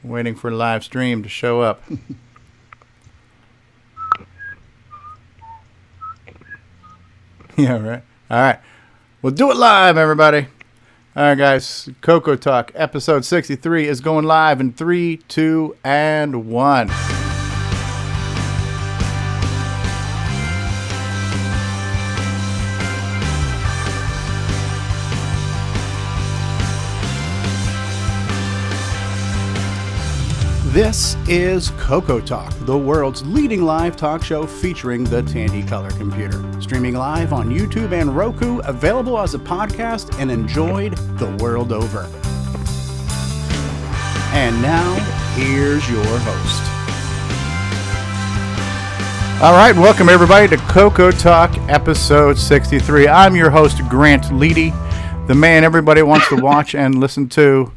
Waiting for live stream to show up. Yeah, right. All right. We'll do it live, everybody. All right, guys. CoCoTALK episode 63 is going live in 3, 2, and 1. This is CoCoTALK, the world's leading live talk show featuring the Tandy color computer. Streaming live on YouTube and Roku, available as a podcast and enjoyed the world over. And now, here's your host. All right, welcome everybody to CoCoTALK episode 63. I'm your host, Grant Leedy, the man everybody wants to watch and listen to,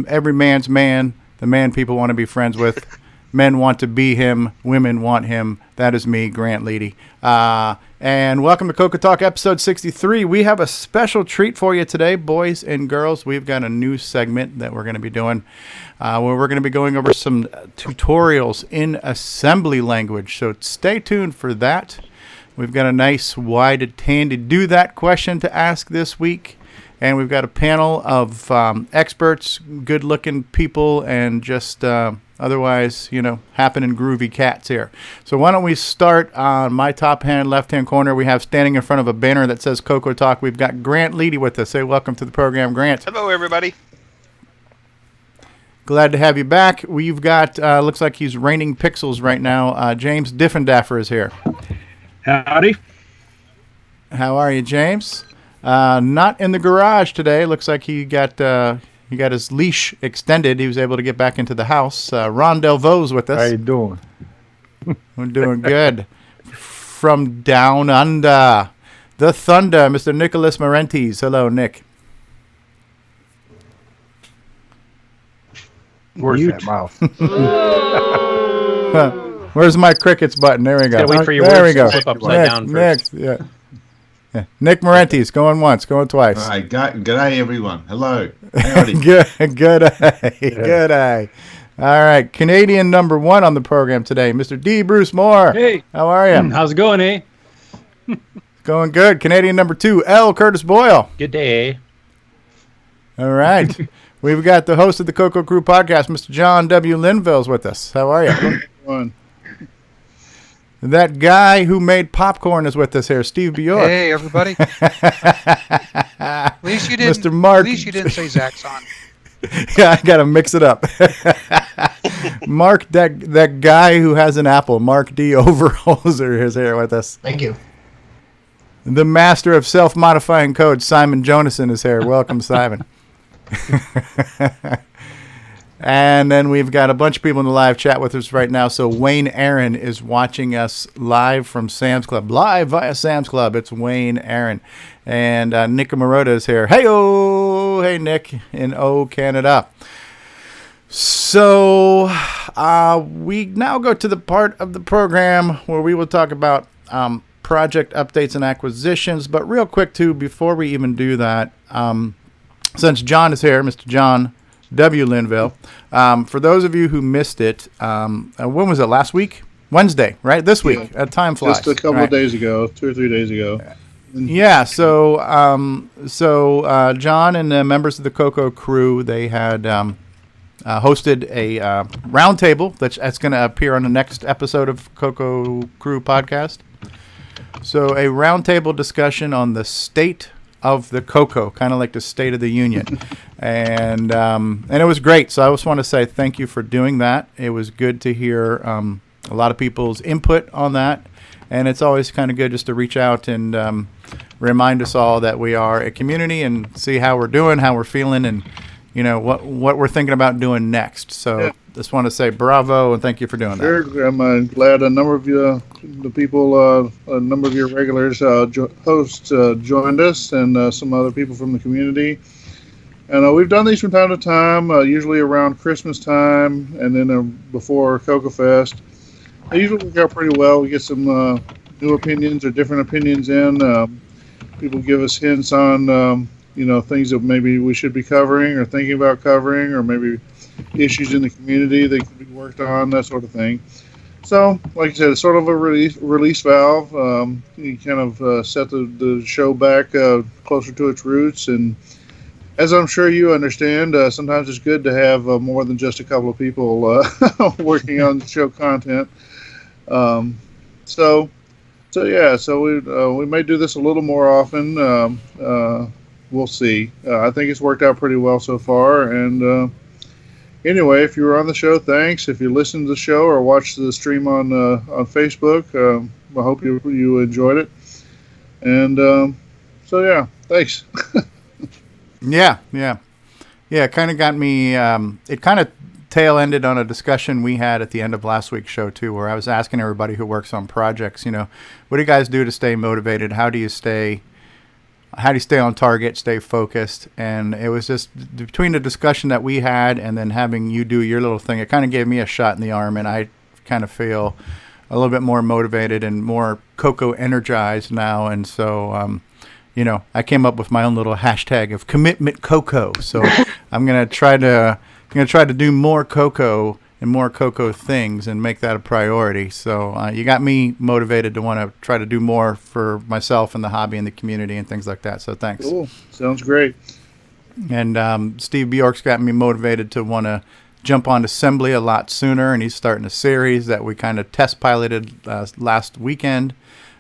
every man's man. The man people want to be friends with. Men want to be him. Women want him. That is me, Grant Leedy. And welcome to CoCoTALK episode 63. We have a special treat for you today, boys and girls. We've got a new segment that we're going to be doing where we're going to be going over some tutorials in assembly language. So stay tuned for that. We've got a nice why did Tandy do that question to ask this week. And we've got a panel of experts, good-looking people, and just otherwise, happening groovy cats here. So why don't we start on my top-hand, left-hand corner. We have standing in front of a banner that says CoCoTALK. We've got Grant Leedy with us. Say welcome to the program, Grant. Hello, everybody. Glad to have you back. We've got, looks like he's raining pixels right now. James Diffendaffer is here. Howdy. How are you, James? Not in the garage today. Looks like he got his leash extended. He was able to get back into the house. Ron Delvaux with us. How you doing? We're doing good. From down under, the Thunder, Mr. Nicholas Marentes. Hello, Nick. Where's that mouth? Where's my crickets button? There we go. Gotta wait for your there we words go. to flip upside down first. Nick, yeah. Nick Marentes, going once, going twice. All right, good day, everyone. Hello. Howdy. Good day. All right, Canadian number 1 on the program today, Mr. D. Bruce Moore. Hey. How are you? How's it going, eh? Going good. Canadian number 2, L. Curtis Boyle. Good day, eh? All right. We've got the host of the CoCoCREW podcast, Mr. John W. Linville's with us. How are you? That guy who made popcorn is with us here, Steve Bjork. Hey, everybody. At least you didn't. Mr. Mark. At least you didn't say Zaxxon. Yeah, I gotta mix it up. Mark, that guy who has an apple, Mark D. Overholzer, is here with us. Thank you. The master of self-modifying code, Simon Jonason, is here. Welcome, Simon. And then we've got a bunch of people in the live chat with us right now. So Wayne Aaron is watching us live from Sam's Club. Live via Sam's Club. It's Wayne Aaron. And Nick Marotta is here. Hey-oh! Hey, Nick in Canada. So we now go to the part of the program where we will talk about project updates and acquisitions. But real quick, too, before we even do that, since John is here, Mr. John W. Linville. For those of you who missed it, when was it? Last week? Wednesday, right? This week. Time flies. Just a couple of days ago, 2 or 3 days ago. Yeah. So John and the members of the CoCoCREW, they had hosted a roundtable that's going to appear on the next episode of CoCoCREW podcast. So a roundtable discussion on the state of the CoCo, kind of like the State of the Union. And it was great. So I just want to say thank you for doing that. It was good to hear a lot of people's input on that. And it's always kind of good just to reach out and remind us all that we are a community and see how we're doing, how we're feeling, and what we're thinking about doing next. So just want to say bravo and thank you for doing that. Sure, I'm glad a number of you, the people, a number of your regulars, hosts joined us, and some other people from the community. And we've done these from time to time, usually around Christmas time, and then before CoCo Fest. They usually work out pretty well. We get some new opinions or different opinions in. People give us hints on, things that maybe we should be covering or thinking about covering, or maybe issues in the community that can be worked on, that sort of thing. So, like I said, it's sort of a release valve. You kind of set the show back closer to its roots, and as I'm sure you understand, sometimes it's good to have more than just a couple of people working on show content. So we may do this a little more often. We'll see. I think it's worked out pretty well so far. And anyway, if you were on the show, thanks. If you listened to the show or watched the stream on Facebook, I hope you enjoyed it. And thanks. Yeah. It kind of got me. It kind of tail ended on a discussion we had at the end of last week's show too, where I was asking everybody who works on projects, what do you guys do to stay motivated? How do you stay on target, stay focused? And it was just between the discussion that we had and then having you do your little thing, it kind of gave me a shot in the arm, and I kind of feel a little bit more motivated and more CoCo energized now. And so, I came up with my own little hashtag of commitment CoCo. So I'm going to try to do more CoCo and more CoCo things and make that a priority. So you got me motivated to want to try to do more for myself and the hobby and the community and things like that. So thanks. Cool. Sounds great. And Steve Bjork's got me motivated to want to jump on assembly a lot sooner, and he's starting a series that we kind of test piloted last weekend.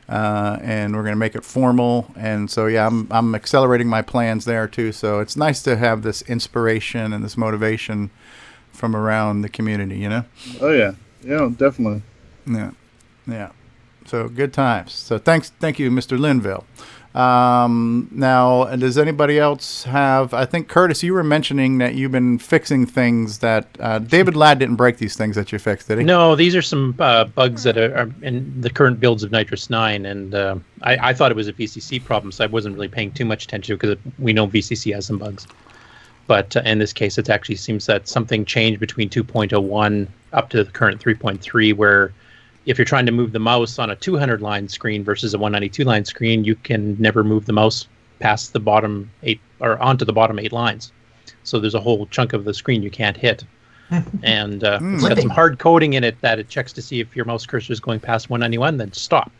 And we're going to make it formal. And so, I'm accelerating my plans there too. So it's nice to have this inspiration and this motivation from around the community, Oh yeah. Yeah, definitely. Yeah. So good times. So thank you, Mr. Linville. Now, does anybody else have, I think, Curtis, you were mentioning that you've been fixing things that, David Ladd didn't break these things that you fixed, did he? No, these are some bugs that are in the current builds of Nitrous 9, and I thought it was a VCC problem, so I wasn't really paying too much attention because we know VCC has some bugs. But in this case, it actually seems that something changed between 2.01 up to the current 3.3, where if you're trying to move the mouse on a 200-line screen versus a 192-line screen, you can never move the mouse past the bottom 8 or onto the bottom 8 lines. So there's a whole chunk of the screen you can't hit. And it's got some hard coding in it that it checks to see if your mouse cursor is going past 191, then stop.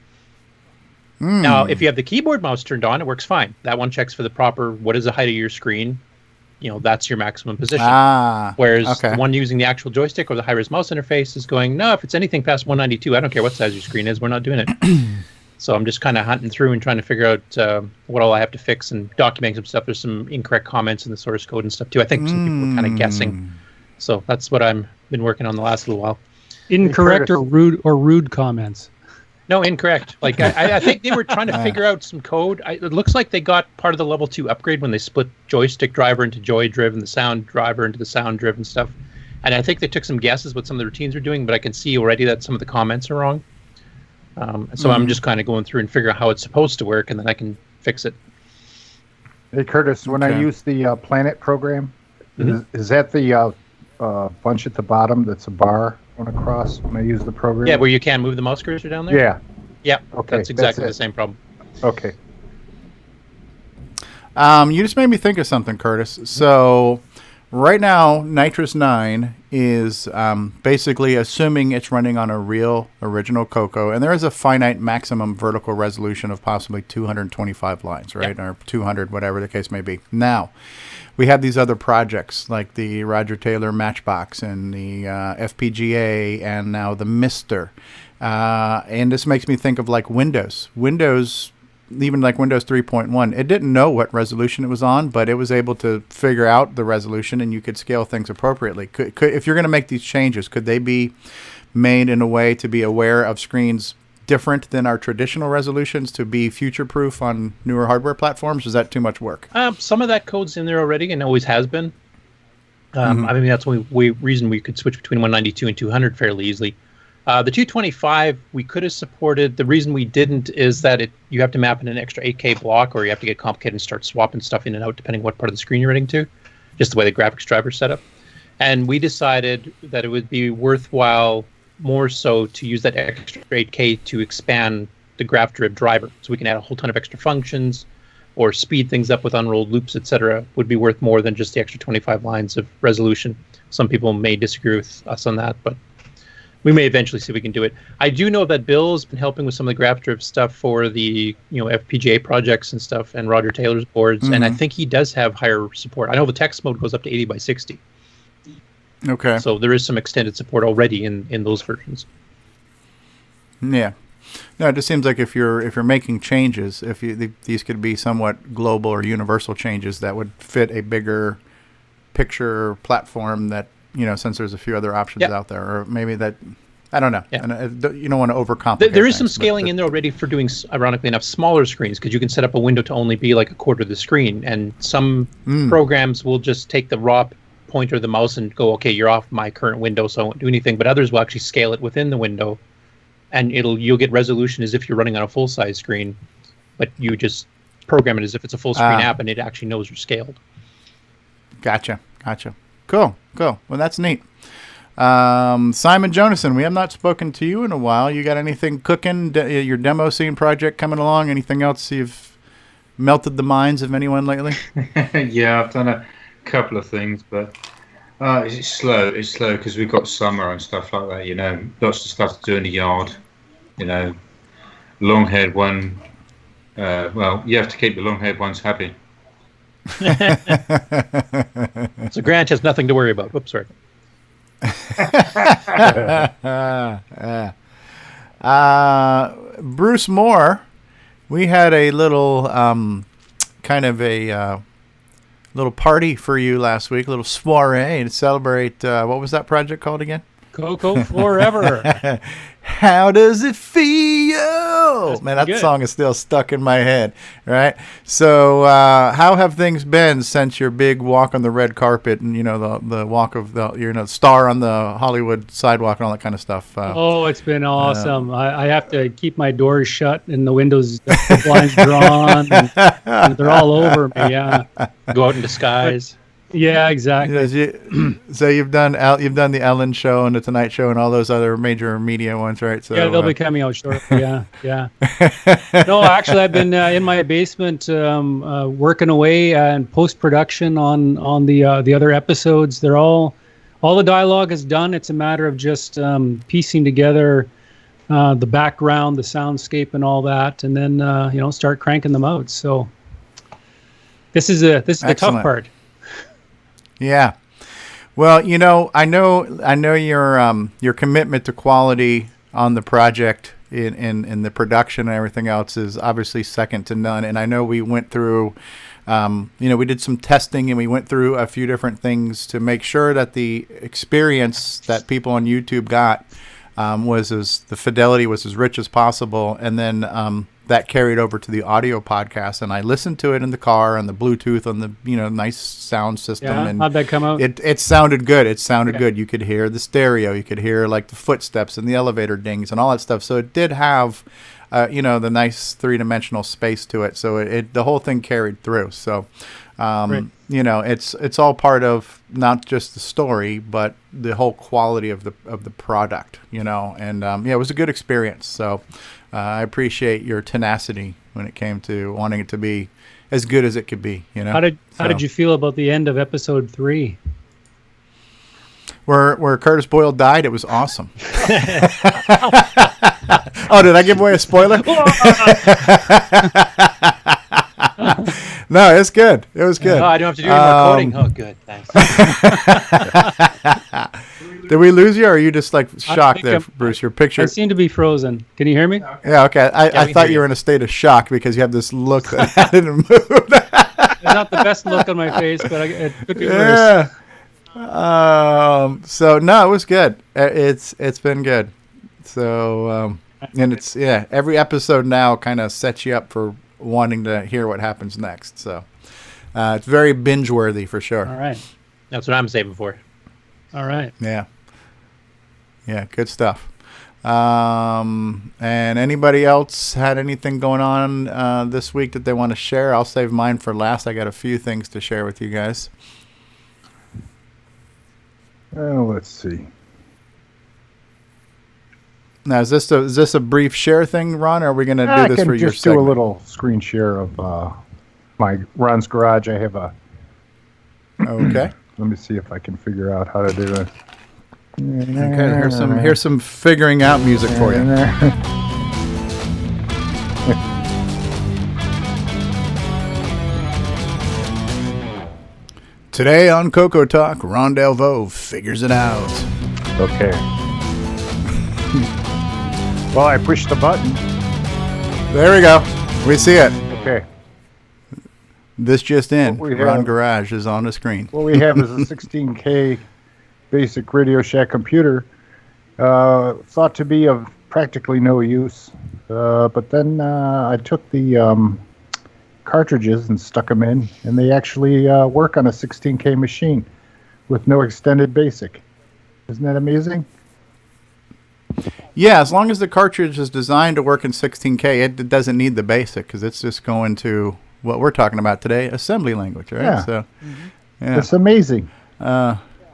Now, if you have the keyboard mouse turned on, it works fine. That one checks for the proper, what is the height of your screen? That's your maximum position. Whereas the one using the actual joystick or the high-res mouse interface is going, no, if it's anything past 192, I don't care what size your screen is, we're not doing it. So I'm just kind of hunting through and trying to figure out what all I have to fix and documenting some stuff. There's some incorrect comments in the source code and stuff too. I think some people are kind of guessing. So that's what I've been working on the last little while. Incorrect or rude comments. No, incorrect. Like I think they were trying to figure out some code. It looks like they got part of the level 2 upgrade when they split joystick driver into joy driven, the sound driver into the sound driven stuff. And I think they took some guesses what some of the routines are doing, but I can see already that some of the comments are wrong. So I'm just kind of going through and figure out how it's supposed to work, and then I can fix it. Hey Curtis, when I use the Planet program, is that the bunch at the bottom that's a bar going across when I use the program? Yeah, where you can move the mouse cursor down there? Yeah. Yeah, okay, that's exactly the same problem. Okay. You just made me think of something, Curtis. So right now, Nitrous 9 is basically assuming it's running on a real original CoCo, and there is a finite maximum vertical resolution of possibly 225 lines, right? Or 200, whatever the case may be. Now, we have these other projects like the Roger Taylor Matchbox and the FPGA and now the Mister. And this makes me think of like Windows. Even like Windows 3.1, it didn't know what resolution it was on, but it was able to figure out the resolution, and you could scale things appropriately. Could if you're going to make these changes, could they be made in a way to be aware of screens different than our traditional resolutions to be future-proof on newer hardware platforms? Is that too much work? Some of that code's in there already and always has been. I mean, that's one reason we could switch between 192 and 200 fairly easily. The 225 we could have supported. The reason we didn't is that you have to map in an extra 8K block, or you have to get complicated and start swapping stuff in and out depending what part of the screen you're running to, just the way the graphics driver is set up. And we decided that it would be worthwhile more so to use that extra 8K to expand the graph-driv driver, so we can add a whole ton of extra functions or speed things up with unrolled loops, etc. Would be worth more than just the extra 25 lines of resolution. Some people may disagree with us on that, but we may eventually see if we can do it. I do know that Bill's been helping with some of the graph drift stuff for the FPGA projects and stuff, and Roger Taylor's boards, and I think he does have higher support. I know the text mode goes up to 80 by 60. Okay. So there is some extended support already in those versions. Yeah. No, it just seems like if you're making changes, these could be somewhat global or universal changes that would fit a bigger picture platform that, since there's a few other options out there, or maybe that, I don't know. Yeah. And you don't want to overcomplicate There is things, some scaling in there already for doing, ironically enough, smaller screens, because you can set up a window to only be like a quarter of the screen, and some programs will just take the raw pointer of the mouse and go, okay, you're off my current window, so I won't do anything. But others will actually scale it within the window, and you'll get resolution as if you're running on a full size screen, but you just program it as if it's a full screen app, and it actually knows you're scaled. Gotcha. Cool. Well, that's neat. Simon Jonasson, we have not spoken to you in a while. You got anything cooking? Your demo scene project coming along? Anything else you've melted the minds of anyone lately? Yeah, I've done a couple of things, but it's slow. It's slow because we've got summer and stuff like that. Lots of stuff to do in the yard. Long-haired one. Well, you have to keep the long-haired ones happy. So Grant has nothing to worry about. Whoops, sorry. Bruce Moore, we had a little kind of a little party for you last week, a little soiree to celebrate. What was that project called again? CoCoForever. How does it feel? Man, that good. song is still stuck in my head, right? So how have things been since your big walk on the red carpet and, the walk of the, star on the Hollywood sidewalk and all that kind of stuff? It's been awesome. I have to keep my doors shut and the windows, the blinds drawn, and they're all over me, yeah. Go out in disguise. Yeah, exactly. So you've done the Ellen Show and the Tonight Show and all those other major media ones, right? So yeah, they'll be coming out shortly. Yeah. No, actually, I've been in my basement working away in post production on the other episodes. They're all the dialogue is done. It's a matter of just piecing together the background, the soundscape, and all that, and then start cranking them out. So this is the tough part. Yeah. Well, I know your commitment to quality on the project in the production and everything else is obviously second to none. And I know we went through, we did some testing and we went through a few different things to make sure that the experience that people on YouTube got the fidelity was as rich as possible. And then that carried over to the audio podcast, and I listened to it in the car on the Bluetooth on the nice sound system. Yeah, and how'd that come out? It sounded good. It sounded good. You could hear the stereo. You could hear like the footsteps and the elevator dings and all that stuff. So it did have, the nice 3-dimensional space to it. So the whole thing carried through. So, it's all part of not just the story, but the whole quality of the product. And it was a good experience. So. I appreciate your tenacity when it came to wanting it to be as good as it could be. How did you feel about the end of episode 3? Where Curtis Boyle died, it was awesome. Oh, did I give away a spoiler? No, it's good. It was good. Oh, I don't have to do any more coding. Oh, good. Thanks. Did we lose you, or are you just like shocked there, Bruce? Your picture. I seem to be frozen. Can you hear me? Yeah, okay. I thought you were in a state of shock because you have this look that I didn't move. It's not the best look on my face, but it could be worse. So no, it was good. It's been good. So and it's every episode now kind of sets you up for wanting to hear what happens next. So it's very binge worthy for sure. All right. That's what I'm saving for. All right. Yeah, good stuff. And anybody else had anything going on this week that they want to share? I'll save mine for last. I got a few things to share with you guys. Let's see. Now, is this a brief share thing, Ron, or are we going to do this for your segment? I can just do a little screen share of my Ron's Garage. I have a okay. Let me see if I can figure out how to do it. Okay, here's some figuring out music for you. Today on CoCoTALK, Ron Delvaux figures it out. Okay. Well, I pushed the button. There we go. We see it. Okay. This just in. What we Ron have- Garage is on the screen. What we have is a 16K basic Radio Shack computer. Thought to be of practically no use. But then I took the cartridges and stuck them in, and they actually work on a 16K machine with no extended basic. Isn't that amazing? Yeah, as long as the cartridge is designed to work in 16K, it doesn't need the basic because it's just going to what we're talking about today, assembly language, right? Yeah. So, yeah. It's amazing.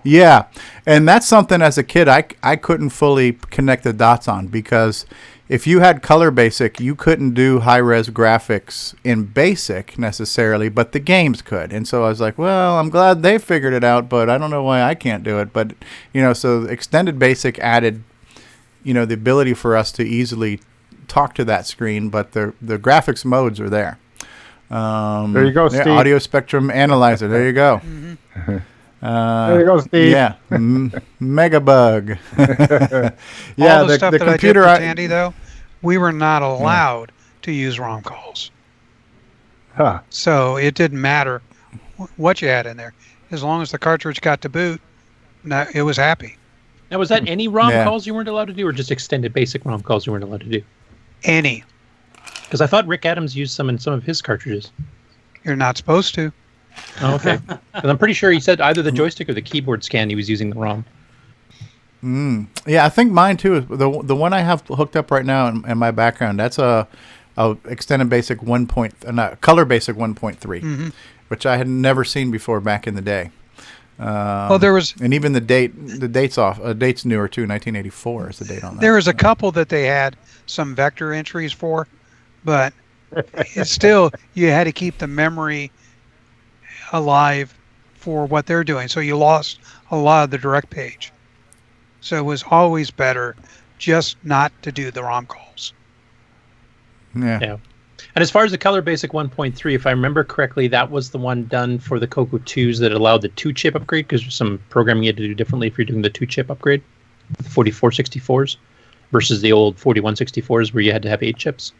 Yeah, and that's something as a kid I couldn't fully connect the dots on, because if you had color basic, you couldn't do high-res graphics in basic necessarily, but the games could. And so I was like, well, I'm glad they figured it out, but I don't know why I can't do it. But, so extended basic added, the ability for us to easily talk to that screen, but the graphics modes are there. There you go, yeah, Steve. Audio spectrum analyzer. There you go. There you go, Steve. Yeah, Megabug. Yeah, All the stuff the that computer. I did for Tandy, though, we were not allowed to use ROM calls. Huh. So it didn't matter what you had in there. As long as the cartridge got to boot, it was happy. Now, was that any ROM Yeah. calls you weren't allowed to do, or just extended basic ROM calls you weren't allowed to do? Any. Because I thought Rick Adams used some in some of his cartridges. You're not supposed to. Oh, okay. 'Cause I'm pretty sure he said either the joystick or the keyboard scan he was using the ROM. Yeah, I think mine too is the one I have hooked up right now in my background. That's a extended basic color basic 1.3, which I had never seen before back in the day. Well, there was and even the date's off. Date's newer too. 1984 is the date on that. there was a couple that they had some vector entries for, but it's still, you had to keep the memory alive for what they're doing, so you lost a lot of the direct page. So it was always better just not to do the ROM calls. Yeah. And as far as the color basic 1.3, if I remember correctly, that was the one done for the CoCo 2s that allowed the 2-chip upgrade, because there's some programming you had to do differently if you're doing the 2-chip upgrade, the 4464s versus the old 4164s where you had to have 8 chips.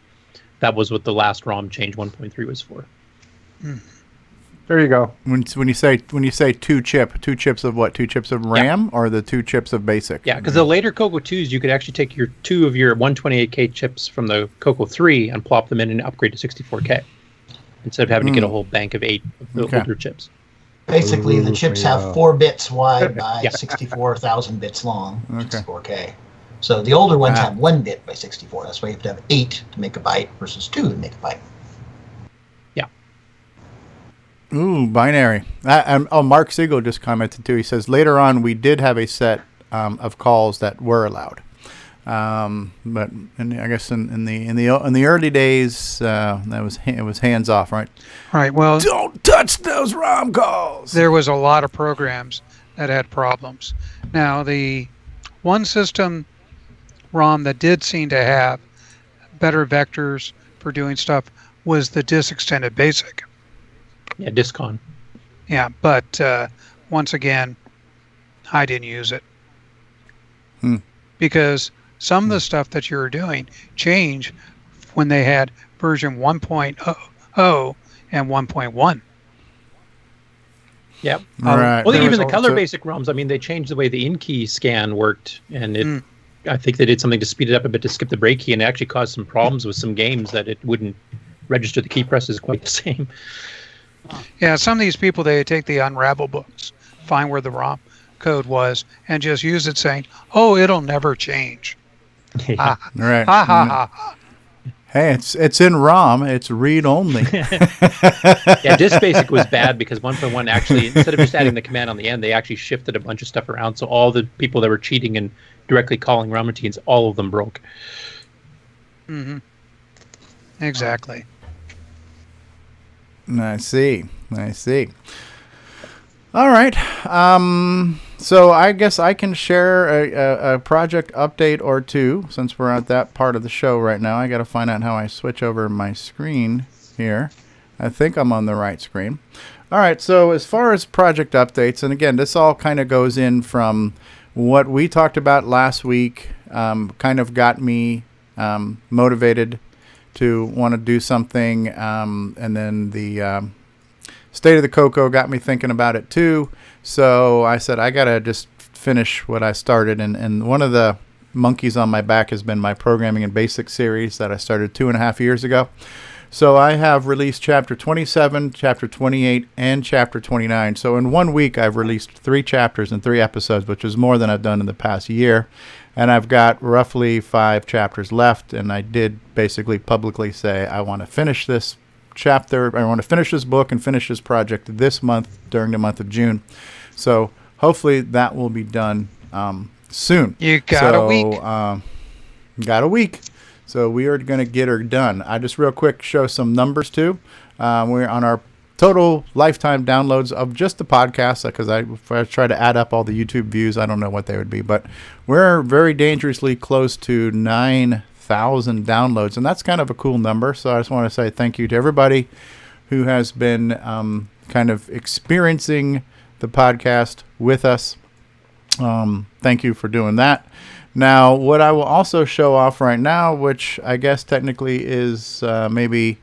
That was what the last ROM change 1.3 was for. There you go. When you say 2 chips of what? 2 chips of RAM or the 2 chips of basic? Yeah, because the later CoCo 2s, you could actually take your 2 of your 128K chips from the CoCo 3 and plop them in and upgrade to 64K instead of having to get a whole bank of 8 of the older chips. Basically, the chips have 4 bits wide by Yeah. 64,000 bits long, Okay. 64K. So the older ones have 1 bit by 64. That's why you have to have 8 to make a byte versus 2 to make a byte. Ooh, binary. Mark Siegel just commented too. He says later on we did have a set of calls that were allowed, but I guess in the early days it was hands off, right? Right. Well, Don't touch those ROM calls. there was a lot of programs that had problems. Now, the one system ROM that did seem to have better vectors for doing stuff was the disk extended basic. Yeah, Discon. Yeah, but once again, I didn't use it. Because some of the stuff that you were doing changed when they had version 1.0 and 1.1. Yep. Right. Well, There even was the color also- basic ROMs, I mean, they changed the way the in-key scan worked, and I think they did something to speed it up a bit to skip the break key, and it actually caused some problems with some games that it wouldn't register the key presses quite the same. Yeah, some of these people, they take the unravel books, find where the ROM code was, and just use it saying, oh, it'll never change. Yeah. Right. Ha ha ha ha. Hey, it's in ROM. It's read only. Yeah, disk basic was bad because 1.1 actually, instead of just adding the command on the end, they actually shifted a bunch of stuff around. So all the people that were cheating and directly calling ROM routines, all of them broke. Exactly. I see. All right. So I guess I can share a project update or two since we're at that part of the show right now. I got to find out how I switch over my screen here. I think I'm on the right screen. All right. So as far as project updates, and again, this all kind of goes in from what we talked about last week, kind of got me motivated to want to do something. And then the State of the CoCo got me thinking about it too. So I said, I got to just finish what I started. And one of the monkeys on my back has been my Programming in Basic series that I started 2.5 years ago. So I have released Chapter 27, Chapter 28, and Chapter 29. So in 1 week, I've released 3 chapters and 3 episodes, which is more than I've done in the past year. And I've got roughly 5 chapters left. And I did basically publicly say, I want to finish this chapter. I want to finish this book and finish this project this month during the month of June. So hopefully that will be done soon. You got a week. Got a week. So we are going to get her done. I just real quick show some numbers too. We're on our total lifetime downloads of just the podcast, because if I try to add up all the YouTube views, I don't know what they would be, but we're very dangerously close to 9,000 downloads, and that's kind of a cool number. So I just want to say thank you to everybody who has been kind of experiencing the podcast with us. Thank you for doing that. Now, what I will also show off right now, which I guess technically is maybe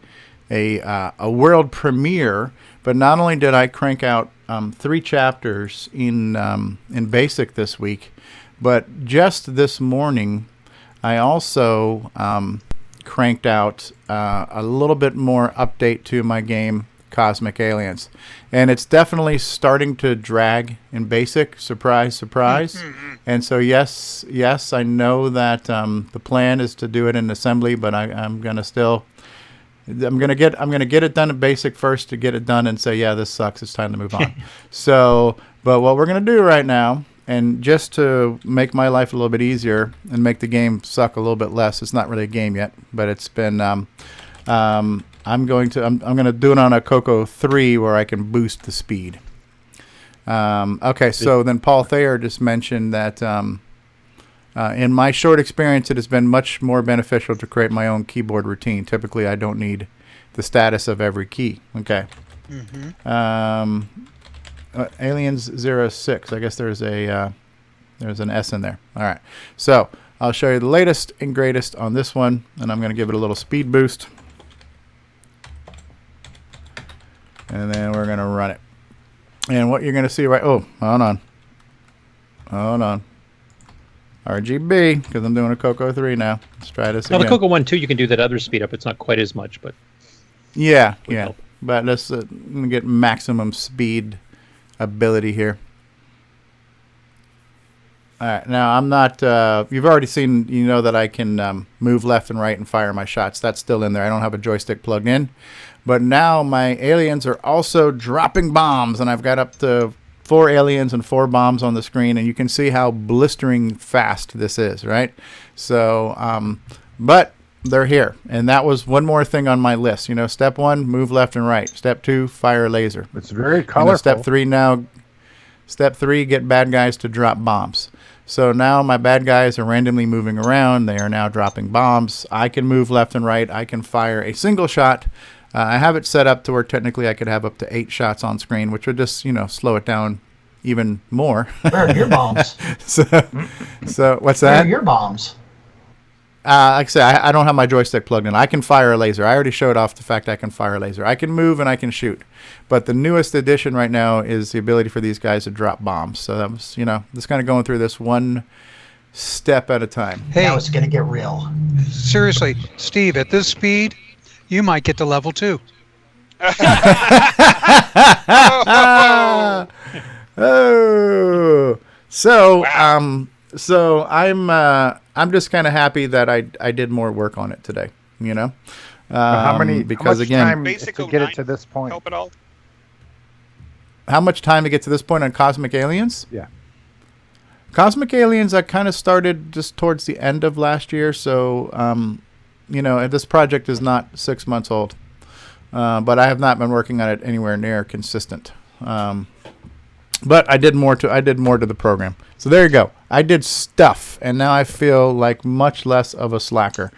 a world premiere, but not only did I crank out 3 chapters in Basic this week, but just this morning I also cranked out a little bit more update to my game Cosmic Aliens, and it's definitely starting to drag in Basic. Surprise, surprise. And so yes, I know that the plan is to do it in assembly, but I'm gonna get it done in Basic first to get it done and say, yeah, this sucks, it's time to move on. So, but what we're gonna do right now, and just to make my life a little bit easier and make the game suck a little bit less, it's not really a game yet, but it's been I'm going to do it on a CoCo3 where I can boost the speed. Okay, so then Paul Thayer just mentioned that in my short experience, it has been much more beneficial to create my own keyboard routine. Typically, I don't need the status of every key. Okay. Aliens 06. I guess there's an S in there. All right. So I'll show you the latest and greatest on this one, and I'm going to give it a little speed boost. And then we're going to run it. And what you're going to see hold on. RGB, because I'm doing a CoCo3 now. Let's try this again. The CoCo 1 too, you can do that other speed up. It's not quite as much, but yeah. But let's get maximum speed ability here. All right, now I'm not. You've already seen. You know that I can move left and right and fire my shots. That's still in there. I don't have a joystick plugged in, but now my aliens are also dropping bombs, and I've got up to 4 aliens and 4 bombs on the screen, and you can see how blistering fast this is, right? So, but they're here, and that was one more thing on my list. You know, step 1, move left and right. Step 2, fire a laser. It's very colorful. Step 3 now. Step 3, get bad guys to drop bombs. So now my bad guys are randomly moving around. They are now dropping bombs. I can move left and right. I can fire a single shot. I have it set up to where technically I could have up to 8 shots on screen, which would just, slow it down even more. Where are your bombs? So what's that? Where are your bombs? Like I said, I don't have my joystick plugged in. I can fire a laser. I already showed off the fact I can fire a laser. I can move and I can shoot. But the newest addition right now is the ability for these guys to drop bombs. So that was, just kind of going through this one step at a time. Hey, now it's going to get real. Seriously, Steve, at this speed, you might get to level 2. Oh, so so I'm just kind of happy that I did more work on it today. How much time Basic to get 09 it to this point? help at all? How much time to get to this point on Cosmic Aliens? Yeah. Cosmic Aliens, I kind of started just towards the end of last year, so this project is not 6 months old, but I have not been working on it anywhere near consistent. But I did more to the program. So there you go. I did stuff, and now I feel like much less of a slacker,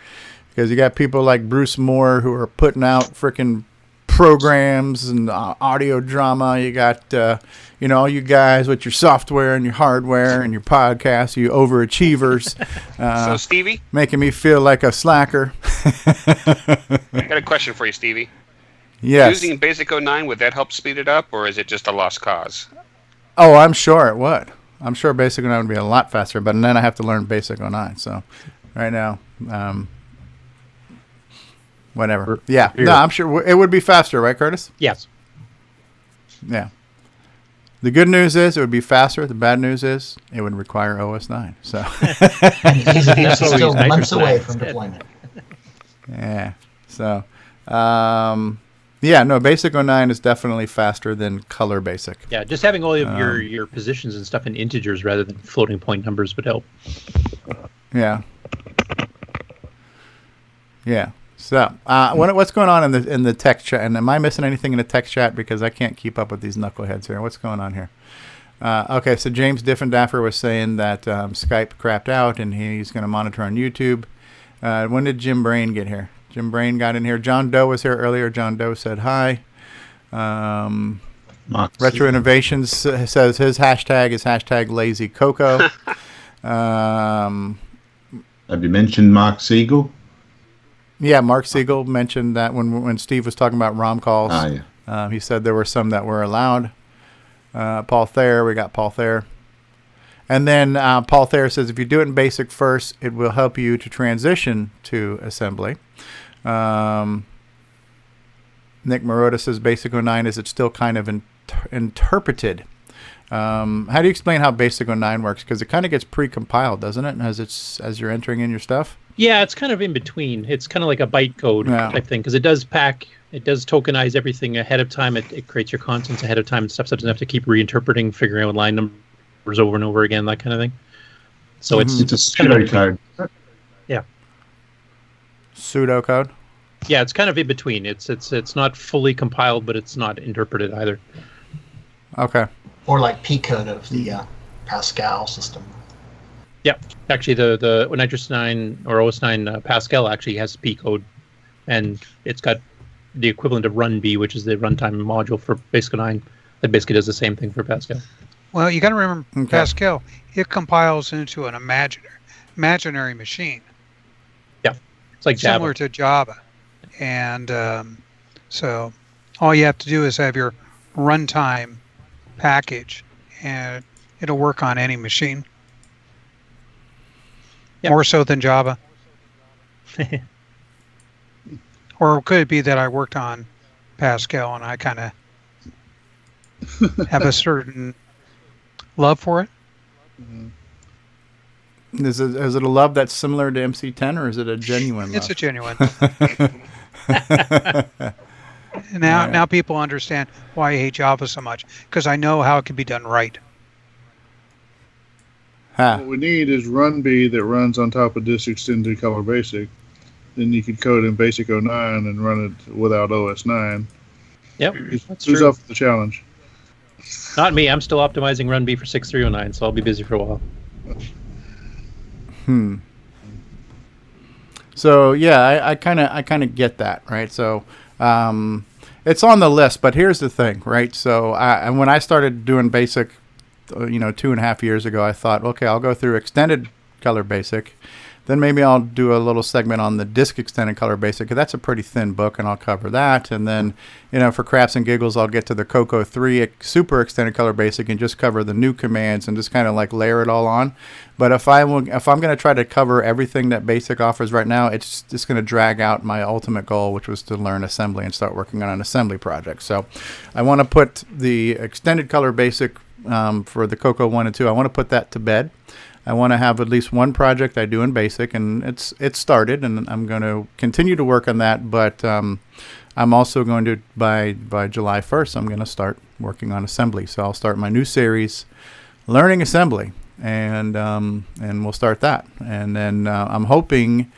because you got people like Bruce Moore who are putting out freaking programs and audio drama. You got all you guys with your software and your hardware and your podcasts, you overachievers. So Stevie, making me feel like a slacker. I got a question for you, Stevie. Yes. Using Basic 09, would that help speed it up, or is it just a lost cause? Oh, I'm sure it would. I'm sure Basic 09 would be a lot faster, but then I have to learn Basic 09. So right now, whatever. Yeah. No, I'm sure it would be faster, right, Curtis? Yes. Yeah. The good news is it would be faster. The bad news is it would require OS 9. So it's still months away from deployment. Yeah. So, no, Basic 09 is definitely faster than Color Basic. Yeah, just having all of your positions and stuff in integers rather than floating point numbers would help. Yeah. Yeah. So, what's going on in the text chat? And am I missing anything in the text chat, because I can't keep up with these knuckleheads here? What's going on here? Okay, so James Diffendaffer was saying that Skype crapped out and he's going to monitor on YouTube. When did Jim Brain get here? Jim Brain got in here. John Doe was here earlier. John Doe said hi. Retro Innovations says his hashtag is #lazy CoCo. Have you mentioned Mark Siegel? Yeah, Mark Siegel mentioned that when Steve was talking about ROM calls. Yeah. He said there were some that were allowed. Paul Thayer, we got Paul Thayer. And then Paul Thayer says if you do it in BASIC first, it will help you to transition to assembly. Nick Marotta says Basic 09, is it still kind of interpreted? How do you explain how Basic 09 works? Because it kind of gets pre-compiled, doesn't it, as you're entering in your stuff? Yeah, it's kind of in between. It's kind of like a bytecode type thing, because it does tokenize everything ahead of time. It creates your contents ahead of time and stuff, so it doesn't have to keep reinterpreting, figuring out line numbers over and over again, that kind of thing. So it's a pseudocode. Yeah. Pseudocode? Yeah, it's kind of in between. It's not fully compiled, but it's not interpreted either. Okay. Or like P code of the Pascal system. Yep. Actually, the Nitrous 9 or OS 9 Pascal actually has P code, and it's got the equivalent of RunB, which is the runtime module for Basic 9. That basically does the same thing for Pascal. Well, you got to remember, Pascal, it compiles into an imaginary machine. Yeah, it's like similar to Java. And so all you have to do is have your runtime package, and it'll work on any machine. Yep. More so than Java. Or could it be that I worked on Pascal and I kind of have a certain love for it? Mm-hmm. Is it a love that's similar to MC10, or is it a genuine love? It's a genuine Now people understand why I hate Java so much, because I know how it can be done right. What we need is RunB that runs on top of Disk Extended Color Basic. Then you can code in Basic 09 and run it without OS 9. Yep, who's up for the challenge? Not me. I'm still optimizing RunB for 6309, so I'll be busy for a while. So yeah, I kind of get that, right? So it's on the list, but here's the thing, right? So when I started doing Basic, 2.5 years ago, I thought, okay, I'll go through Extended Color Basic, then maybe I'll do a little segment on the Disk Extended Color Basic, because that's a pretty thin book, and I'll cover that. And then, for craps and giggles, I'll get to the CoCo3 Super Extended Color Basic and just cover the new commands and just kind of like layer it all on. But if I'm going to try to cover everything that Basic offers right now, it's just going to drag out my ultimate goal, which was to learn assembly and start working on an assembly project. So I want to put the Extended Color Basic for the CoCo 1 and 2, I want to put that to bed. I want to have at least one project I do in Basic, and it's started, and I'm going to continue to work on that. But I'm also going to by July 1st, I'm going to start working on assembly. So I'll start my new series, Learning Assembly, and we'll start that. And then I'm hoping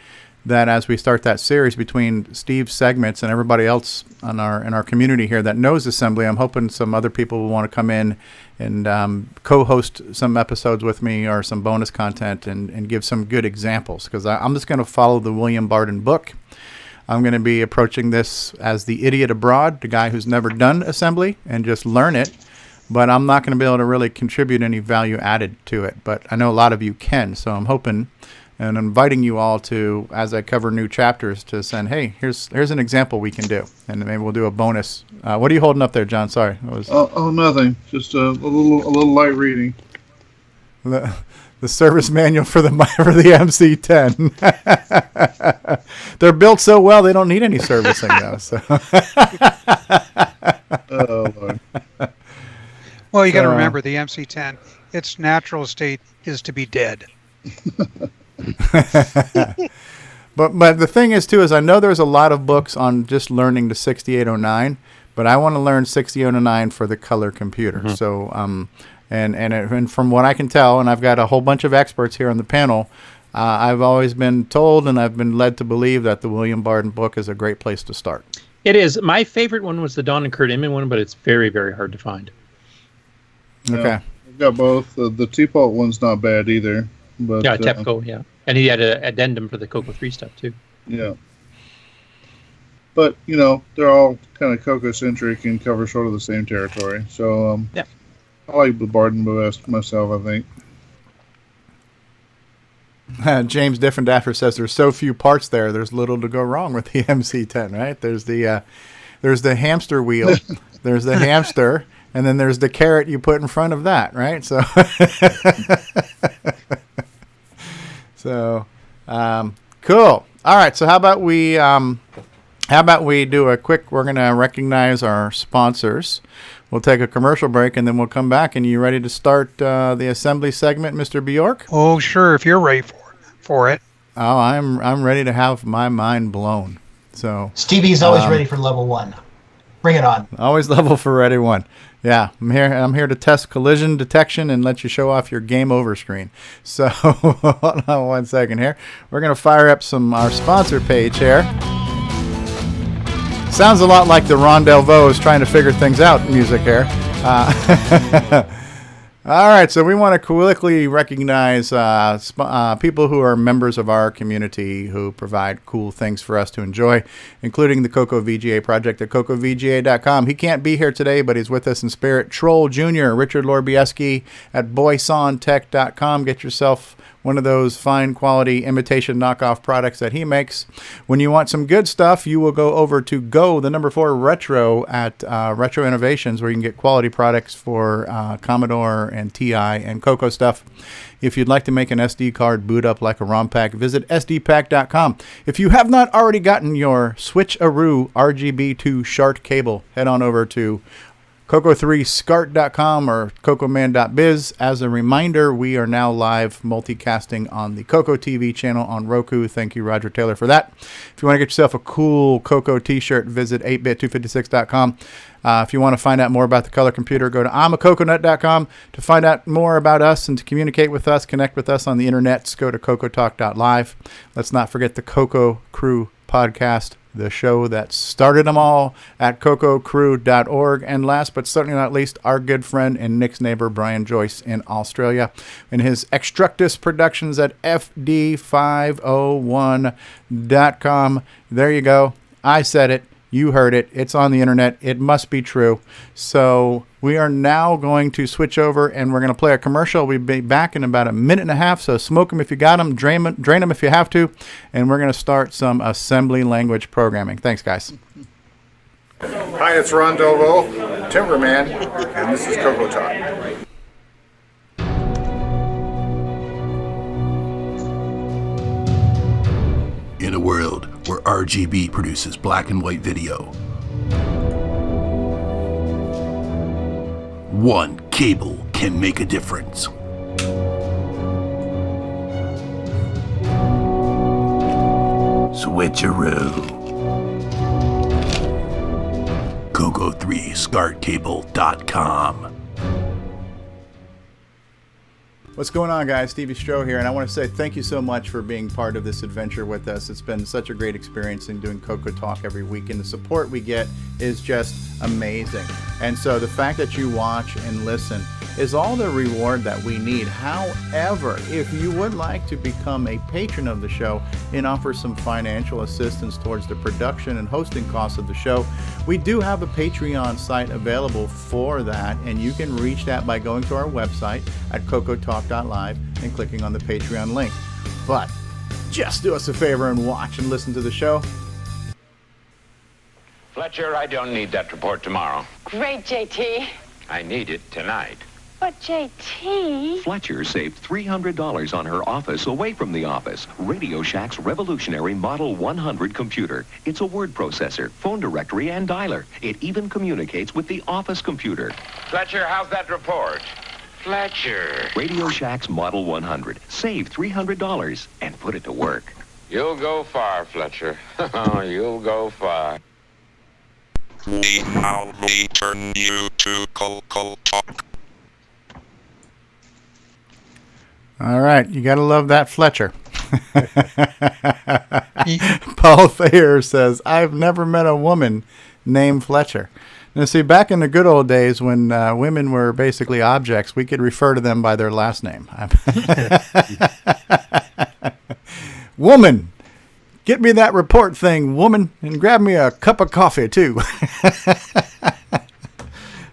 that as we start that series between Steve's segments and everybody else in our community here that knows assembly, I'm hoping some other people will want to come in and co-host some episodes with me or some bonus content and give some good examples, because I'm just going to follow the William Barden book. I'm going to be approaching this as the idiot abroad, the guy who's never done assembly, and just learn it. But I'm not going to be able to really contribute any value added to it. But I know a lot of you can, so I'm hoping and inviting you all to, as I cover new chapters, to send, hey, here's an example we can do, and maybe we'll do a bonus. What are you holding up there, John? Sorry. Nothing. Just a little light reading. The service manual for the MC10. They're built so well they don't need any servicing now. So. Oh Lord. Well, you got to remember the MC10. Its natural state is to be dead. But the thing is, too, is I know there's a lot of books on just learning the 6809, but I want to learn 6809 for the color computer. Mm-hmm. So, and from what I can tell, and I've got a whole bunch of experts here on the panel, I've always been told and I've been led to believe that the William Barden book is a great place to start. It is. My favorite one was the Don and Kurt Inman one, but it's very, very hard to find. Okay. Yeah, I've got both. The Teapot one's not bad either. But, yeah, TEPCO, yeah. And he had an addendum for the CoCo3 stuff, too. Yeah. But, they're all kind of CoCo-centric and cover sort of the same territory. So, yeah. I like the Barden best myself, I think. James Diffendaffer says there's so few parts there's little to go wrong with the MC10, right? There's the hamster wheel, there's the hamster, and then there's the carrot you put in front of that, right? So, cool. All right. So how about we do a quick? We're gonna recognize our sponsors. We'll take a commercial break and then we'll come back. And you ready to start the assembly segment, Mr. Bjork? Oh, sure. If you're ready for it. Oh, I'm ready to have my mind blown. So Stevie's always ready for level 1. Bring it on. Always level for ready 1. Yeah, I'm here to test collision detection and let you show off your game over screen. So hold on 1 second here. We're going to fire up our sponsor page here. Sounds a lot like the Ron Delvaux is trying to figure things out music here. All right, so we want to quickly recognize people who are members of our community who provide cool things for us to enjoy, including the CoCo VGA project at CoCoVGA.com. He can't be here today, but he's with us in spirit. Troll Jr., Richard Lorbieski at BoySonTech.com. Get yourself one of those fine quality imitation knockoff products that he makes. When you want some good stuff, you will go over to the 4 Retro at Retro Innovations, where you can get quality products for Commodore and TI and CoCo stuff. If you'd like to make an SD card boot up like a ROM pack, visit SDPack.com. If you have not already gotten your Switcheroo RGB2 SHART cable, head on over to CoCo3SCART.com or CoCoMan.biz. As a reminder, we are now live multicasting on the CoCo TV channel on Roku. Thank you, Roger Taylor, for that. If you want to get yourself a cool CoCo t-shirt, visit 8bit256.com. If you want to find out more about the color computer, go to I'mACoconut.com. To find out more about us and to communicate with us, connect with us on the internet, go to CoCoTalk.live. Let's not forget the CoCoCREW podcast, the show that started them all, at CoCoCREW.org. And last but certainly not least, our good friend and Nick's neighbor, Brian Joyce in Australia, and his Extructus Productions at FD501.com. There you go. I said it. You heard it. It's on the internet. It must be true. So we are now going to switch over and we're going to play a commercial. We'll be back in about a minute and a half. So smoke them if you got them, drain them if you have to. And we're going to start some assembly language programming. Thanks, guys. Hi, it's Ron Delvaux, Timberman, and this is CoCoTALK. In a world where RGB produces black and white video, one cable can make a difference. Switcheroo. CoCo3SCARTcable.com. What's going on, guys? CoCoTALK here, and I want to say thank you so much for being part of this adventure with us. It's been such a great experience in doing CoCoTALK every week, and the support we get is just amazing. And so the fact that you watch and listen is all the reward that we need. However, if you would like to become a patron of the show and offer some financial assistance towards the production and hosting costs of the show, we do have a Patreon site available for that, and you can reach that by going to our website at CoCoTALK.live and clicking on the Patreon link. But just do us a favor and watch and listen to the show. Fletcher, I don't need that report tomorrow. Great, JT. I need it tonight. But JT... Fletcher saved $300 on her office away from the office. Radio Shack's revolutionary Model 100 computer. It's a word processor, phone directory, and dialer. It even communicates with the office computer. Fletcher, how's that report? Fletcher. Radio Shack's Model 100. Save $300 and put it to work. You'll go far, Fletcher. You'll go far. We now return you to CoCoTALK. All right, you got to love that Fletcher. Paul Thayer says, I've never met a woman named Fletcher. Now, see, back in the good old days when women were basically objects, we could refer to them by their last name. Woman, get me that report thing, woman, and grab me a cup of coffee, too.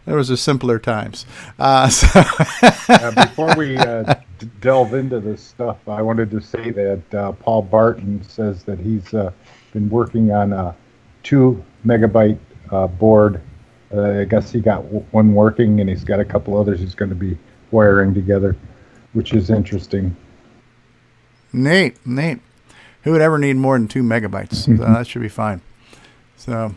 There was a simpler times. Before we delve into this stuff, I wanted to say that Paul Barton says that he's been working on a 2 megabyte board. I guess he got one working, and he's got a couple others he's going to be wiring together, which is interesting. Neat. Who would ever need more than 2 megabytes? So that should be fine. So,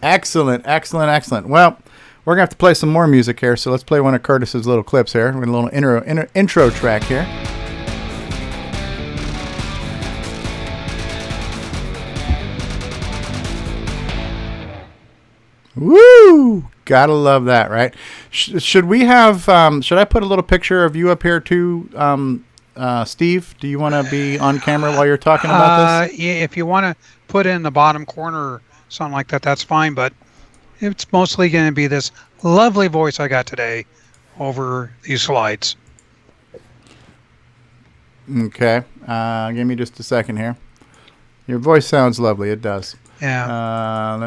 excellent. Well, we're going to have to play some more music here, so let's play one of Curtis's little clips here. With a little intro track here. Woo! Gotta love that, right? Should we have, should I put a little picture of you up here too, Steve? Do you want to be on camera while you're talking about this? Yeah, if you want to put it in the bottom corner or something like that, that's fine, but it's mostly going to be this lovely voice I got today over these slides. Okay. Give me just a second here. Your voice sounds lovely. It does. Yeah.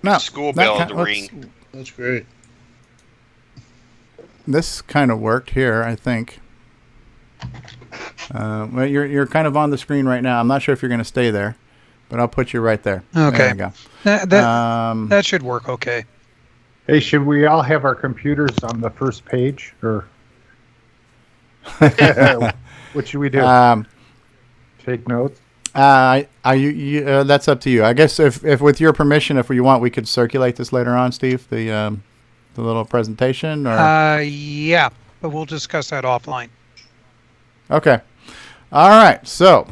No, School bell to ring. That's great. This kind of worked here, I think. Well, you're kind of on the screen right now. I'm not sure if you're going to stay there, but I'll put you right there. Okay. There you go. That should work okay. Hey, should we all have our computers on the first page, or what should we do? Take notes? That's up to you. I guess if with your permission, if you want, we could circulate this later on, Steve, the little presentation. Or yeah, but we'll discuss that offline. Okay. All right. So,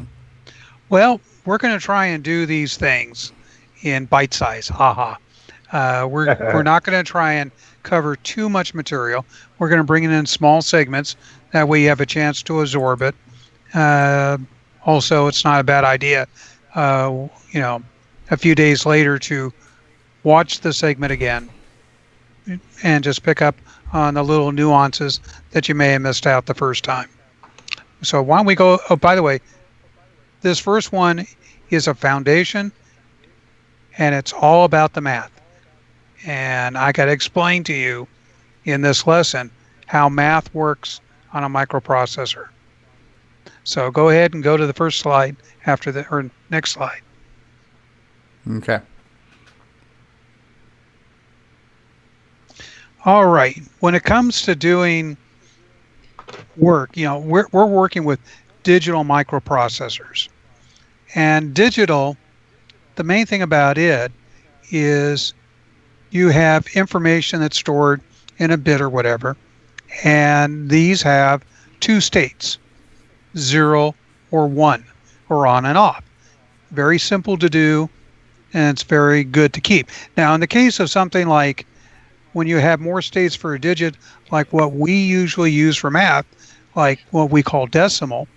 well, we're going to try and do these things in bite size. Haha. We're not going to try and cover too much material. We're going to bring it in small segments. That way you have a chance to absorb it. Also, it's not a bad idea, a few days later to watch the segment again and just pick up on the little nuances that you may have missed out the first time. So why don't we go, oh, by the way, this first one is a foundation, and it's all about the math. And I got to explain to you in this lesson how math works on a microprocessor. So go ahead and go to the first slide or next slide. Okay. All right. When it comes to doing work, we're working with digital microprocessors. And digital, the main thing about it is you have information that's stored in a bit or whatever, and these have 2 states. 0 or 1, or on and off. Very simple to do, and it's very good to keep. Now, in the case of something like when you have more states for a digit, like what we usually use for math, like what we call decimal,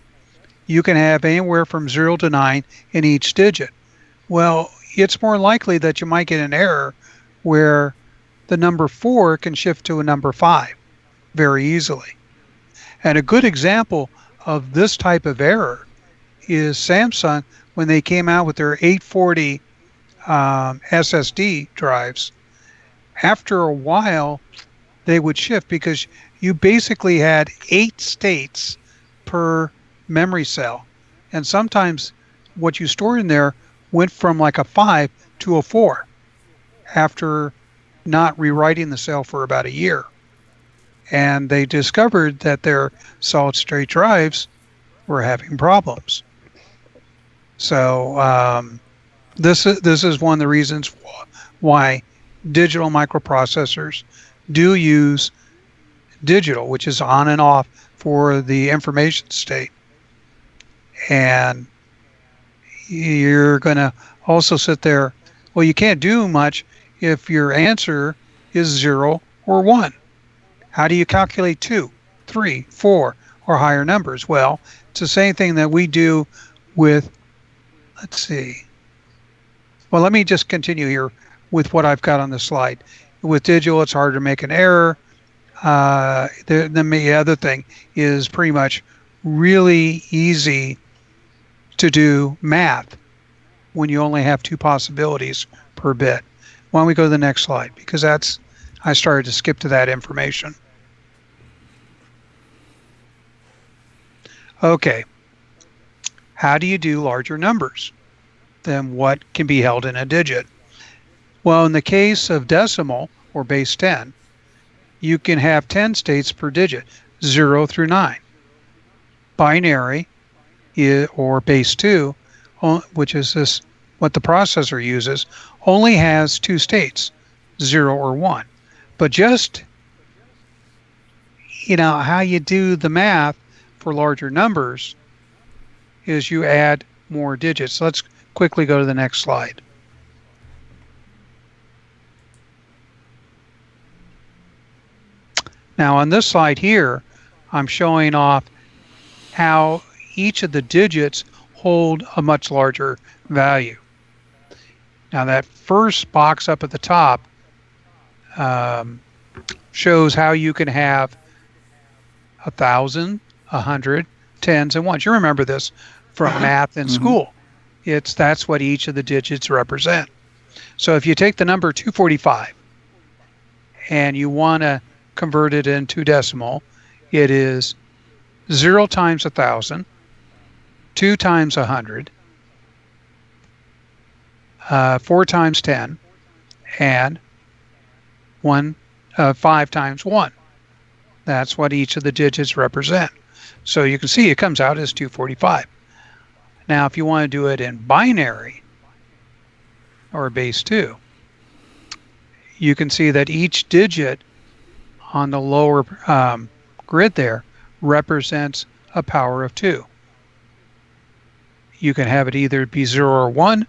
you can have anywhere from 0 to 9 in each digit. Well, it's more likely that you might get an error where the number 4 can shift to a number 5 very easily. And a good example of this type of error is Samsung when they came out with their 840 SSD drives. After a while, they would shift because you basically had 8 states per memory cell. And sometimes what you stored in there went from like a 5 to a 4 after not rewriting the cell for about a year. And they discovered that their solid state drives were having problems. So this is one of the reasons why digital microprocessors do use digital, which is on and off for the information state. And you're going to also sit there, well, you can't do much if your answer is 0 or 1. How do you calculate 2, 3, 4, or higher numbers? Well, it's the same thing that we do with, let's see. Well, let me just continue here with what I've got on the slide. With digital, it's hard to make an error. The other thing is pretty much really easy to do math when you only have 2 possibilities per bit. Why don't we go to the next slide? Because I started to skip to that information. Okay. How do you do larger numbers than what can be held in a digit? Well, in the case of decimal or base 10, you can have 10 states per digit, 0 through 9. Binary or base 2, which is what the processor uses, only has 2 states, 0 or 1. But just, how you do the math for larger numbers is you add more digits. Let's quickly go to the next slide. Now on this slide here, I'm showing off how each of the digits hold a much larger value. Now that first box up at the top shows how you can have 1,000, 100, tens, and ones. You remember this from math in school. That's what each of the digits represent. So if you take the number 245 and you want to convert it into decimal, it is 0 times 1,000, 2 times 100, 4 times 10, and 5 times 1. That's what each of the digits represent. So you can see it comes out as 245. Now, if you want to do it in binary or base 2, you can see that each digit on the lower grid there represents a power of 2. You can have it either be 0 or 1,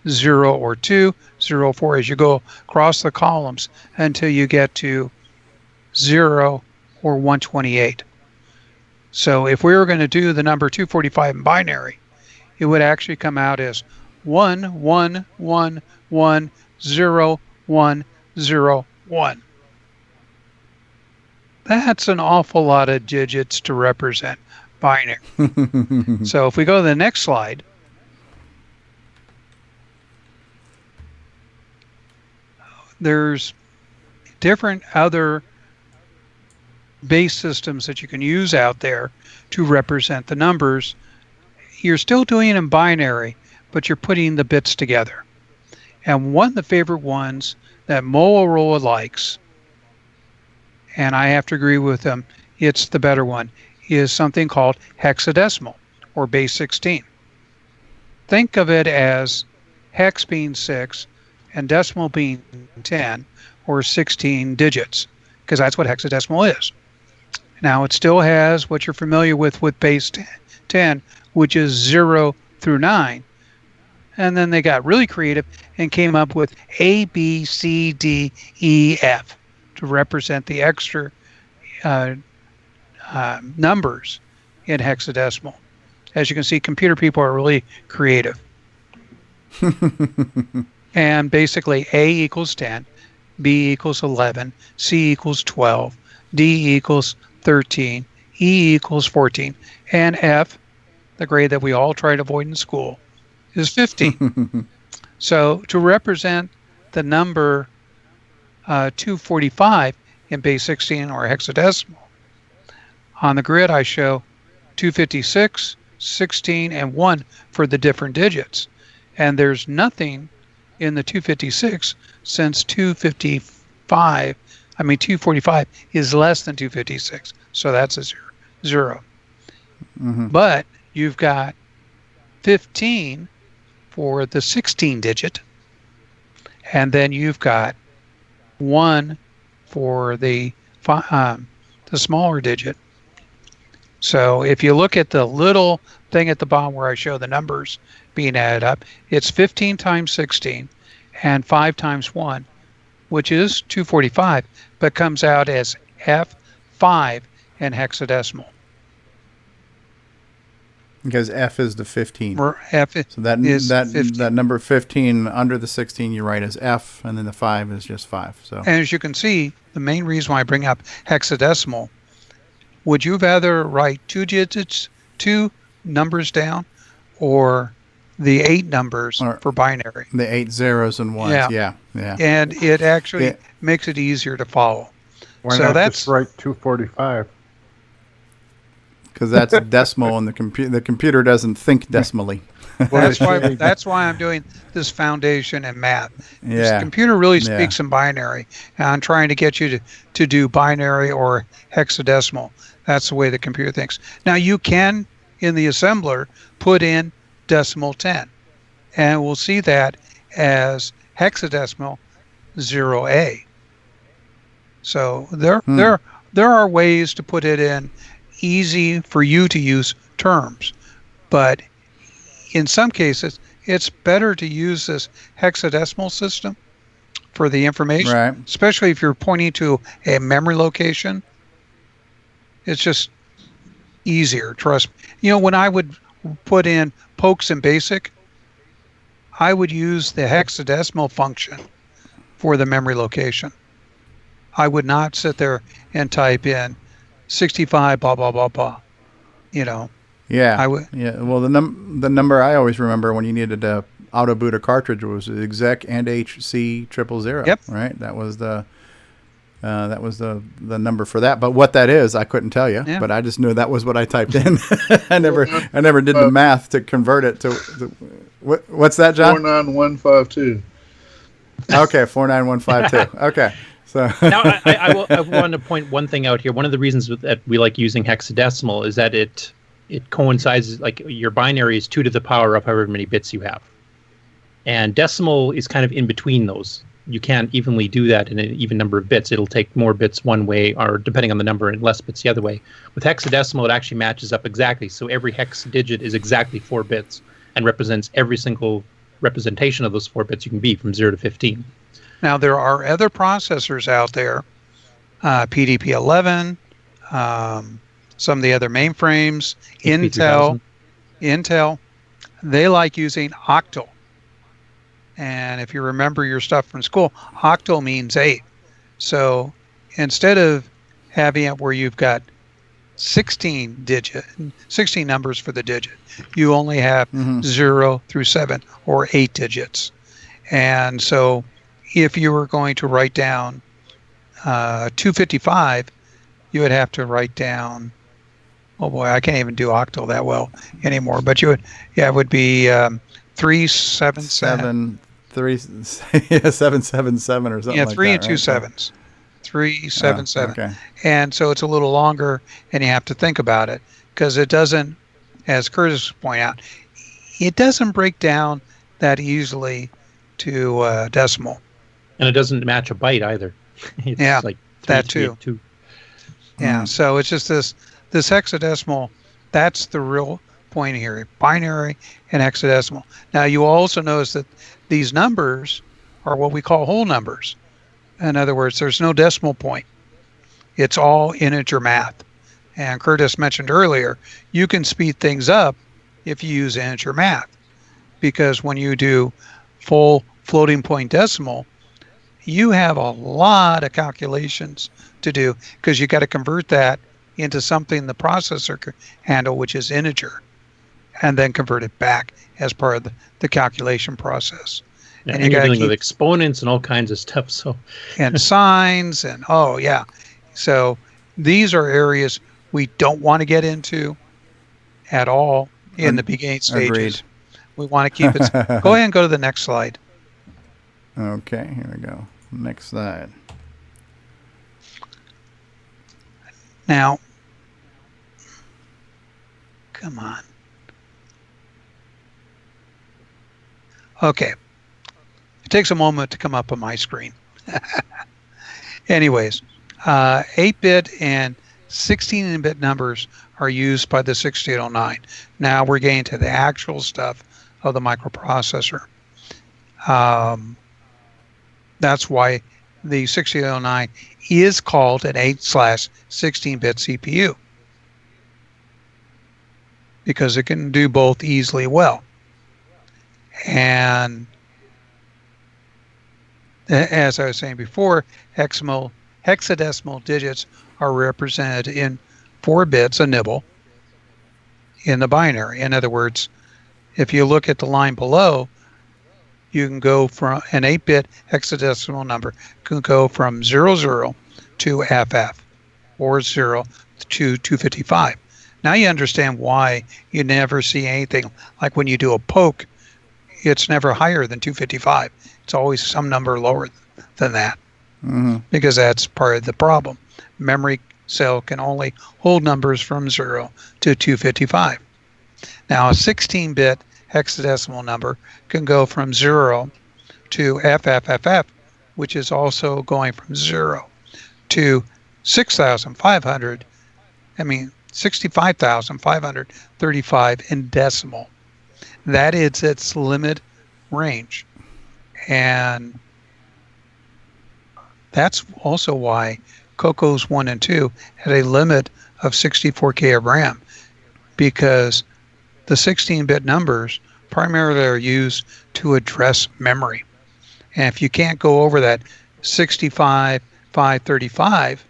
0 or 2, 0 or 4 as you go across the columns until you get to 0 or 128. So if we were going to do the number 245 in binary, it would actually come out as 1, 1, 1, 1, 0, 1, 0, 1. That's an awful lot of digits to represent binary. So if we go to the next slide, there's different other base systems that you can use out there to represent the numbers. You're still doing it in binary, but you're putting the bits together. And one of the favorite ones that Motorola likes, and I have to agree with them, it's the better one, is something called hexadecimal or base 16. Think of it as hex being 6 and decimal being 10 or 16 digits, because that's what hexadecimal is. Now it still has what you're familiar with base 10, which is 0 through 9. And then they got really creative and came up with A, B, C, D, E, F. to represent the extra numbers in hexadecimal. As you can see, computer people are really creative. And basically, A equals 10, B equals 11, C equals 12, D equals 13, E equals 14, and F, the grade that we all try to avoid in school, is 15. So to represent the number 245 in base 16 or hexadecimal, on the grid I show 256, 16, and 1 for the different digits. And there's nothing in the 256 since 245 is less than 256. So that's a zero. Mm-hmm. But you've got 15 for the 16 digit, and then you've got 1 for the smaller digit. So if you look at the little thing at the bottom where I show the numbers being added up, it's 15 times 16 and 5 times 1, which is 245, but comes out as F5 in hexadecimal. Because F is the 15. F so that is that 15. That number 15 under the 16 you write as F, and then the 5 is just 5. So and as you can see, the main reason why I bring up hexadecimal, would you rather write 2 digits, 2 numbers down, or the 8 numbers for binary? The 8 zeros and ones. Yeah. And it actually makes it easier to follow. Why so not that's just write 245? Because that's decimal, and the computer doesn't think decimally. That's why I'm doing this foundation in math. Yeah. The computer really speaks in binary, and I'm trying to get you to do binary or hexadecimal. That's the way the computer thinks. Now you can, in the assembler, put in decimal 10, and we'll see that as hexadecimal 0A. So there are ways to put it in easy for you to use terms, but in some cases it's better to use this hexadecimal system for the information, right, especially if you're pointing to a memory location. It's just easier, trust me. When I would put in pokes in BASIC, I would use the hexadecimal function for the memory location. I would not sit there and type in 65 blah blah blah blah. Yeah. I would. Yeah. Well, the number I always remember when you needed to auto boot a cartridge was exec and HC 000. Yep. Right. That was the number for that. But what that is, I couldn't tell you. Yeah. But I just knew that was what I typed in. I never did the math to convert it to what's that, John? 49152. Okay, 49152. Okay. So now I want to point one thing out here. One of the reasons that we like using hexadecimal is that it coincides, like your binary is 2 to the power of however many bits you have, and decimal is kind of in between those. You can't evenly do that in an even number of bits. It'll take more bits one way, or depending on the number, and less bits the other way. With hexadecimal, it actually matches up exactly. So every hex digit is exactly 4 bits and represents every single representation of those 4 bits you can be, from 0 to 15. Now, there are other processors out there, PDP-11, some of the other mainframes, Intel, they like using octal. And if you remember your stuff from school, octal means 8. So instead of having it where you've got 16 numbers for the digit, you only have 0 through 7 or 8 digits. And so if you were going to write down 255, you would have to write down, oh boy, I can't even do octal that well anymore, but it would be 377. 777 or something. Yeah, like 3 that, and 2 right? sevens. 377. Okay. And so it's a little longer, and you have to think about it, because it doesn't, as Curtis pointed out, it doesn't break down that easily to decimal. And it doesn't match a byte either. It's like that too. Yeah, so it's just this hexadecimal. That's the real point here: binary and hexadecimal. Now you also notice that these numbers are what we call whole numbers. In other words, there's no decimal point. It's all integer math. And Curtis mentioned earlier, you can speed things up if you use integer math, because when you do full floating point decimal, you have a lot of calculations to do because you got to convert that into something the processor can handle, which is integer, and then convert it back as part of the calculation process. Yeah, and you're dealing with exponents and all kinds of stuff. And signs and so these are areas we don't want to get into at all in the beginning stages. Agreed. We want to keep it. Go ahead and go to the next slide. Okay, here we go. Next slide. Now, come on. Okay. It takes a moment to come up on my screen. Anyways, 8-bit and 16-bit numbers are used by the 6809. Now we're getting to the actual stuff of the microprocessor. That's why the 6809 is called an 8/16-bit CPU, because it can do both easily well. And as I was saying before, hexadecimal digits are represented in 4 bits, a nibble, in the binary. In other words, if you look at the line below, you can go from an 8-bit hexadecimal number can go from 00 to FF, or 0 to 255. Now you understand why you never see anything like when you do a poke, it's never higher than 255. It's always some number lower than that, because that's part of the problem. Memory cell can only hold numbers from 0 to 255. Now a 16-bit hexadecimal number can go from 0 to FFFF, which is also going from 0 to 65,535 in decimal. That is its limit range. And that's also why CoCo's 1 and 2 had a limit of 64K of RAM, because the 16-bit numbers primarily are used to address memory. And if you can't go over that 65,535,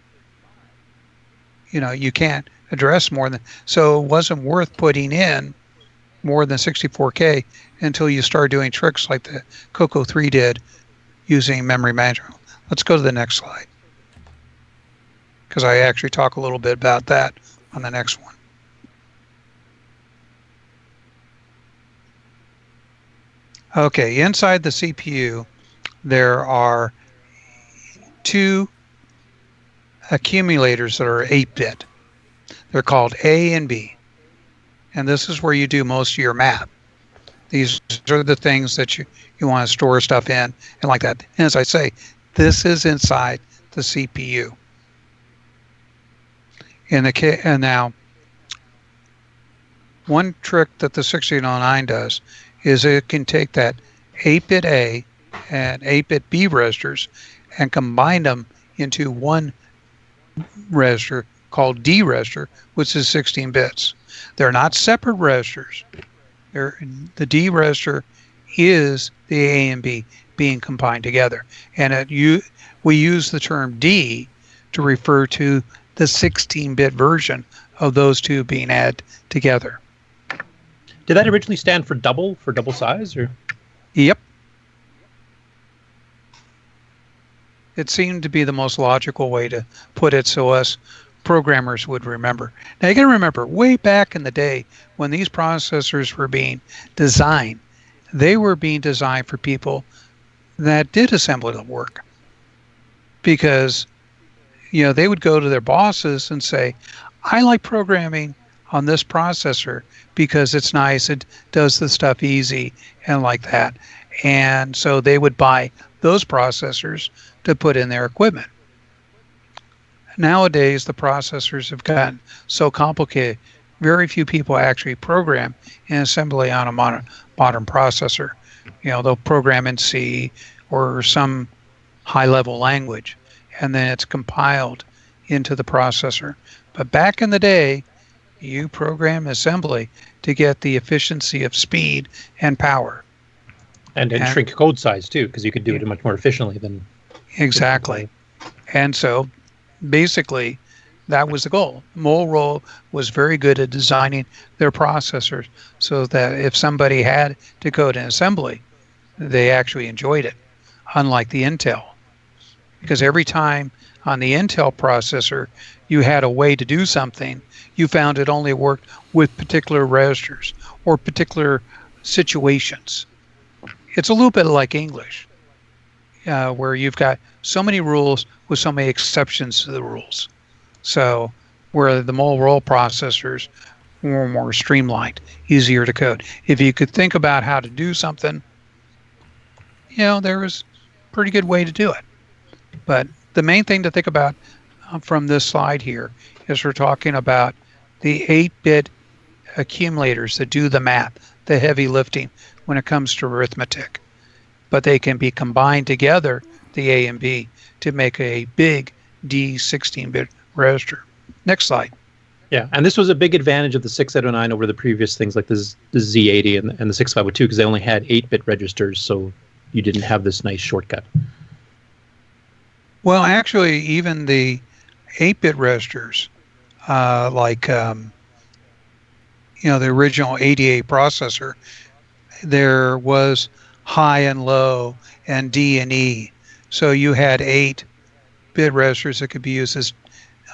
you can't address more than, so it wasn't worth putting in more than 64K until you start doing tricks like the CoCo 3 did using memory management. Let's go to the next slide, because I actually talk a little bit about that on the next one. Okay, inside the CPU, there are 2 accumulators that are 8-bit. They're called A and B. And this is where you do most of your math. These are the things that you want to store stuff in and like that. And as I say, this is inside the CPU. And now, one trick that the 6809 does is it can take that 8-bit A and 8-bit B registers and combine them into one register called D register, which is 16 bits. They're not separate registers. The D register is the A and B being combined together. And we use the term D to refer to the 16-bit version of those two being added together. Did that originally stand for double size, or? Yep. It seemed to be the most logical way to put it so us programmers would remember. Now you got to remember, way back in the day when these processors were being designed, they were being designed for people that did assembly work, because they would go to their bosses and say, I like programming on this processor because it's nice, it does the stuff easy and like that. And so they would buy those processors to put in their equipment. Nowadays, the processors have gotten so complicated, very few people actually program in assembly on a modern processor. They'll program in C or some high-level language, and then it's compiled into the processor. But back in the day, you program assembly to get the efficiency of speed and power. And shrink code size, too, because you could do it much more efficiently than... Exactly. And so, basically, that was the goal. Motorola was very good at designing their processors so that if somebody had to code in assembly, they actually enjoyed it, unlike the Intel. Because every time on the Intel processor you had a way to do something, you found it only worked with particular registers or particular situations. It's a little bit like English, where you've got so many rules with so many exceptions to the rules. So where the Motorola processors were more streamlined, easier to code. If you could think about how to do something, there was a pretty good way to do it. But the main thing to think about from this slide here is we're talking about the 8-bit accumulators that do the math, the heavy lifting when it comes to arithmetic. But they can be combined together, the A and B, to make a big D16-bit register. Next slide. Yeah, and this was a big advantage of the 609 over the previous things like the Z80 and the 6502 because they only had 8-bit registers, so you didn't have this nice shortcut. Well, actually, even the 8-bit registers, the original 88 processor, there was high and low and D and E. So you had 8-bit registers that could be used as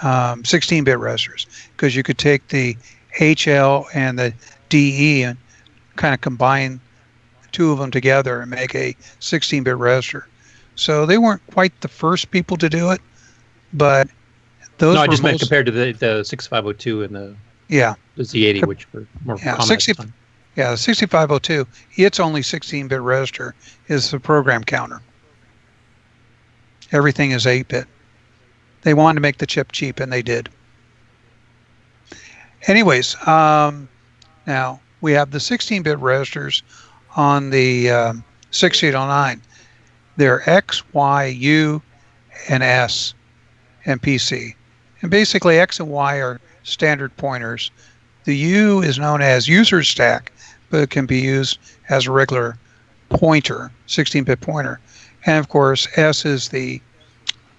16-bit registers because you could take the HL and the DE and kind of combine two of them together and make a 16-bit register. So they weren't quite the first people to do it, but those. No, I just meant compared to the 6502 and the Z80, which were more common at the time. Yeah, the 6502, its only 16-bit register is the program counter. Everything is 8-bit. They wanted to make the chip cheap, and they did. Anyways, now we have the 16-bit registers on the 6809. They're X, Y, U, and S, and PC. And basically, X and Y are standard pointers. The U is known as user stack, but it can be used as a regular pointer, 16-bit pointer. And of course, S is the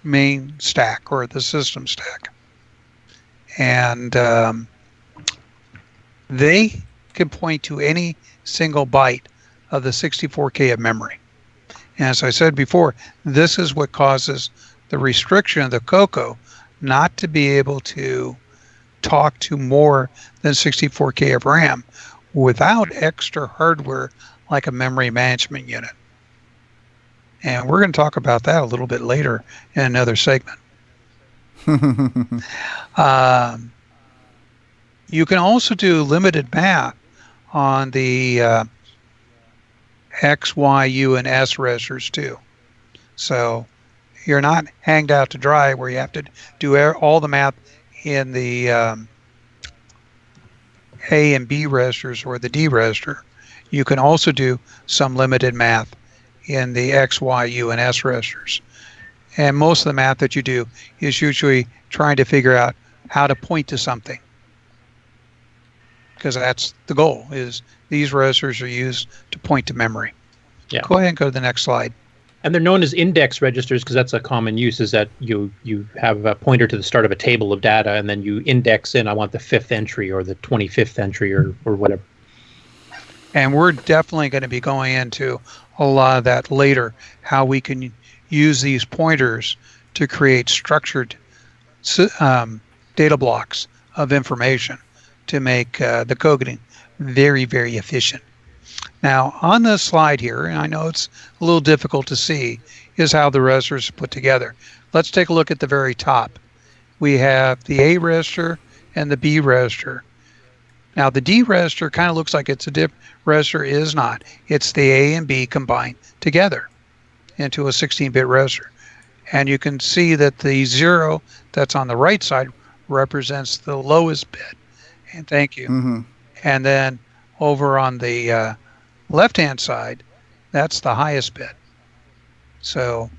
main stack or the system stack. And they can point to any single byte of the 64K of memory. And as I said before, this is what causes the restriction of the CoCo not to be able to talk to more than 64K of RAM without extra hardware like a memory management unit. And we're going to talk about that a little bit later in another segment. You can also do limited math on the X, Y, U, and S registers too. So you're not hanged out to dry where you have to do all the math in the A and B registers or the D register. You can also do some limited math in the X, Y, U, and S registers. And most of the math that you do is usually trying to figure out how to point to something. Because that's the goal, is these registers are used to point to memory. Yeah. Go ahead and go to the next slide. And they're known as index registers because that's a common use, is that you have a pointer to the start of a table of data, and then you index in, I want the 5th entry or the 25th entry or whatever. And we're definitely going to be going into a lot of that later, how we can use these pointers to create structured data blocks of information to make the coding very, very efficient. Now, on this slide here, and I know it's a little difficult to see, is how the registers are put together. Let's take a look at the very top. We have the A register and the B register. Now, the D register kind of looks like it's a different register. It is not. It's the A and B combined together into a 16-bit register. And you can see that the 0 that's on the right side represents the lowest bit. And thank you. Mm-hmm. And then over on the left-hand side, that's the highest bit. So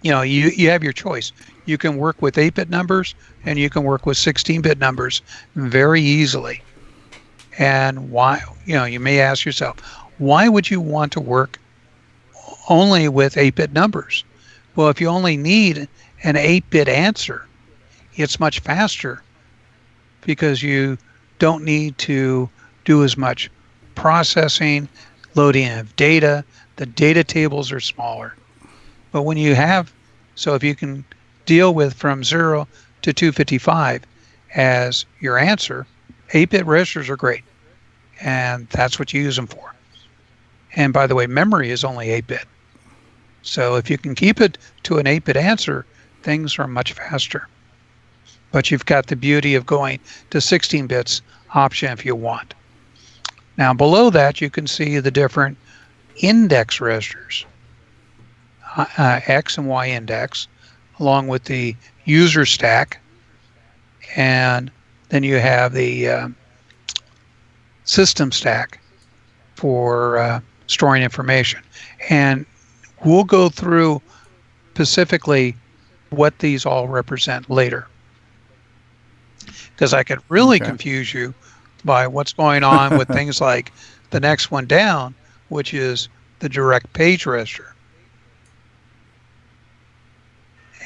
you have your choice. You can work with 8-bit numbers and you can work with 16-bit numbers very easily. And why, you may ask yourself, why would you want to work only with 8-bit numbers? Well, if you only need an 8-bit answer, it's much faster because you don't need to do as much processing, loading of data. The data tables are smaller. But when you have, so if you can deal with from 0 to 255 as your answer, 8-bit registers are great. And that's what you use them for. And by the way, memory is only 8-bit. So if you can keep it to an 8-bit answer, things are much faster. But you've got the beauty of going to 16 bits option if you want. Now below that, you can see the different index registers, X and Y index, along with the user stack. And then you have the system stack for storing information. And we'll go through specifically what these all represent later. Because I could really confuse you by what's going on with things like the next one down, which is the direct page register.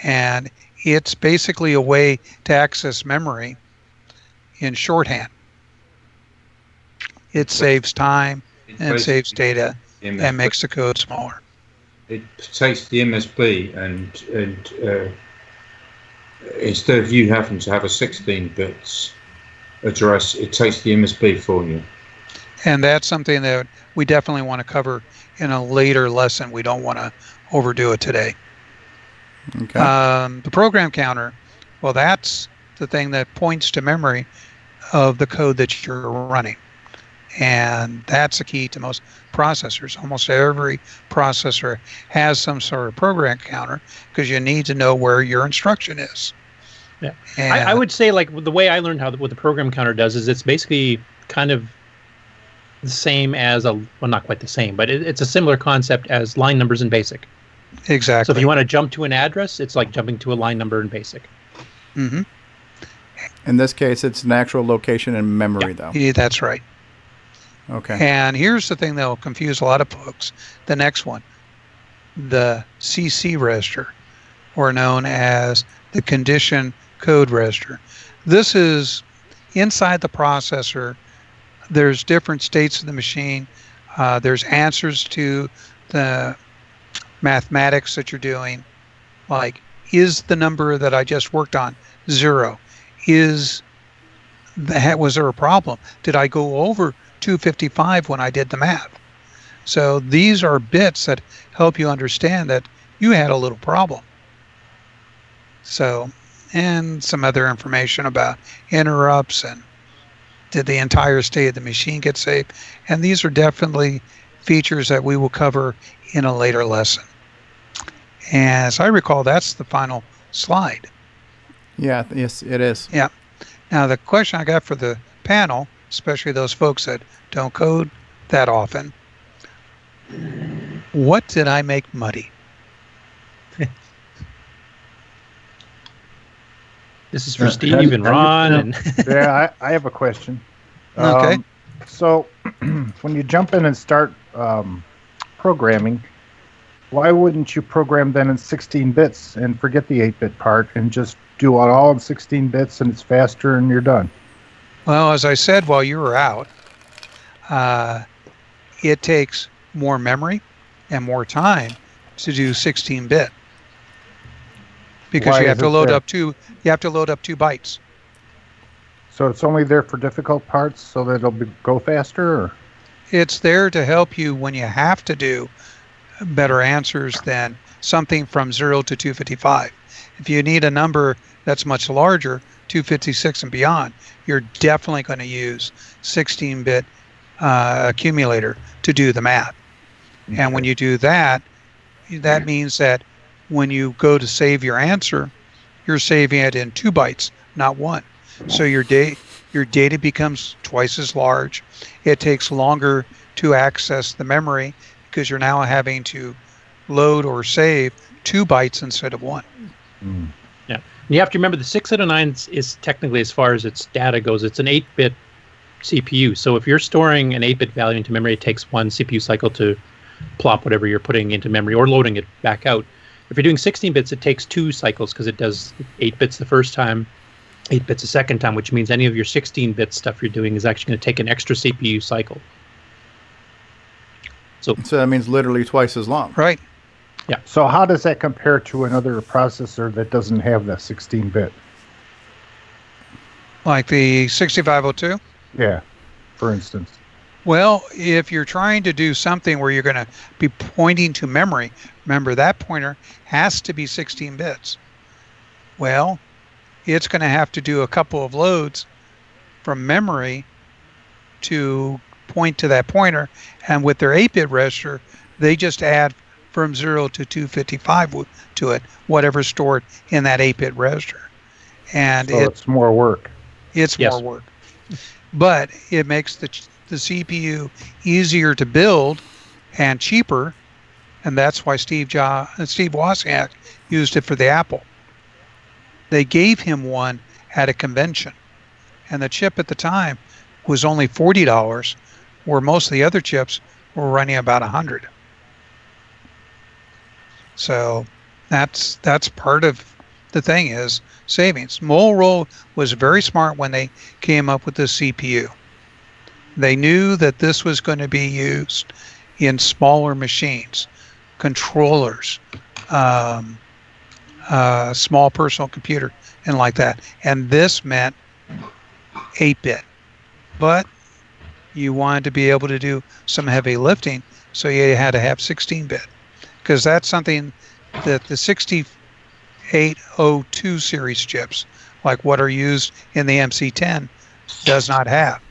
And it's basically a way to access memory in shorthand. It saves time and saves data and makes the code smaller. It takes the MSB and instead of you having to have a 16-bit address, it takes the MSB for you. And that's something that we definitely want to cover in a later lesson. We don't want to overdo it today. Okay. The program counter, well, that's the thing that points to memory of the code that you're running. And that's the key to most processors. Almost every processor has some sort of program counter because you need to know where your instruction is. Yeah, I would say like the way I learned what the program counter does is it's basically kind of the same as well, not quite the same, but it's a similar concept as line numbers in BASIC. Exactly. So if you want to jump to an address, it's like jumping to a line number in BASIC. Mm-hmm. In this case, it's an actual location in memory, though. Yeah, that's right. Okay. And here's the thing that will confuse a lot of folks. The next one, the CC register, or known as the condition code register. This is inside the processor. There's different states of the machine. There's answers to the mathematics that you're doing. Like, is the number that I just worked on 0? Was there a problem? Did I go over 255 when I did the math? So these are bits that help you understand that you had a little problem. So, and some other information about interrupts and did the entire state of the machine get saved? And these are definitely features that we will cover in a later lesson. And as I recall, that's the final slide. Yeah, yes, it is. Yeah. Now, the question I got for the panel, especially those folks that don't code that often, what did I make muddy? This is for Steve and Ron. Yeah, I have a question. Okay. So when you jump in and start programming, why wouldn't you program then in 16 bits and forget the 8-bit part and just do it all in 16 bits and it's faster and you're done? Well, as I said while you were out, it takes more memory and more time to do 16-bit because you have to load up 2 bytes. So it's only there for difficult parts so that it'll go faster? Or? It's there to help you when you have to do better answers than something from 0 to 255. If you need a number that's much larger, 256 and beyond, you're definitely going to use 16-bit accumulator to do the math. Okay. And when you do that, that means that when you go to save your answer, you're saving it in 2 bytes, not 1. So your data becomes twice as large. It takes longer to access the memory because you're now having to load or save 2 bytes instead of 1. Yeah. You have to remember the 609 is technically, as far as its data goes, it's an 8-bit CPU. So if you're storing an 8-bit value into memory, it takes 1 CPU cycle to plop whatever you're putting into memory or loading it back out. If you're doing 16 bits, it takes 2 cycles because it does 8 bits the first time, 8 bits the second time, which means any of your 16-bit stuff you're doing is actually going to take an extra CPU cycle. So that means literally twice as long. Right. Yeah. So how does that compare to another processor that doesn't have the 16-bit? Like the 6502? Yeah, for instance. Well, if you're trying to do something where you're going to be pointing to memory, remember that pointer has to be 16 bits. Well, it's going to have to do a couple of loads from memory to point to that pointer, and with their 8-bit register, they just add from 0 to 255 to it, whatever's stored in that 8-bit register. And so it's more work. It's more work. But it makes the CPU easier to build and cheaper, and that's why Steve Wozniak used it for the Apple. They gave him one at a convention, and the chip at the time was only $40, where most of the other chips were running about $100. So that's part of the thing is savings. Motorola was very smart when they came up with the CPU. They knew that this was going to be used in smaller machines, controllers, small personal computer, and like that. And this meant 8-bit. But you wanted to be able to do some heavy lifting, so you had to have 16-bit. Because that's something that the 6802 series chips, like what are used in the MC10, does not have.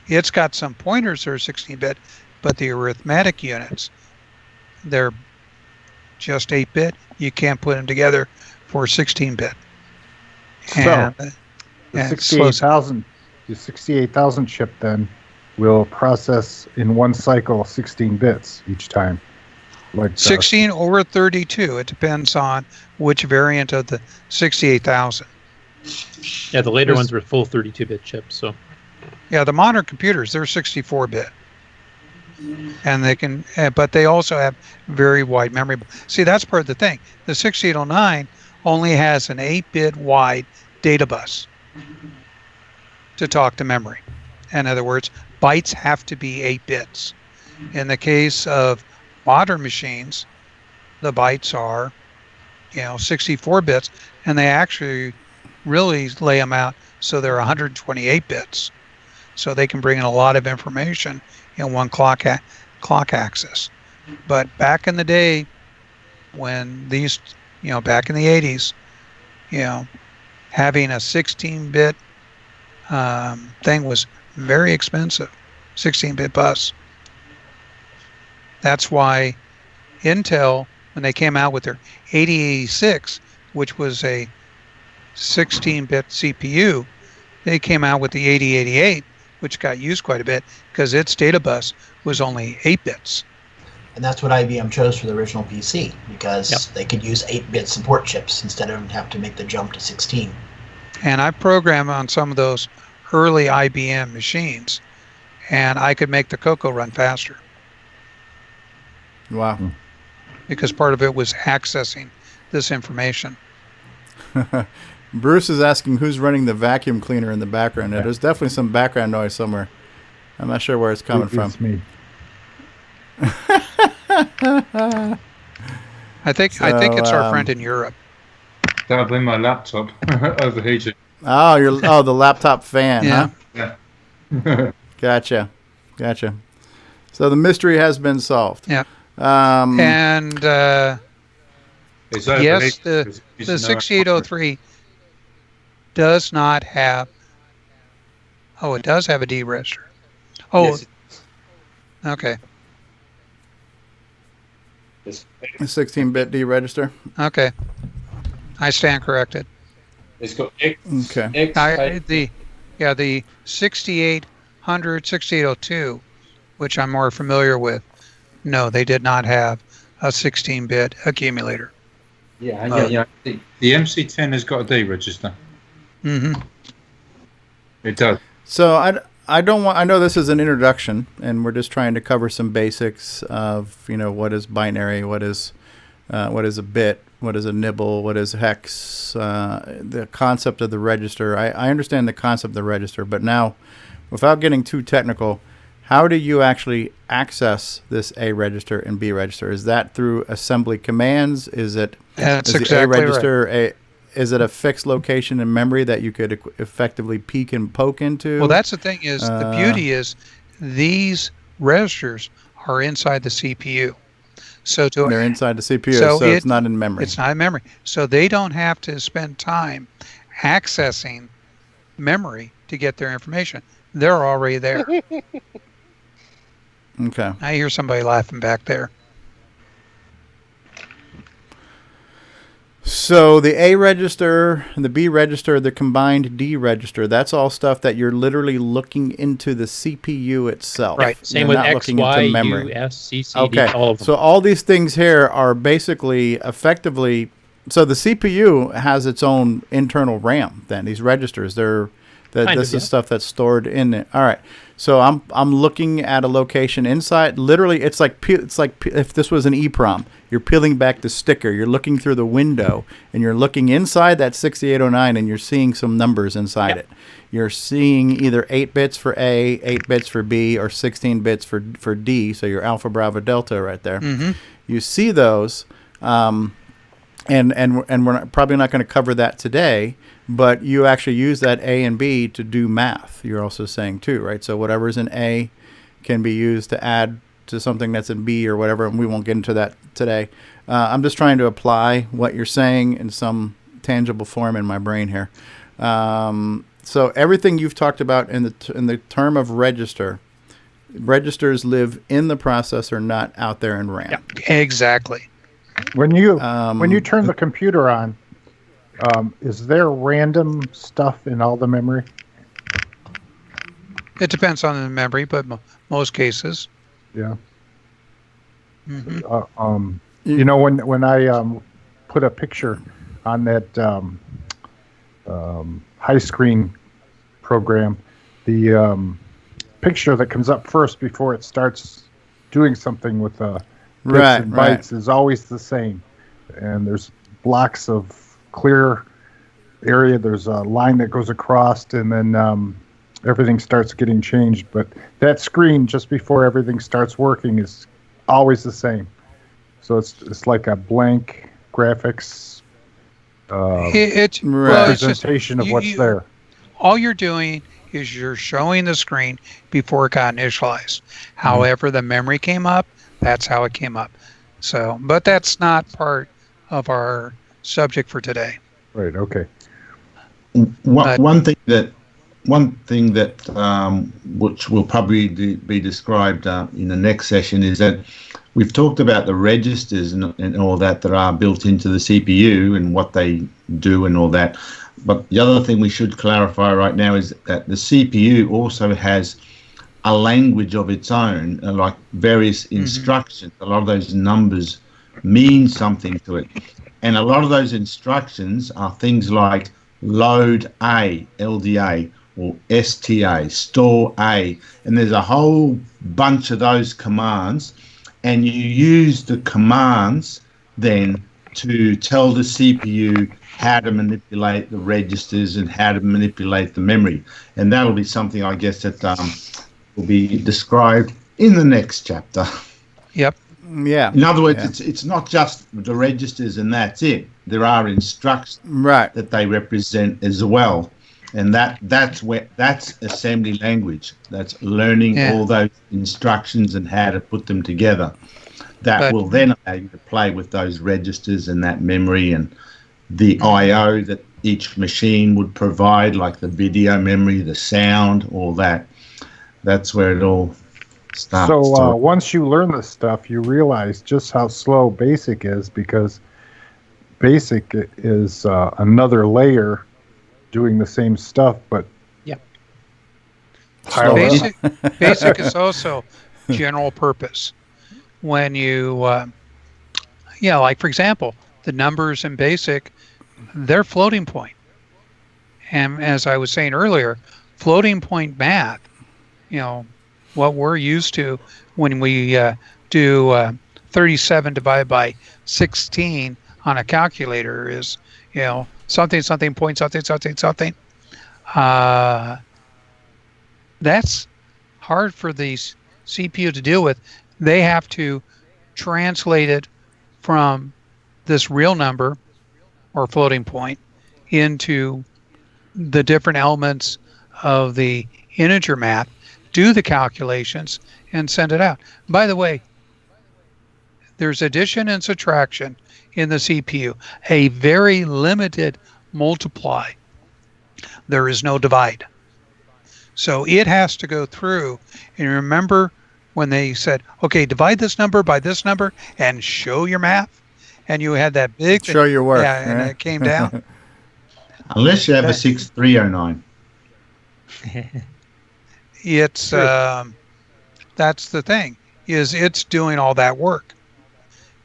It's got some pointers that are 16-bit, but the arithmetic units, they're just 8-bit. You can't put them together for 16-bit. So, the 68,000 chip then will process in one cycle 16 bits each time. Like 16 or 32. It depends on which variant of the 68,000. Yeah, the later ones were full 32-bit chips. So. Yeah, the modern computers, they're 64-bit. And they can, but they also have very wide memory. See, that's part of the thing. The 6809 only has an 8-bit wide data bus to talk to memory. In other words, bytes have to be 8 bits. In the case of modern machines, the bytes are, 64 bits, and they actually really lay them out so they're 128 bits. So they can bring in a lot of information in one clock axis. But back in the day, when these, back in the 80s, having a 16-bit thing was very expensive, 16-bit bus. That's why Intel, when they came out with their 8086, which was a 16-bit CPU, they came out with the 8088, which got used quite a bit because its data bus was only 8 bits. And that's what IBM chose for the original PC, because they could use 8-bit support chips instead of having to make the jump to 16. And I programmed on some of those early IBM machines, and I could make the CoCo run faster. Wow. Because part of it was accessing this information. Bruce is asking who's running the vacuum cleaner in the background. There's definitely some background noise somewhere. I'm not sure where it's coming from. It's me. I think it's our friend in Europe. That'll be my laptop overheating. Oh, the laptop fan, yeah. Huh? Yeah. Gotcha. So the mystery has been solved. Yeah. And yes, the 6803 does not have. Oh, it does have a D register. Oh, yes. Okay. A 16-bit D register. Okay, I stand corrected. It's got X. Okay. The 6800, 6802, which I'm more familiar with. No, they did not have a 16-bit accumulator. Yeah. The MC10 has got a D register. Mm-hmm. It does. So I don't want. I know this is an introduction, and we're just trying to cover some basics of what is binary, what is a bit, what is a nibble, what is hex, the concept of the register. I understand the concept of the register, but now, without getting too technical, how do you actually access this A register and B register? Is that through assembly commands? Is it That's is the exactly A register right. Is it a fixed location in memory that you could effectively peek and poke into? Well, that's the thing is, the beauty is these registers are inside the CPU. They're inside the CPU, so it's not in memory. It's not in memory. So they don't have to spend time accessing memory to get their information. They're already there. Okay. I hear somebody laughing back there. So the A register, the B register, the combined D register, that's all stuff that you're literally looking into the CPU itself. Right. Same with X, Y, U, S, C, C, D, all of them. So all these things here are basically effectively, so the CPU has its own internal RAM then. These registers, this is stuff that's stored in it. All right. So I'm looking at a location inside. Literally, it's like if this was an EEPROM. You're peeling back the sticker. You're looking through the window, and you're looking inside that 6809, and you're seeing some numbers inside it. You're seeing either 8 bits for A, 8 bits for B, or 16 bits for D. So your Alpha, Bravo, Delta right there. Mm-hmm. You see those, and we're probably not going to cover that today. But you actually use that A and B to do math. You're also saying too, right? So whatever's in A can be used to add to something that's in B or whatever, and we won't get into that today. I'm just trying to apply what you're saying in some tangible form in my brain here. So everything you've talked about in the term of registers live in the processor, not out there in RAM. Yeah, exactly. When you turn the computer on, is there random stuff in all the memory? It depends on the memory, but most cases. Yeah. Mm-hmm. When I put a picture on that high screen program, the picture that comes up first before it starts doing something with bits and bytes is always the same, and there's blocks of clear area. There's a line that goes across, and then everything starts getting changed. But that screen just before everything starts working is always the same. So it's like a blank graphics representation of what's there. All you're doing is you're showing the screen before it got initialized. However, the memory came up, that's how it came up. So, but that's not part of our subject for today. Right. Okay. One thing that which will probably be described in the next session is that we've talked about the registers and all that are built into the CPU and what they do and all that. But the other thing we should clarify right now is that the CPU also has a language of its own, like various instructions. A lot of those numbers mean something to it. And a lot of those instructions are things like load A, LDA, or STA, store A. And there's a whole bunch of those commands. And you use the commands then to tell the CPU how to manipulate the registers and how to manipulate the memory. And that'll be something, I guess, that will be described in the next chapter. Yep. Yeah. In other words, it's not just the registers and that's it. There are instructions that they represent as well. And that's assembly language. That's learning all those instructions and how to put them together. That will then allow you to play with those registers and that memory and the I/O that each machine would provide, like the video memory, the sound, all that. That's where it all starts. So once you learn this stuff, you realize just how slow BASIC is, because BASIC is another layer doing the same stuff, but BASIC is also general purpose. When you Yeah, like for example, the numbers in BASIC, they're floating point. And as I was saying earlier, floating point math, what we're used to when we do 37 divided by 16 on a calculator is, something, something, point, something, something, something. That's hard for the CPU to deal with. They have to translate it from this real number or floating point into the different elements of the integer math, do the calculations, and send it out. By the way, there's addition and subtraction in the CPU, a very limited multiply. There is no divide. So it has to go through, and remember when they said, okay, divide this number by this number and show your math, and you had that big show your work. Yeah, and it came down. Unless you have a 6309. It's that's the thing, is it's doing all that work.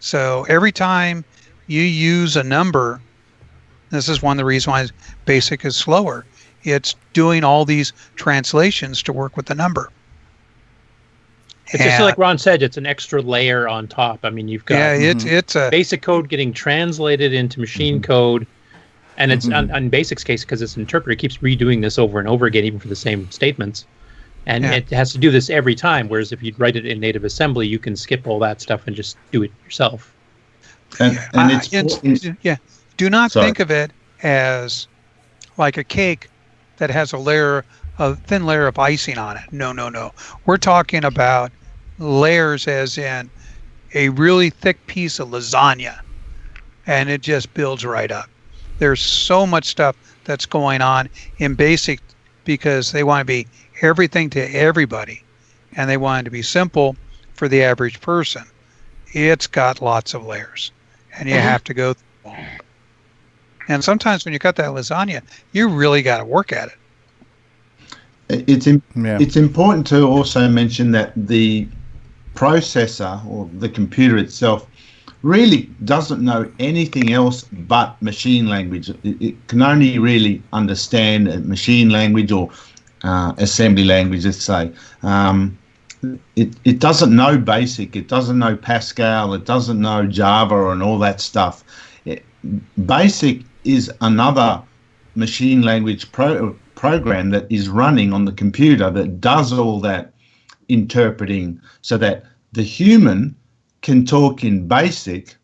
So every time you use a number, this is one of the reasons why BASIC is slower. It's doing all these translations to work with the number. It's just like Ron said, it's an extra layer on top. I mean, you've got it's a BASIC code getting translated into machine code, and it's on BASIC's case, because it's an interpreter, it keeps redoing this over and over again, even for the same statements. And it has to do this every time, whereas if you write it in native assembly, you can skip all that stuff and just do it yourself. And do not think of it as like a cake that has a thin layer of icing on it. No. We're talking about layers as in a really thick piece of lasagna, and it just builds right up. There's so much stuff that's going on in BASIC because they want to be everything to everybody, and they want it to be simple for the average person. It's got lots of layers, and you have to go through them. And sometimes when you cut that lasagna, you really got to work at it. It's important to also mention that the processor or the computer itself really doesn't know anything else but machine language. It can only really understand machine language or assembly language, let's say. It doesn't know BASIC, it doesn't know Pascal, it doesn't know Java and all that stuff. BASIC is another machine language program that is running on the computer that does all that interpreting, so that the human can talk in BASIC,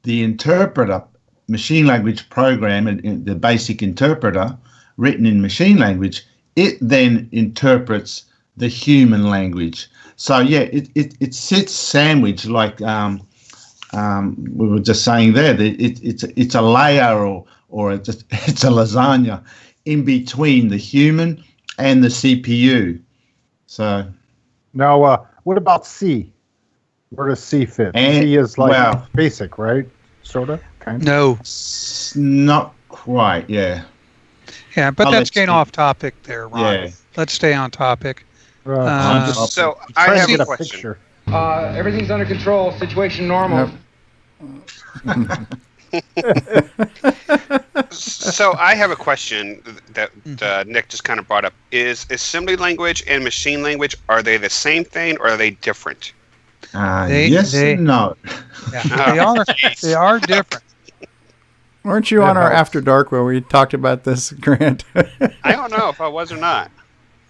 the interpreter, machine language program, and the BASIC interpreter written in machine language, it then interprets the human language. So yeah, it sits sandwiched like we were just saying there. That it's a layer or it's a lasagna in between the human and the CPU. So now, what about C? Where does C fit? C is like BASIC, right? Sort of, kind of. No, not quite. Yeah. Yeah, but that's getting off topic there, Ron. Yeah. Let's stay on topic. So I have a question. Everything's under control. Situation normal. So I have a question that Nick just kind of brought up. Is assembly language and machine language, are they the same thing or are they different? Yes and no. Yeah, they are different. Weren't you on our After Dark where we talked about this, Grant? I don't know if I was or not.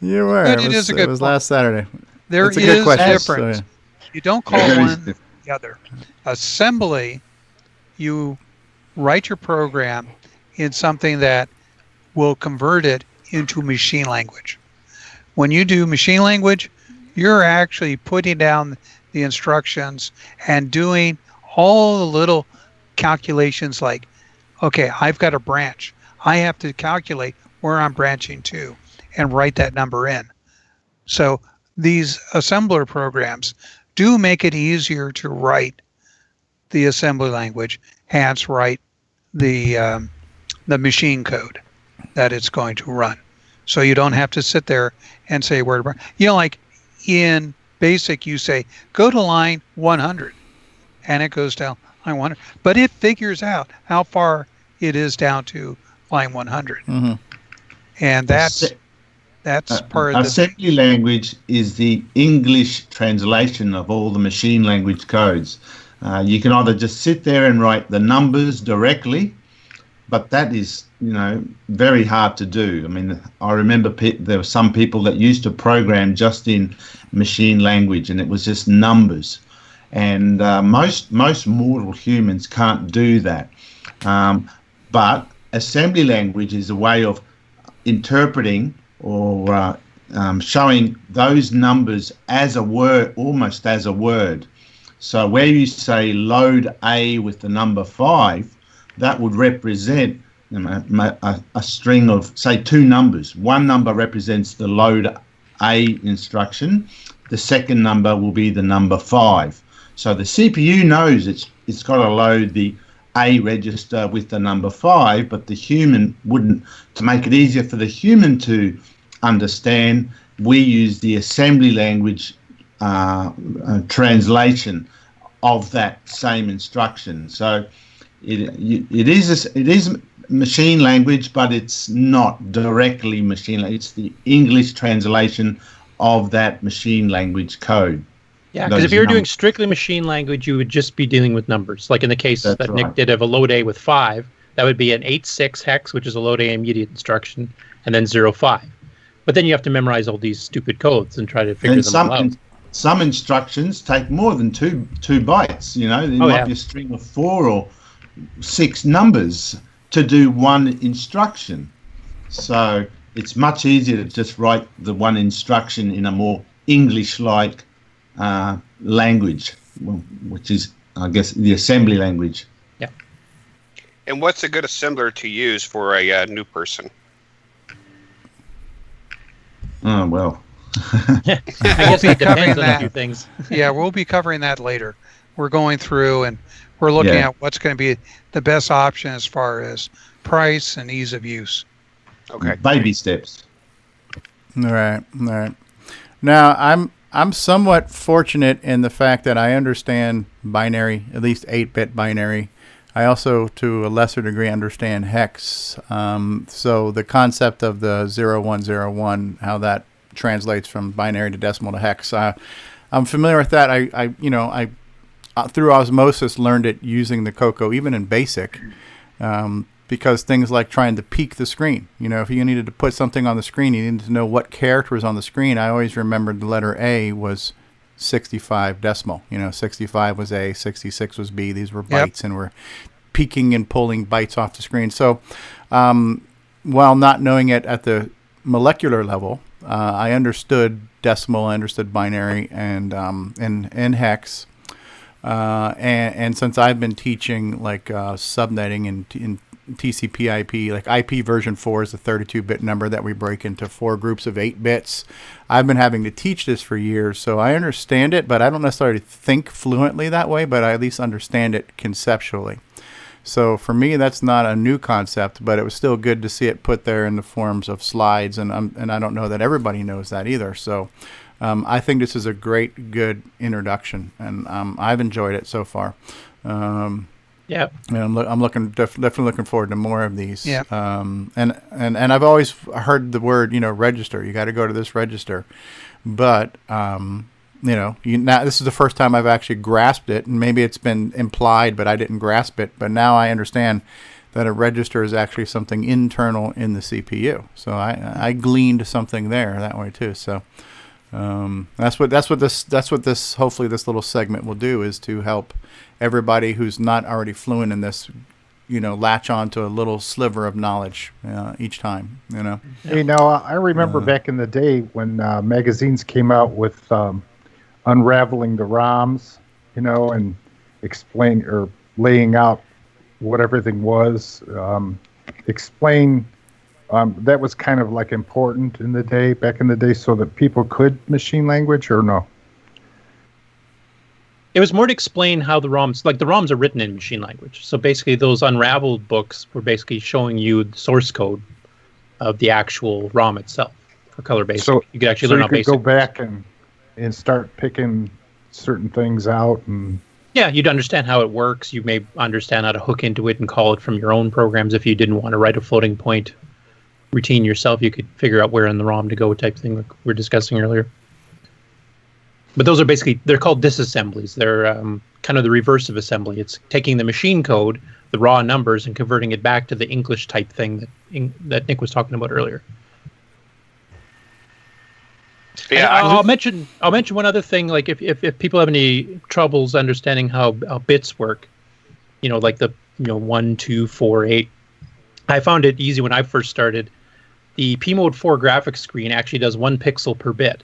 You were. It was last Saturday. There is a difference. So, yeah. You don't call one the other. Assembly, you write your program in something that will convert it into machine language. When you do machine language, you're actually putting down the instructions and doing all the little calculations like, okay, I've got a branch. I have to calculate where I'm branching to and write that number in. So these assembler programs do make it easier to write the assembly language, hence write the machine code that it's going to run. So you don't have to sit there and say where to, like in BASIC, you say, go to line 100, and it goes down line 100. But it figures out how far it is down to line 100. Mm-hmm. And that's part of the assembly language is the English translation of all the machine language codes. You can either just sit there and write the numbers directly, but that is, very hard to do. I mean, I remember there were some people that used to program just in machine language, and it was just numbers. And most mortal humans can't do that. But assembly language is a way of interpreting or showing those numbers as a word, almost as a word. So where you say load A with the number 5, that would represent a string of, say, 2 numbers. One number represents the load A instruction. The second number will be the number 5. So the CPU knows it's got to load the A register with the number 5, but the human wouldn't. To make it easier for the human to understand, we use the assembly language translation of that same instruction. So it is machine language, but it's not directly machine language. It's the English translation of that machine language code. Yeah, because if you were doing strictly machine language, you would just be dealing with numbers. Like in the case that Nick did of a load A with 5, that would be an 8-6 hex, which is a load A immediate instruction, and then 0-5. But then you have to memorize all these stupid codes and try to figure them all out. Some instructions take more than two bytes. There might be a string of 4 or 6 numbers to do one instruction. So it's much easier to just write the one instruction in a more English-like language, which is, I guess, the assembly language. Yeah. And what's a good assembler to use for a new person? Oh, well. I guess it depends on a few things. Yeah, we'll be covering that later. We're going through and we're looking at what's going to be the best option as far as price and ease of use. Okay. Baby steps. All right. Now, I'm somewhat fortunate in the fact that I understand binary, at least 8-bit binary. I also, to a lesser degree, understand hex. So the concept of the 0101, how that translates from binary to decimal to hex, I'm familiar with that. I through osmosis learned it using the CoCo, even in BASIC, because things like trying to peek the screen. If you needed to put something on the screen, you needed to know what character was on the screen. I always remembered the letter A was 65 decimal. 65 was A, 66 was B. These were bytes, and we're peeking and pulling bytes off the screen. So while not knowing it at the molecular level, I understood decimal, I understood binary, and hex. And since I've been teaching like subnetting in TCP/IP, like IP version 4 is the 32-bit number that we break into 4 groups of 8 bits. I've been having to teach this for years, so I understand it, but I don't necessarily think fluently that way, but I at least understand it conceptually. So for me, that's not a new concept, but it was still good to see it put there in the forms of slides, and I don't know that everybody knows that either. So I think this is a good introduction, and I've enjoyed it so far. Yeah, and I'm definitely looking forward to more of these. Yeah. And I've always heard the word, register. You got to go to this register, but now this is the first time I've actually grasped it, and maybe it's been implied, but I didn't grasp it. But now I understand that a register is actually something internal in the CPU. So I gleaned something there that way too. So that's what this hopefully this little segment will do, is to help everybody who's not already fluent in this, latch on to a little sliver of knowledge each time. Hey, now I remember back in the day when magazines came out with unraveling the ROMs, and explain or laying out what everything was. Explain. That was kind of like important back in the day, so that people could machine language, or no? It was more to explain how the ROMs are written in machine language. So basically those unraveled books were basically showing you the source code of the actual ROM itself for color basic. So you could actually learn how basic. Go back and start picking certain things out. And Yeah, you'd understand how it works. You may understand how to hook into it and call it from your own programs. If you didn't want to write a floating point routine yourself, you could figure out where in the ROM to go type thing like we were discussing earlier. But those are basically, they're called disassemblies. They're kind of the reverse of assembly. It's taking the machine code, the raw numbers, and converting it back to the English type thing that Nick was talking about earlier. Yeah, I'll mention one other thing. Like if people have any troubles understanding how bits work, like the 1, 2, 4, 8. I found it easy when I first started. The P-Mode 4 graphics screen actually does 1 pixel per bit.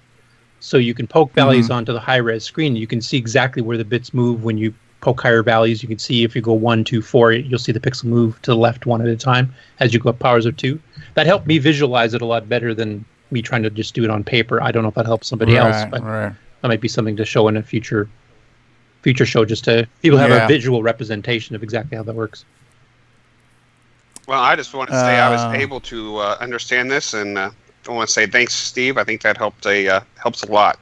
So you can poke values onto the high-res screen. You can see exactly where the bits move when you poke higher values. You can see if you go 1, 2, 4, you'll see the pixel move to the left one at a time as you go up powers of 2. That helped me visualize it a lot better than me trying to just do it on paper. I don't know if that helps somebody else, but that might be something to show in a future show, just to people have a visual representation of exactly how that works. Well, I just want to say I was able to understand this, and I want to say thanks, Steve. I think that helped helps a lot.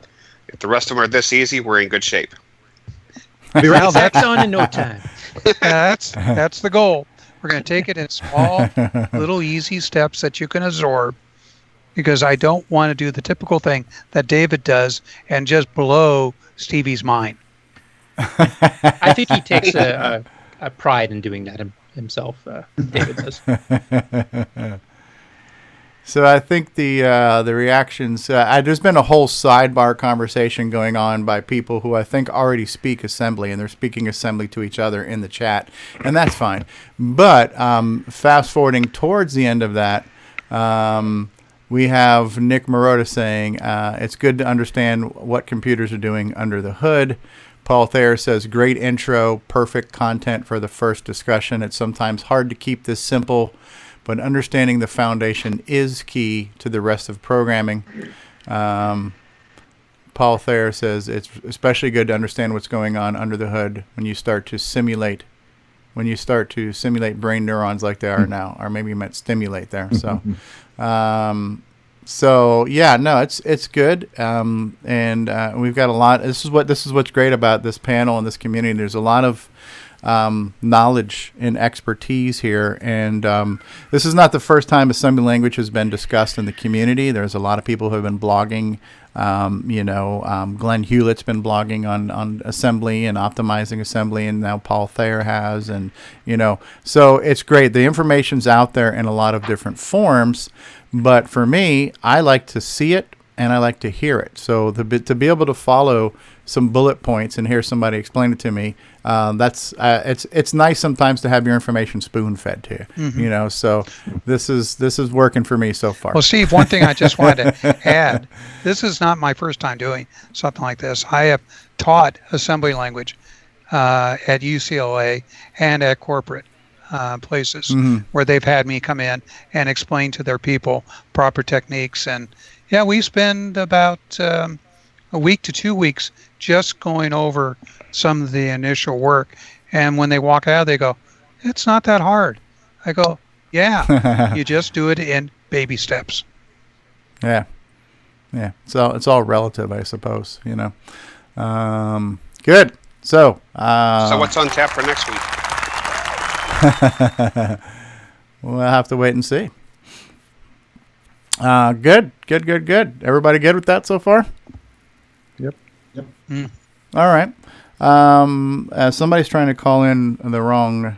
If the rest of them are this easy, we're in good shape. Be right back on in no time. That's the goal. We're going to take it in small, little, easy steps that you can absorb, because I don't want to do the typical thing that David does and just blow Stevie's mind. I think he takes a pride in doing that himself. David does. So I think the reactions. There's been a whole sidebar conversation going on by people who I think already speak assembly, and they're speaking assembly to each other in the chat, and that's fine. But fast forwarding towards the end of that, we have Nick Marotta saying it's good to understand what computers are doing under the hood. Paul Thayer says, great intro, perfect content for the first discussion. It's sometimes hard to keep this simple, but understanding the foundation is key to the rest of programming. Paul Thayer says, it's especially good to understand what's going on under the hood when you start to simulate brain neurons like they are now, or maybe you meant stimulate there. So, it's good. And we've got a lot. This is what's great about this panel and this community. There's a lot of knowledge and expertise here, and this is not the first time assembly language has been discussed in the community. There's a lot of people who have been blogging. Glenn Hewlett's been blogging on assembly and optimizing assembly, and now Paul Thayer has, and so it's great. The information's out there in a lot of different forms, but for me, I like to see it and I like to hear it. So to be able to follow some bullet points and hear somebody explain it to me, it's nice sometimes to have your information spoon fed to you. So this is working for me so far. Well, Steve, one thing I just wanted to add, this is not my first time doing something like this. I have taught assembly language at UCLA and at corporate places where they've had me come in and explain to their people proper techniques. And yeah, we spend about a week to 2 weeks just going over some of the initial work. And when they walk out, they go, it's not that hard. I go, yeah, you just do it in baby steps. Yeah. So it's all relative, I suppose, Good. So what's on tap for next week? We'll have to wait and see. Good. Everybody good with that so far? Yep. All right. Somebody's trying to call in the wrong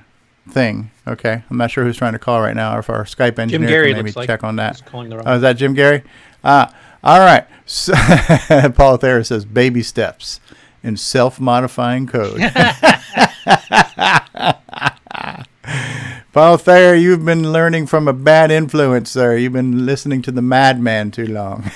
thing. Okay. I'm not sure who's trying to call right now, or if our Skype engineer Jim Gerry can maybe check on that. Is that Jim Gerry? All right. So, Paul Thayer says baby steps in self-modifying code. Paul Thayer, you've been learning from a bad influence, sir. You've been listening to the madman too long.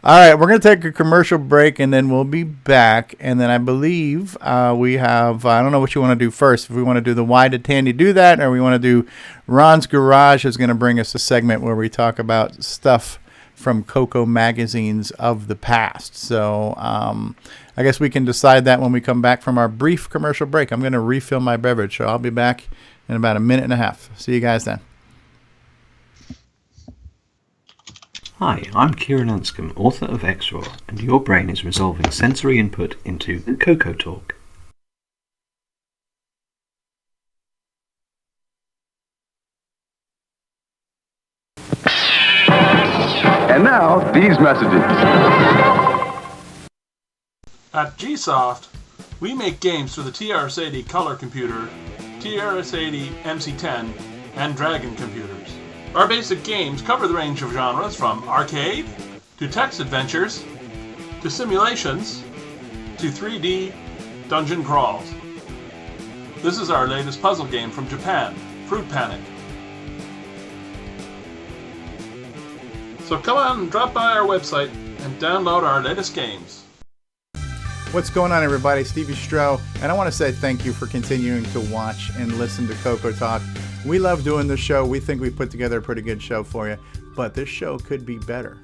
All right, we're going to take a commercial break, and then we'll be back. And then I believe we have, I don't know what you want to do first. If we want to do the why did Tandy do that, or we want to do Ron's Garage is going to bring us a segment where we talk about stuff from CoCo magazines of the past. So I guess we can decide that when we come back from our brief commercial break. I'm going to refill my beverage, so I'll be back in about a minute and a half. See you guys then. Hi, I'm Kieran Anscombe, author of XRAW, and your brain is resolving sensory input into CoCoTALK. And now, these messages. At Gsoft, we make games for the TRS-80 color computer, TRS-80 MC10, and Dragon computers. Our basic games cover the range of genres from arcade, to text adventures, to simulations, to 3D dungeon crawls. This is our latest puzzle game from Japan, Fruit Panic. So come on and drop by our website and download our latest games. What's going on, everybody? CoCoTALK, and I want to say thank you for continuing to watch and listen to CoCoTALK. We love doing this show. We think we put together a pretty good show for you, but this show could be better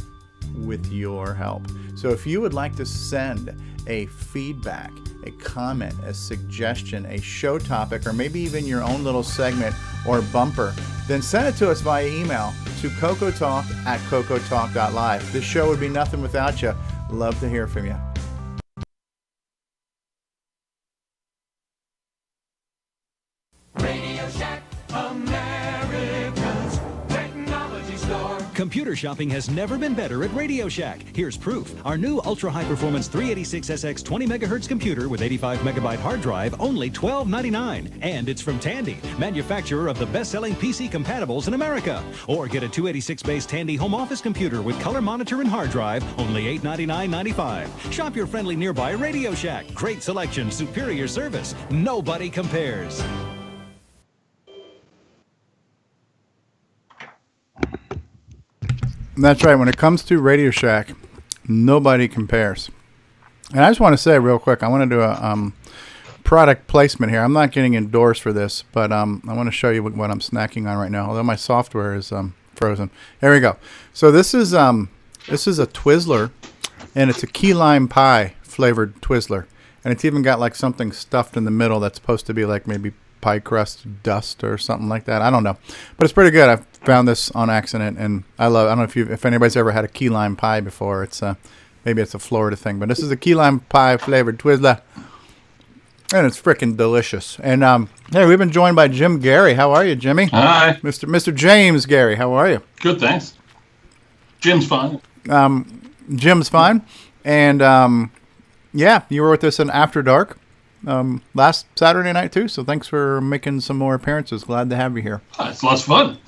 with your help. So if you would like to send a feedback, a comment, a suggestion, a show topic, or maybe even your own little segment or bumper, then send it to us via email to CoCoTalk@CoCoTalk.live. This show would be nothing without you. Love to hear from you. Radio Shack, America's technology store. Computer shopping has never been better at Radio Shack. Here's proof. Our new ultra-high-performance 386SX 20 MHz computer with 85 megabyte hard drive, only $12.99. And it's from Tandy, manufacturer of the best-selling PC compatibles in America. Or get a 286-based Tandy home office computer with color monitor and hard drive, only $899.95. Shop your friendly nearby Radio Shack. Great selection, superior service. Nobody compares. That's right. When it comes to Radio Shack, nobody compares. And I just want to say real quick, I want to do a product placement here. I'm not getting endorsed for this, but I want to show you what I'm snacking on right now, although my software is frozen. Here we go. So this is a Twizzler, and it's a key lime pie flavored Twizzler. And it's even got like something stuffed in the middle that's supposed to be like maybe pie crust dust or something like that. I don't know, but it's pretty good. I found this on accident, and I don't know if anybody's ever had a key lime pie before. It's maybe it's a Florida thing, but this is a key lime pie flavored Twizzler, and it's freaking delicious. And hey, we've been joined by Jim Gerry. How are you, Jimmy? Hi, Mr. James Gerry. How are you? Good, thanks. Jim's fine. Jim's fine, and yeah, you were with us in After Dark last Saturday night too, so thanks for making some more appearances. Glad to have you here. It's lots of fun.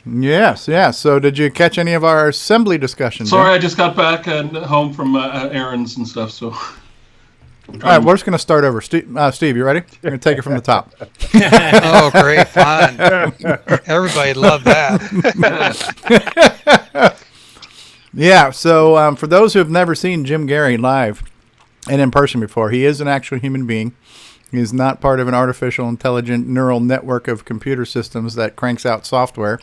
Yes. So did you catch any of our assembly discussions? Sorry, I just got back and home from errands and stuff, so. All right, we're just going to start over. Steve, you ready? We're going to take it from the top. Oh, great fun. Everybody loved that. Yeah, so for those who have never seen Jim Gerry live and in person before, he is an actual human being. He is not part of an artificial intelligent neural network of computer systems that cranks out software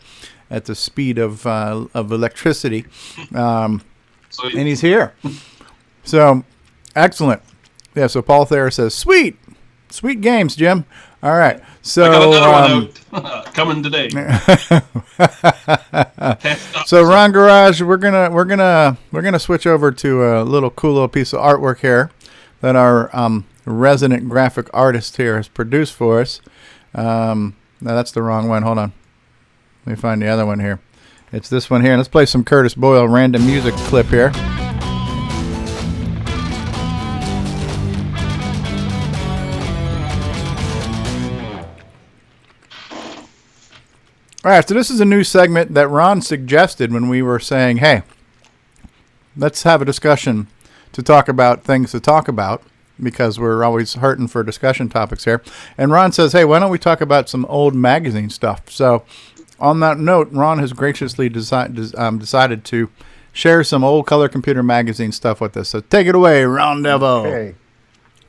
at the speed of electricity. And he's here. So, excellent. Yeah, so Paul Thayer says, sweet games, Jim. All right. So I got another one out coming today. So Ron Garage, we're gonna switch over to a cool little piece of artwork here that our resident graphic artist here has produced for us. No, that's the wrong one. Hold on. Let me find the other one here. It's this one here. Let's play some Curtis Boyle random music clip here. All right, so this is a new segment that Ron suggested when we were saying, hey, let's have a discussion to talk about things to talk about, because we're always hurting for discussion topics here. And Ron says, hey, why don't we talk about some old magazine stuff? So on that note, Ron has graciously decided to share some old color computer magazine stuff with us. So take it away, Ron Delvaux. Okay.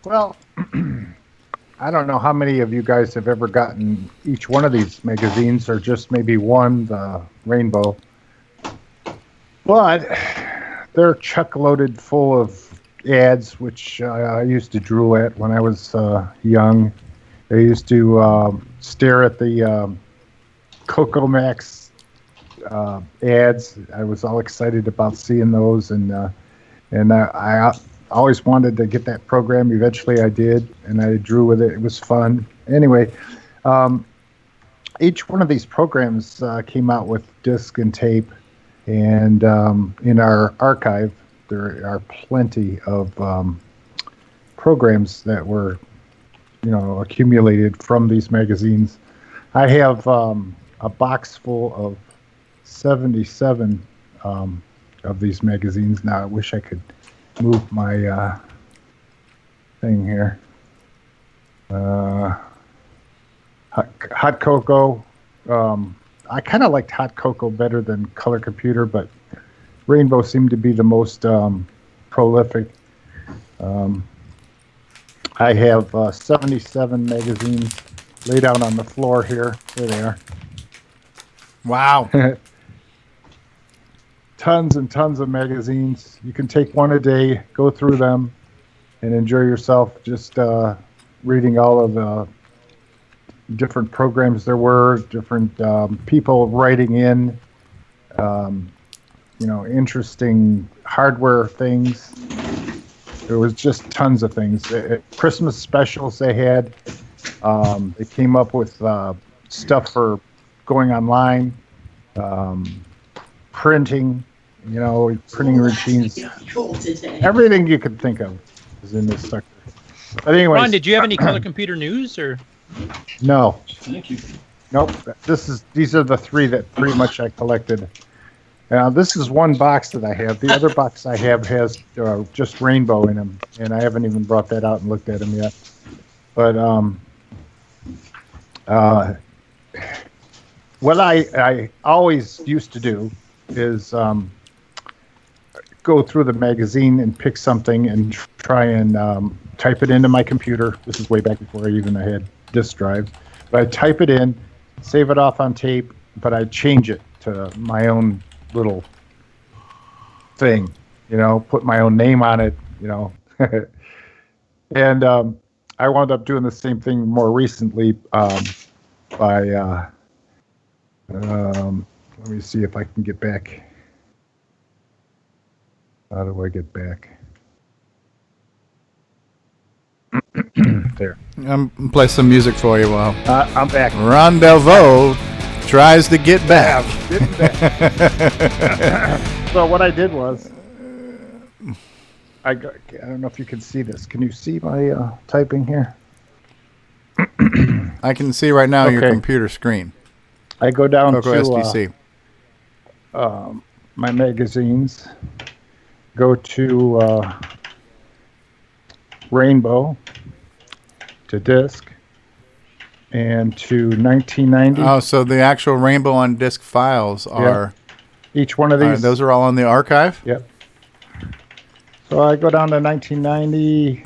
Well, I don't know how many of you guys have ever gotten each one of these magazines, or just maybe one, the Rainbow. But they're chuck-loaded full of ads, which I used to drool at when I was young. I used to stare at the Coco Max ads. I was all excited about seeing those, and I always wanted to get that program. Eventually, I did, and I drew with it. It was fun. Anyway, each one of these programs came out with disc and tape, and in our archive, there are plenty of programs that were, accumulated from these magazines. I have a box full of 77 of these magazines. Now, I wish I could move my thing here. Hot Cocoa. I kind of liked Hot Cocoa better than Color Computer, but Rainbow seemed to be the most prolific. I have 77 magazines laid out on the floor here. There they are. Wow. Tons and tons of magazines. You can take one a day, go through them, and enjoy yourself just reading all of the different programs there were, different people writing in, interesting hardware things. There was just tons of things. Christmas specials they had. They came up with stuff for going online, printing, printing routines. Everything you could think of is in this sector. But anyway, Ron, did you have any Color Computer news or? No. Thank you. Nope. These are the three that pretty much I collected. This is one box that I have. The other box I have has just Rainbow in them, and I haven't even brought that out and looked at them yet. But what I always used to do is go through the magazine and pick something and try and type it into my computer. This is way back before I had disk drive. But I type it in, save it off on tape, but I change it to my own little thing, put my own name on it, and I wound up doing the same thing more recently by let me see if I can get back. How do I get back? There. I'm play some music for you while I'm back. Ron Delvaux tries to get back. So what I did was, I don't know if you can see this. Can you see my typing here? I can see right now your computer screen. I go down CoCo to my magazines, go to Rainbow, to disc, and to 1990. Oh, so the actual Rainbow on disc files are... Each one of these... those are all on the archive? Yep. So I go down to 1990,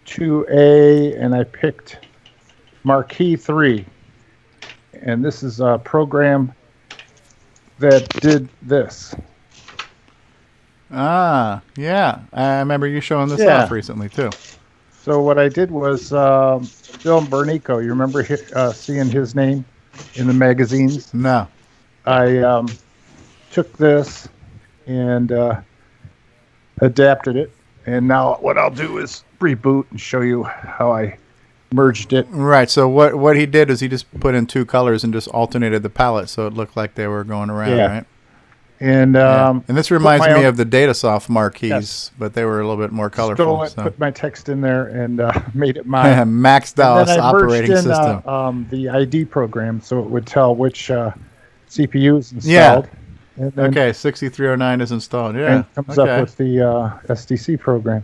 2A, and I picked Marquee 3. And this is a program that did this. Ah, yeah. I remember you showing this off recently, too. So what I did was Bill Bernico. You remember seeing his name in the magazines? No. I took this and adapted it. And now what I'll do is reboot and show you how I merged it. Right. So what he did is he just put in two colors and just alternated the palette so it looked like they were going around, right? And and this reminds me of the Datasoft marquees, but they were a little bit more colorful. Stole it, put my text in there, and made it mine. Max DOS operating system. The ID program, so it would tell which CPU is installed. And then, 6309 is installed. Yeah, and it comes up with the SDC program.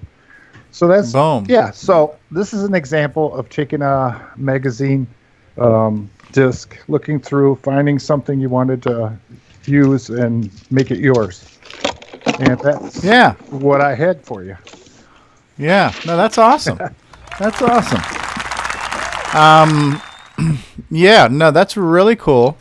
So that's boom. Yeah. So this is an example of taking a magazine disc, looking through, finding something you wanted to use and make it yours. And that's what I had for you. Yeah. No, that's awesome. That's awesome. Yeah, no, that's really cool.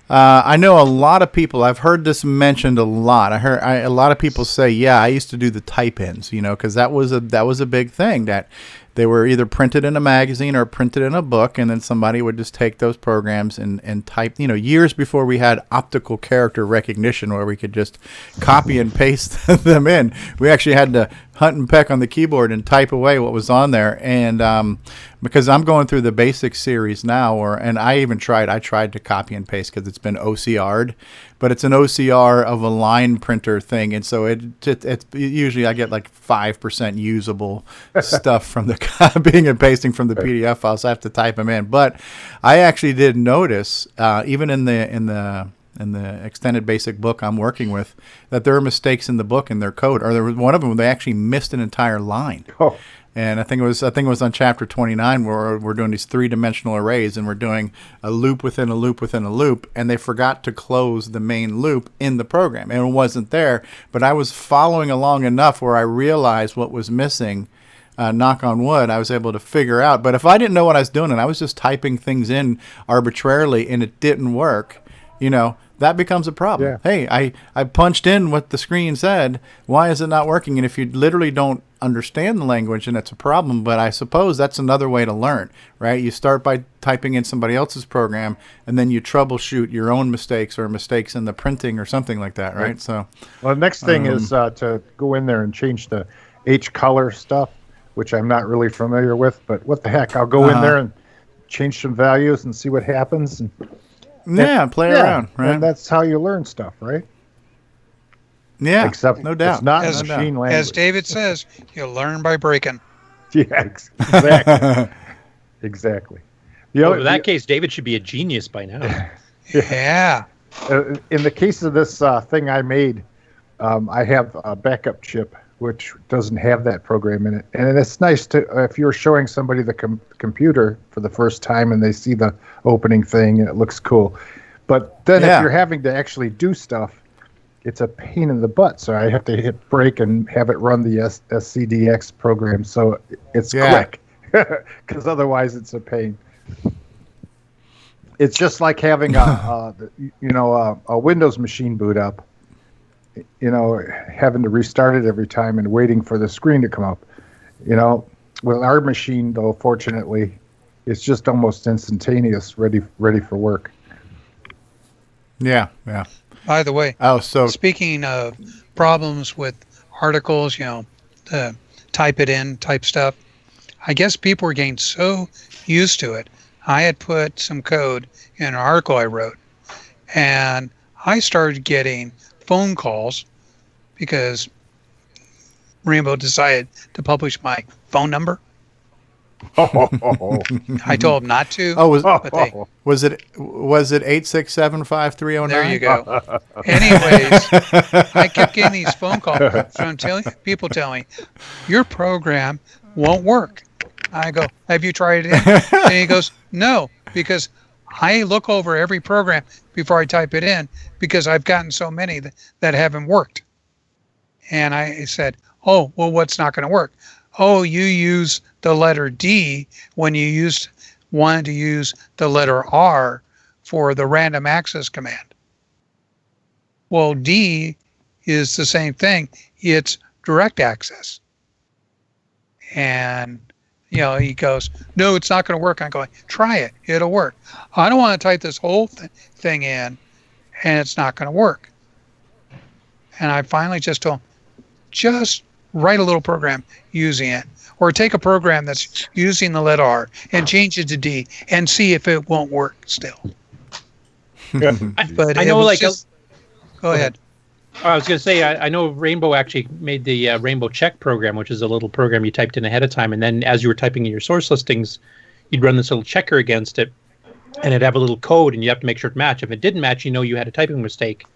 I know a lot of people, I've heard this mentioned a lot. A lot of people say, yeah, I used to do the type-ins, because that was a big thing, that they were either printed in a magazine or printed in a book, and then somebody would just take those programs and type, years before we had optical character recognition where we could just copy and paste them in. We actually had to hunt and peck on the keyboard and type away what was on there. And because I'm going through the basic series now, and I tried to copy and paste because it's been OCR'd, but it's an OCR of a line printer thing. And so it's usually I get like 5% usable stuff from the copying and pasting from the PDF files. So I have to type them in. But I actually did notice, even in the extended basic book I'm working with, that there are mistakes in the book in their code. Or there was one of them where they actually missed an entire line. Oh. And I think it was on chapter 29 where we're doing these 3-dimensional arrays, and we're doing a loop within a loop within a loop, and they forgot to close the main loop in the program, and it wasn't there. But I was following along enough where I realized what was missing. Knock on wood, I was able to figure out. But if I didn't know what I was doing and I was just typing things in arbitrarily and it didn't work, that becomes a problem. Yeah. Hey, I punched in what the screen said. Why is it not working? And if you literally don't understand the language, then it's a problem. But I suppose that's another way to learn, right? You start by typing in somebody else's program, and then you troubleshoot your own mistakes or mistakes in the printing or something like that, right? So, well, the next thing is to go in there and change the H color stuff, which I'm not really familiar with. But what the heck? I'll go in there and change some values and see what happens. And play around, right? And that's how you learn stuff, right? Yeah, except no doubt. It's not As- machine language. As David says, you learn by breaking. Yeah, exactly. Exactly. In that case, David should be a genius by now. Yeah. In the case of this thing I made, I have a backup chip which doesn't have that program in it, and it's nice to if you're showing somebody the computer for the first time and they see the opening thing and it looks cool, but then if you're having to actually do stuff, it's a pain in the butt. So I have to hit break and have it run the SCDX program so it's quick, because otherwise it's a pain. It's just like having a Windows machine boot up. Having to restart it every time and waiting for the screen to come up. With our machine, though, fortunately, it's just almost instantaneous, ready for work. Yeah. By the way, speaking of problems with articles, the type stuff, I guess people were getting so used to it. I had put some code in an article I wrote, and I started getting phone calls because Rainbow decided to publish my phone number. I told them not to. Was it 8675309? There you go. Anyways, I kept getting these phone calls from people telling me your program won't work. I go, have you tried it in? And he goes, no, because I look over every program before I type it in because I've gotten so many that haven't worked. And I said, oh, well, what's not going to work? Oh, you use the letter D when you wanted to use the letter R for the random access command. Well, D is the same thing. It's direct access. And he goes, no, it's not going to work. I'm going, try it. It'll work. I don't want to type this whole thing in, and it's not going to work. And I finally just told him, just write a little program using it. Or take a program that's using the letter R and change it to D and see if it won't work still. But I know, go ahead. I was going to say, I know Rainbow actually made the Rainbow Check program, which is a little program you typed in ahead of time. And then as you were typing in your source listings, you'd run this little checker against it, and it'd have a little code, and you have to make sure it matched. If it didn't match, you had a typing mistake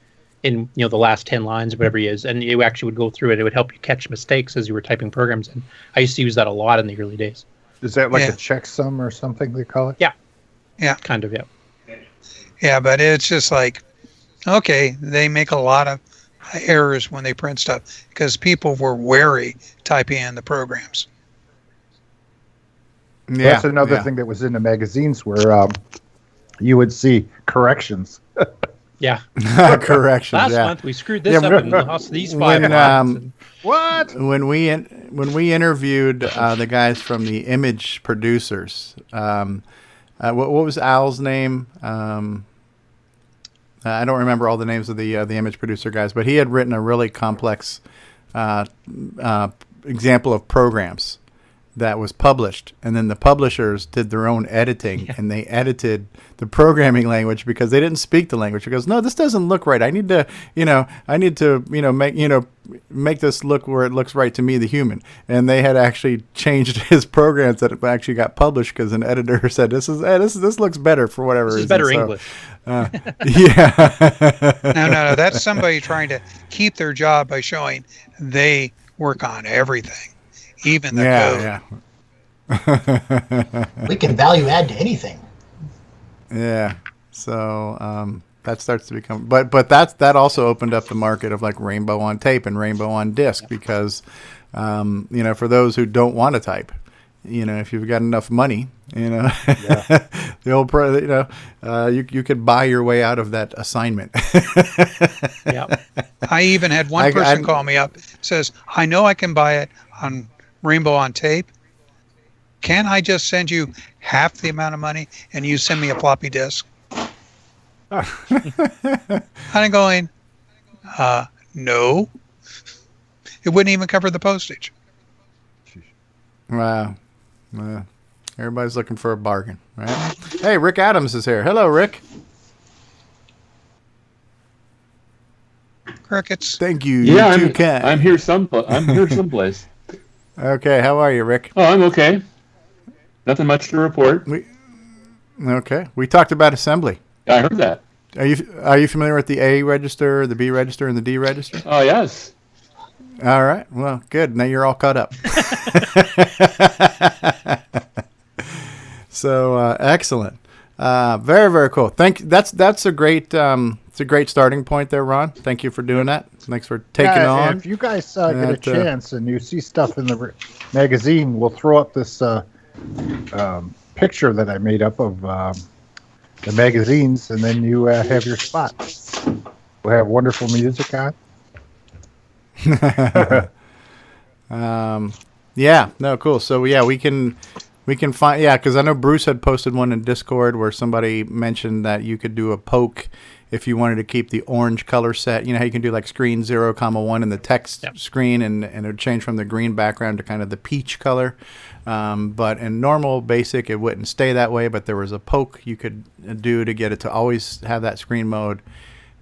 in the last 10 lines, whatever it is. And you actually would go through it. It would help you catch mistakes as you were typing programs in. I used to use that a lot in the early days. Is that like a checksum or something they call it? Yeah. Yeah. Kind of, yeah. Yeah, but it's just like, okay, they make a lot of errors when they print stuff because people were wary typing in the programs. Yeah, that's another thing that was in the magazines where you would see corrections Yeah. Corrections. Last yeah. month we screwed this up and lost these 5 lines. What? When we interviewed the guys from the image producers, what was Al's name? I don't remember all the names of the image producer guys, but he had written a really complex example of programs that was published, and then the publishers did their own editing, and they edited the programming language because they didn't speak the language. He goes, no, this doesn't look right. I need to make this look where it looks right to me, the human. And they had actually changed his programs that actually got published because an editor said, this looks better for whatever reason. This is better English. Yeah. No. That's somebody trying to keep their job by showing they work on everything, even the code. Yeah. We can value add to anything. Yeah. So that starts to become, but that also opened up the market of like rainbow on tape and rainbow on disc because, for those who don't want to type, if you've got enough money, the old you could buy your way out of that assignment. Yeah. I even had one person call me up, says, I know I can buy it on rainbow on tape. Can I just send you half the amount of money and you send me a floppy disk? I'm going, no. It wouldn't even cover the postage. Wow. Everybody's looking for a bargain, right? Hey, Rick Adams is here. Hello, Rick. Crickets. Thank you. Yeah, I'm here someplace. Okay, how are you, Rick? Oh, I'm okay. Nothing much to report. Okay. We talked about assembly. I heard that. Are you familiar with the A register, the B register, and the D register? Oh, yes. All right. Well, good. Now you're all caught up. So excellent. Very, very cool. That's a great it's a great starting point there, Ron. Thank you for doing that. Thanks for taking on. If you guys get a chance and you see stuff in the magazine, we'll throw up this picture that I made up of the magazines, and then you have your spot. We'll have wonderful music on. Yeah, no, cool. So yeah, we can find, because I know Bruce had posted one in Discord where somebody mentioned that you could do a poke if you wanted to keep the orange color set. You know how you can do like screen 0,1 in the text screen, and it would change from the green background to kind of the peach color. But in normal basic, it wouldn't stay that way, but there was a poke you could do to get it to always have that screen mode.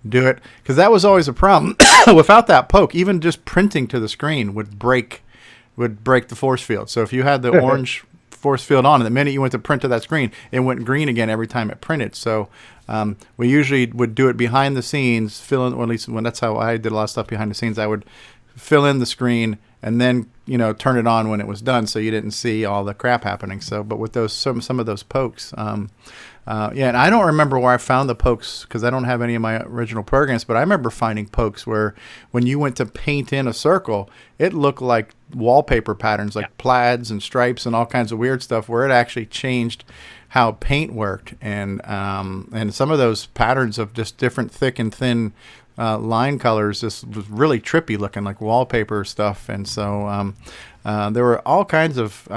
Do it, because that was always a problem. Without that poke, even just printing to the screen would break the force field. So if you had the orange force field on, and the minute you went to print to that screen, it went green again every time it printed. So we usually would do it behind the scenes, fill in, or at least when that's how I did a lot of stuff behind the scenes. I would fill in the screen and then turn it on when it was done, so you didn't see all the crap happening. So, but with those some of those pokes. And I don't remember where I found the pokes because I don't have any of my original programs, but I remember finding pokes where when you went to paint in a circle, it looked like wallpaper patterns, like plaids and stripes and all kinds of weird stuff, where it actually changed how paint worked. And some of those patterns of just different thick and thin line colors just was really trippy looking, like wallpaper stuff. And so there were all kinds of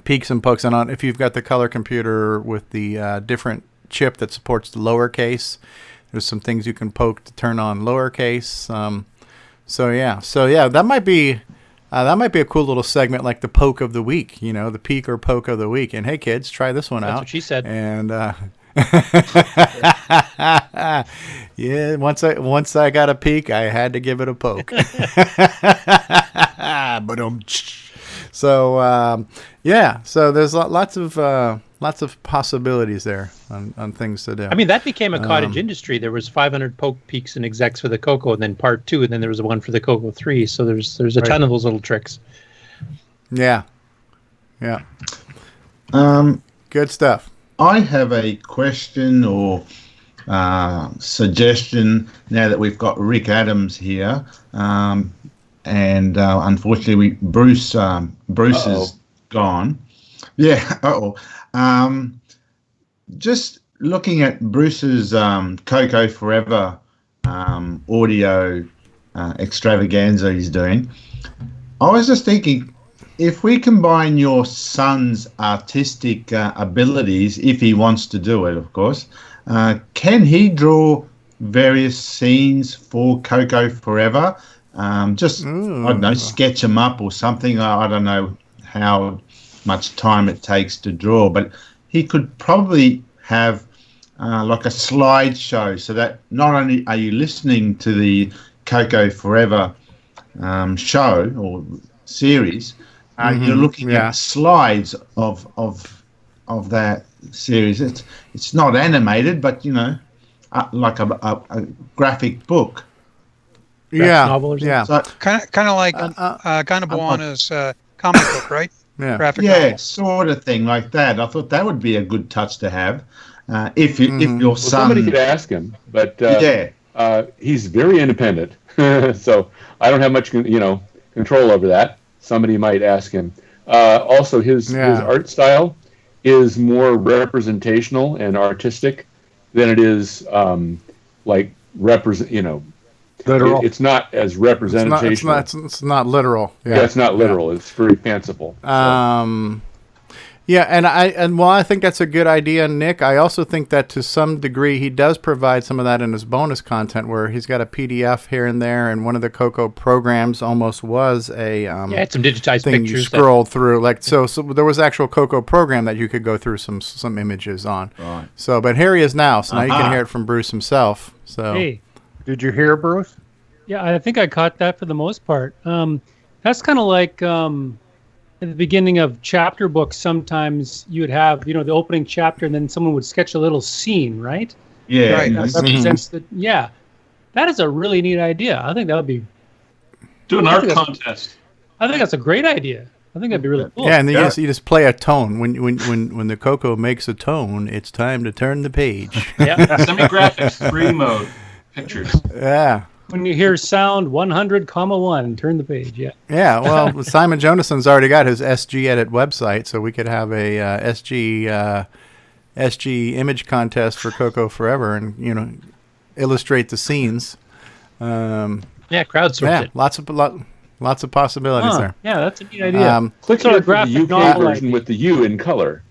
peaks and pokes. And if you've got the color computer with the different chip that supports the lowercase, there's some things you can poke to turn on lowercase. So yeah, that might be a cool little segment, like the poke of the week, the peak or poke of the week. And hey, kids, try this one out. That's what she said. And yeah, once I got a peek, I had to give it a poke. But so so there's lots of possibilities there on things to do. I mean, that became a cottage industry. There was 500 poke peaks and execs for the CoCo, and then part 2, and then there was one for the CoCo3. So there's a ton of those little tricks. Yeah. Good stuff. I have a question or suggestion now that we've got Rick Adams here. And unfortunately, Bruce is gone. Yeah. Just looking at Bruce's CoCoForever audio extravaganza he's doing, I was just thinking, if we combine your son's artistic abilities, if he wants to do it, of course, can he draw various scenes for CoCoForever? I don't know, sketch them up or something. I don't know how much time it takes to draw, but he could probably have like a slideshow, so that not only are you listening to the CoCoForever show or series, you're looking at slides of that series. It's not animated, but like a graphic book. Novel or something. Yeah. So, kind of like Buona's comic book, right? Yeah. Graphic yeah, novel. sort of thing like that. I thought that would be a good touch to have. If your son, somebody could ask him, but he's very independent, so I don't have much control over that. Somebody might ask him. Also, his art style is more representational and artistic than it is Literal. It's not as representational. It's not literal. Yeah, it's not literal. It's very fanciful. Yeah, and while I think that's a good idea, Nick, I also think that to some degree he does provide some of that in his bonus content, where he's got a PDF here and there, and one of the CoCo programs almost was a it's some digitized thing pictures you scrolled through, so there was actual CoCo program that you could go through some images on. Right. So, but here he is now, so now you can hear it from Bruce himself. So, Hey, Did you hear, Bruce? yeah, I think I caught that for the most part. That's kind of like at the beginning of chapter books. Sometimes you would have, the opening chapter, and then someone would sketch a little scene, right? Yeah. Right. That represents the, that is a really neat idea. I think that would be. Do an art contest. I think that's a great idea. I think that'd be really cool. yeah, and then you just play a tone. When the CoCo makes a tone, it's time to turn the page. Yeah. Semi-graphics, 3D mode, pictures. Yeah. When you hear sound 100,1, turn the page. Yeah. Yeah, well, Simon Jonason's already got his SG Edit website, so we could have a SG image contest for CoCoForever, and illustrate the scenes. Crowdsource it. Lots of possibilities there. Yeah, that's a neat idea. Click Sort here of for the graphic UK novel version idea. with the U in color.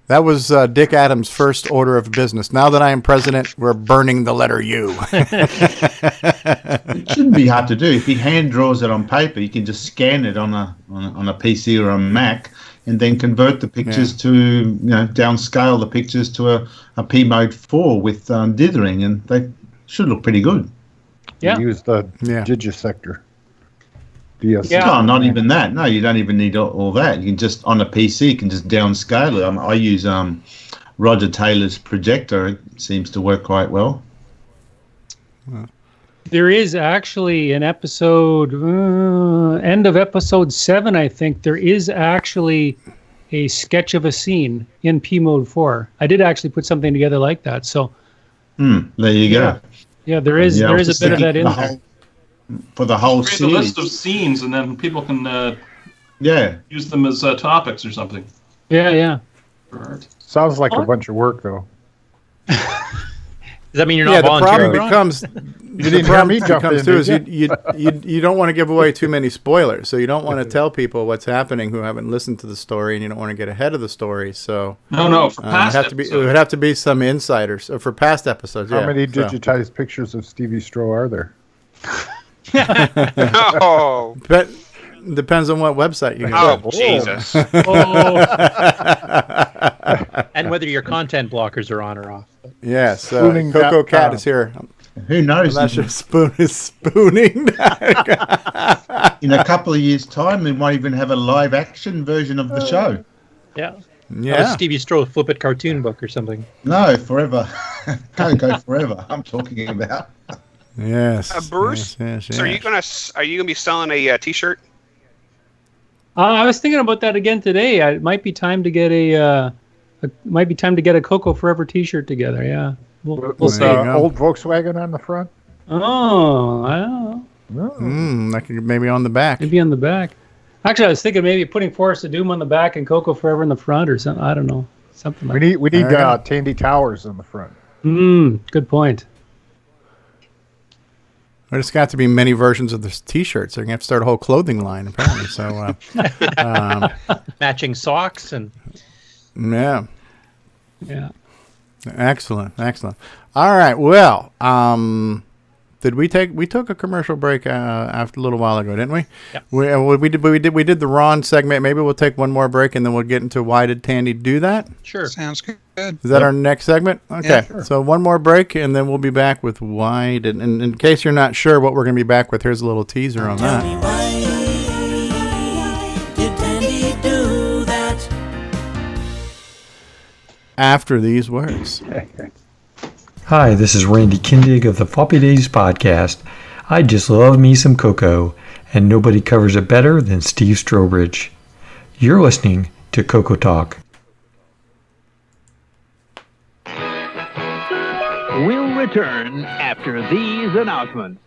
That was Dick Adams' first order of business. Now that I am president, we're burning the letter U. It shouldn't be hard to do. If he hand draws it on paper, you can just scan it on a PC or a Mac, and then convert the pictures to downscale the pictures to a P mode 4 with dithering, and they should look pretty good. Yeah. You use the Digisector. No, not even that. No, you don't even need all that. You can just, on a PC, you can just downscale it. I use Roger Taylor's projector. It seems to work quite well. There is actually an episode, end of episode 7, I think. There is actually a sketch of a scene in P Mode 4. I did actually put something together like that. So there you go. Yeah, there is a bit of that in there. For the whole Create series. a list of scenes, and then people can use them as topics or something. Yeah. For art. Sounds like a bunch of work, though. Does that mean you're not volunteering? The problem becomes too is you don't want to give away too many spoilers, so you don't want to tell people what's happening who haven't listened to the story, and you don't want to get ahead of the story. So no, for past it would have to be some insiders for past episodes. How many digitized pictures of Stevie-Strow are there? Oh. But depends on what website you go. Oh, Jesus. And whether your content blockers are on or off. Yes, Coco Cat is here. Who knows? I'm not sure Spoon is spooning. In a couple of years' time, we might even have a live action version of the show. Yeah. CoCoStevieStrow Flip It cartoon book or something. No, forever. CoCoForever. I'm talking about. Yes. Bruce, yes. So are you gonna be selling a T-shirt? I was thinking about that again today. It might be time to get a CoCoForever T-shirt together. Yeah, we'll see. Old Volkswagen on the front. Oh, I don't know. That could maybe on the back. Maybe on the back. Actually, I was thinking maybe putting Forest of Doom on the back and CoCoForever in the front or something. I don't know. Something like that. We need Tandy Towers in the front. Good point. There's got to be many versions of this T-shirts. They're going to have to start a whole clothing line, apparently. So, matching socks and. Yeah. Yeah. Excellent. All right. Well, we took a commercial break after a little while ago, didn't we? Yep. We did the Ron segment. Maybe we'll take one more break and then we'll get into why did Tandy do that? Sure. Sounds good. Is that our next segment? Okay. Yeah, sure. So one more break and then we'll be back with why did. And in case you're not sure what we're going to be back with, here's a little teaser on that. Tell me why did Tandy do that? After these words. Hi, this is Randy Kindig of the Floppy Days podcast. I just love me some CoCo, and nobody covers it better than Steve Strobridge. You're listening to CoCoTALK. We'll return after these announcements.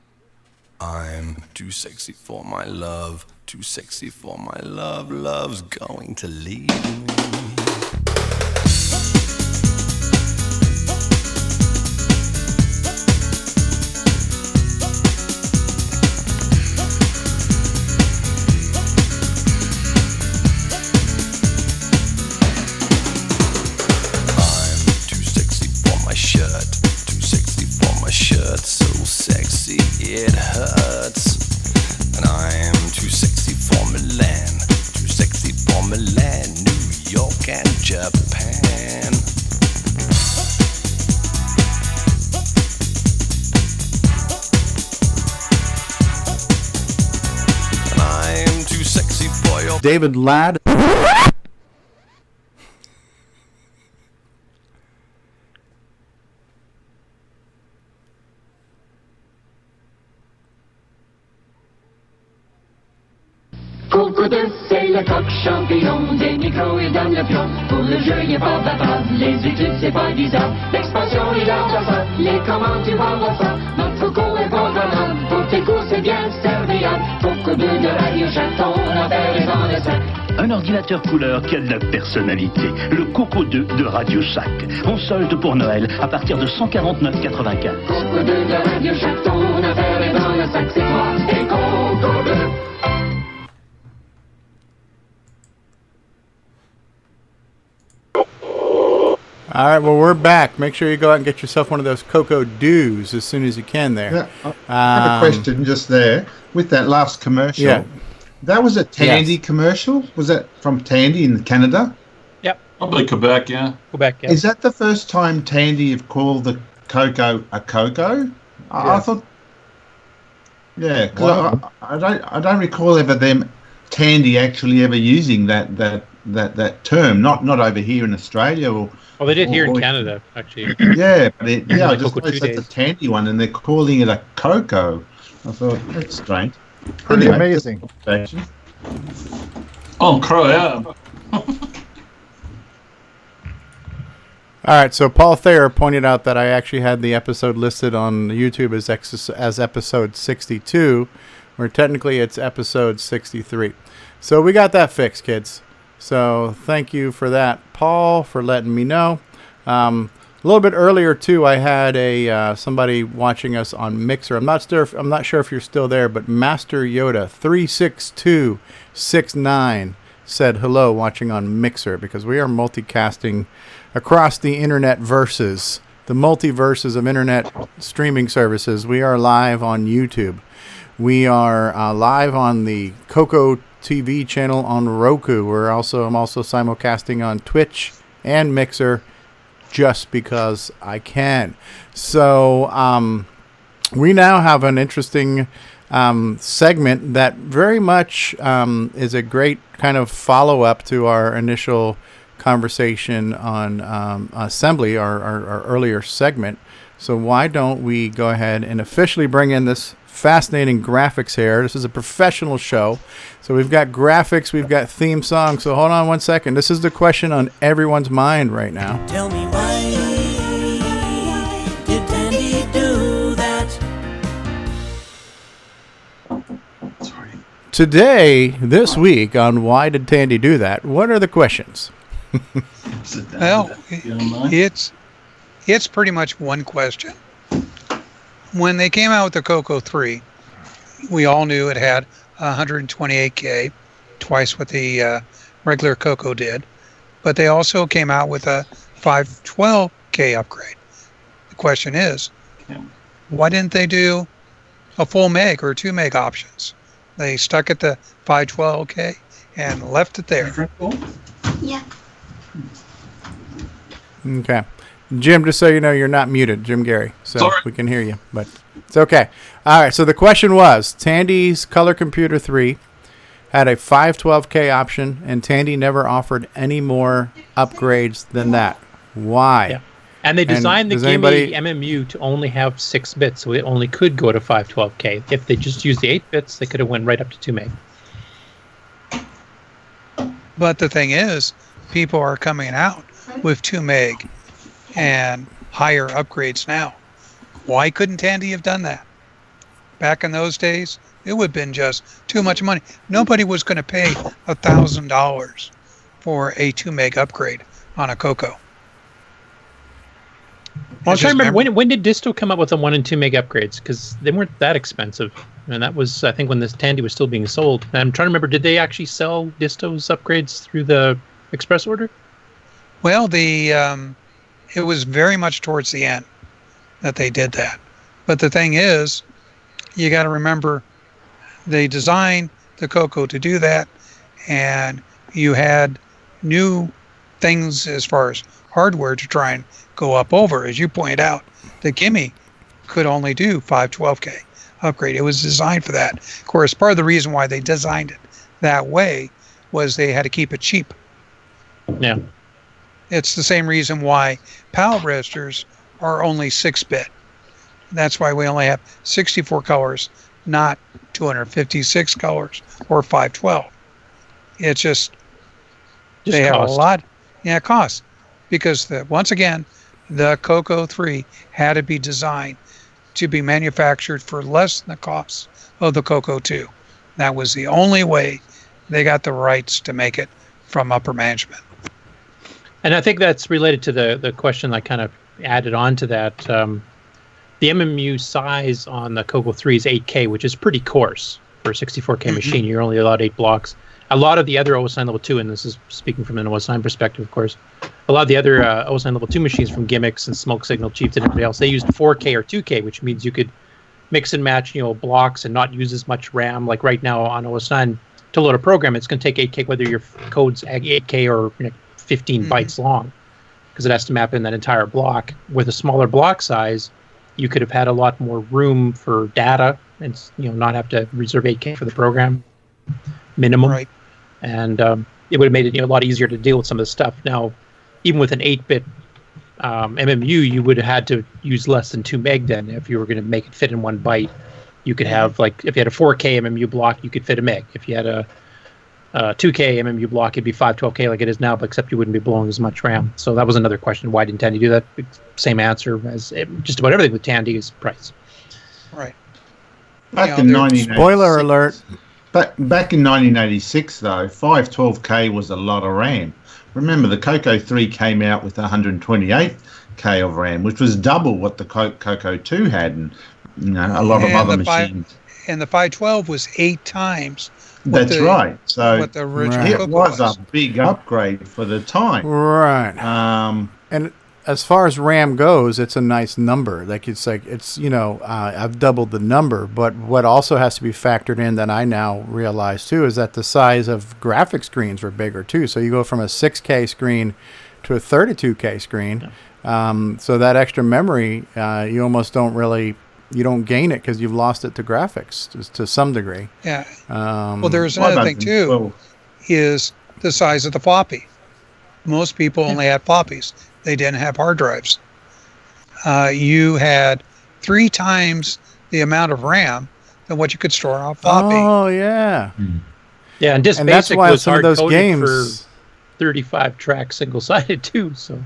I'm too sexy for my love, too sexy for my love, love's going to leave me. So sexy it hurts, and I am too sexy for Milan, too sexy for Milan, New York and Japan. And I am too sexy for your David Ladd. CoCo2, c'est le coq champion des micros et dans le pion. Pour le jeu, il est pas bavard. Les études, c'est pas bizarre. L'expansion, il adore ça. Les commandes, tu vas voir ça. Notre CoCo est programmable. Pour tes cours, c'est bien serviable. CoCo2 de Radio Shack, ton affaire est dans le sac. Un ordinateur couleur qui a de la personnalité. Le CoCo2 de Radio Shack. En solde pour Noël à partir de 149,95. CoCo2 de Radio Shack, ton affaire est dans le sac. C'est toi et CoCo2. All right, well, we're back. Make sure you go out and get yourself one of those CoCo Doos as soon as you can there. Yeah, I have a question just there. With that last commercial, that was a Tandy commercial? Was that from Tandy in Canada? Yep. Probably Quebec, yeah. Quebec, yeah. Is that the first time Tandy have called the CoCo a CoCo? I thought... Yeah, because I don't recall ever Tandy actually ever using that term, not over here in Australia or... Oh, they did here in Canada, actually. Yeah, but I just CoCo2 noticed that's a Tandy one, and they're calling it a CoCo. I thought, that's strange. Pretty amazing. Oh, Crow, yeah. All right, so Paul Thayer pointed out that I actually had the episode listed on YouTube as episode 62, where technically it's episode 63. So we got that fixed, kids. So thank you for that, Paul, for letting me know. A little bit earlier too, I had somebody watching us on Mixer. I'm not sure if you're still there, but Master Yoda 36269 said hello, watching on Mixer, because we are multicasting across the internet verses, the multiverses of internet streaming services. We are live on YouTube. We are live on the CoCo TV channel on Roku. I'm also simulcasting on Twitch and Mixer, just because I can. So we now have an interesting segment that very much is a great kind of follow-up to our initial conversation on Assembly, our earlier segment. So why don't we go ahead and officially bring in this fascinating graphics here. This is a professional show. So we've got graphics, we've got theme songs. So hold on one second. This is the question on everyone's mind right now. Tell me why did Tandy do that? today, this week, on Why Did Tandy Do That, what are the questions? Well, it's pretty much one question. When they came out with the CoCo3, we all knew it had 128K, twice what the regular CoCo did. But they also came out with a 512K upgrade. The question is, why didn't they do a full meg or 2 meg options? They stuck at the 512K and left it there. Yeah. Okay. Jim, just so you know, you're not muted, Jim Gerry. So Sorry. we can hear you, but it's okay. All right, so the question was, Tandy's Color Computer 3 had a 512K option, and Tandy never offered any more upgrades than that. Why? Yeah. And they designed the Gimme MMU to only have 6 bits, so it only could go to 512K. If they just used the 8 bits, they could have went right up to 2 meg. But the thing is, people are coming out with 2 meg and higher upgrades now. Why couldn't Tandy have done that? Back in those days, it would have been just too much money. Nobody was going to pay $1,000 for a 2 meg upgrade on a CoCo. Well, I'm trying to remember, when did Disto come up with the 1 and 2 meg upgrades? Because they weren't that expensive. And that was, I think, when this Tandy was still being sold. And I'm trying to remember, did they actually sell Disto's upgrades through the express order? Well, it was very much towards the end that they did that. But the thing is, you got to remember, they designed the CoCo to do that, and you had new things as far as hardware to try and go up over. As you pointed out, the Gimme could only do 512K upgrade. It was designed for that. Of course, part of the reason why they designed it that way was they had to keep it cheap. Yeah. It's the same reason why PAL registers are only 6-bit. That's why we only have 64 colors, not 256 colors or 512. It's just they have a lot. Yeah, it costs. Because once again, the CoCo3 had to be designed to be manufactured for less than the cost of the CoCo2. That was the only way they got the rights to make it from upper management. And I think that's related to the question I kind of added on to that. The MMU size on the CoCo3 is 8K, which is pretty coarse for a 64K machine. You're only allowed 8 blocks. A lot of the other OS9 Level 2, and this is speaking from an OS9 perspective, of course, a lot of the other OS9 Level 2 machines from Gimmicks and Smoke Signal, Chieftain, and everybody else, they used 4K or 2K, which means you could mix and match, blocks and not use as much RAM. Like right now on OS9, to load a program, it's going to take 8K, whether your code's 8K or 15 bytes long, because it has to map in that entire block. With a smaller block size, you could have had a lot more room for data and not have to reserve 8K for the program minimum. Right. And it would have made it a lot easier to deal with some of the stuff. Now, even with an 8-bit MMU, you would have had to use less than 2 meg then if you were going to make it fit in 1 byte. You could have, like, if you had a 4K MMU block, you could fit a meg. If you had a 2K MMU block, it'd be 512K like it is now, but except you wouldn't be blowing as much RAM. So that was another question. Why didn't Tandy do that? Same answer as just about everything with Tandy is price. Right. Back in 1986. Spoiler alert. Back in 1986, though, 512K was a lot of RAM. Remember, the CoCo3 came out with 128K of RAM, which was double what the CoCo2 had, and a lot of other machines. And the 512 was 8 times. That's right. So what the original it was a big upgrade for the time. Right. And as far as RAM goes, it's a nice number. I've doubled the number, but what also has to be factored in that I now realize too is that the size of graphic screens were bigger too. So you go from a 6K screen to a 32K screen. Yeah. So that extra memory, you almost you don't gain it because you've lost it to graphics to some degree. Yeah. Well, there's another thing too, is the size of the floppy. Most people only had floppies. They didn't have hard drives. You had 3 times the amount of RAM than what you could store on a floppy. Oh, yeah. Yeah, and that's why was some of those hard-coded games for 35 track single-sided too. So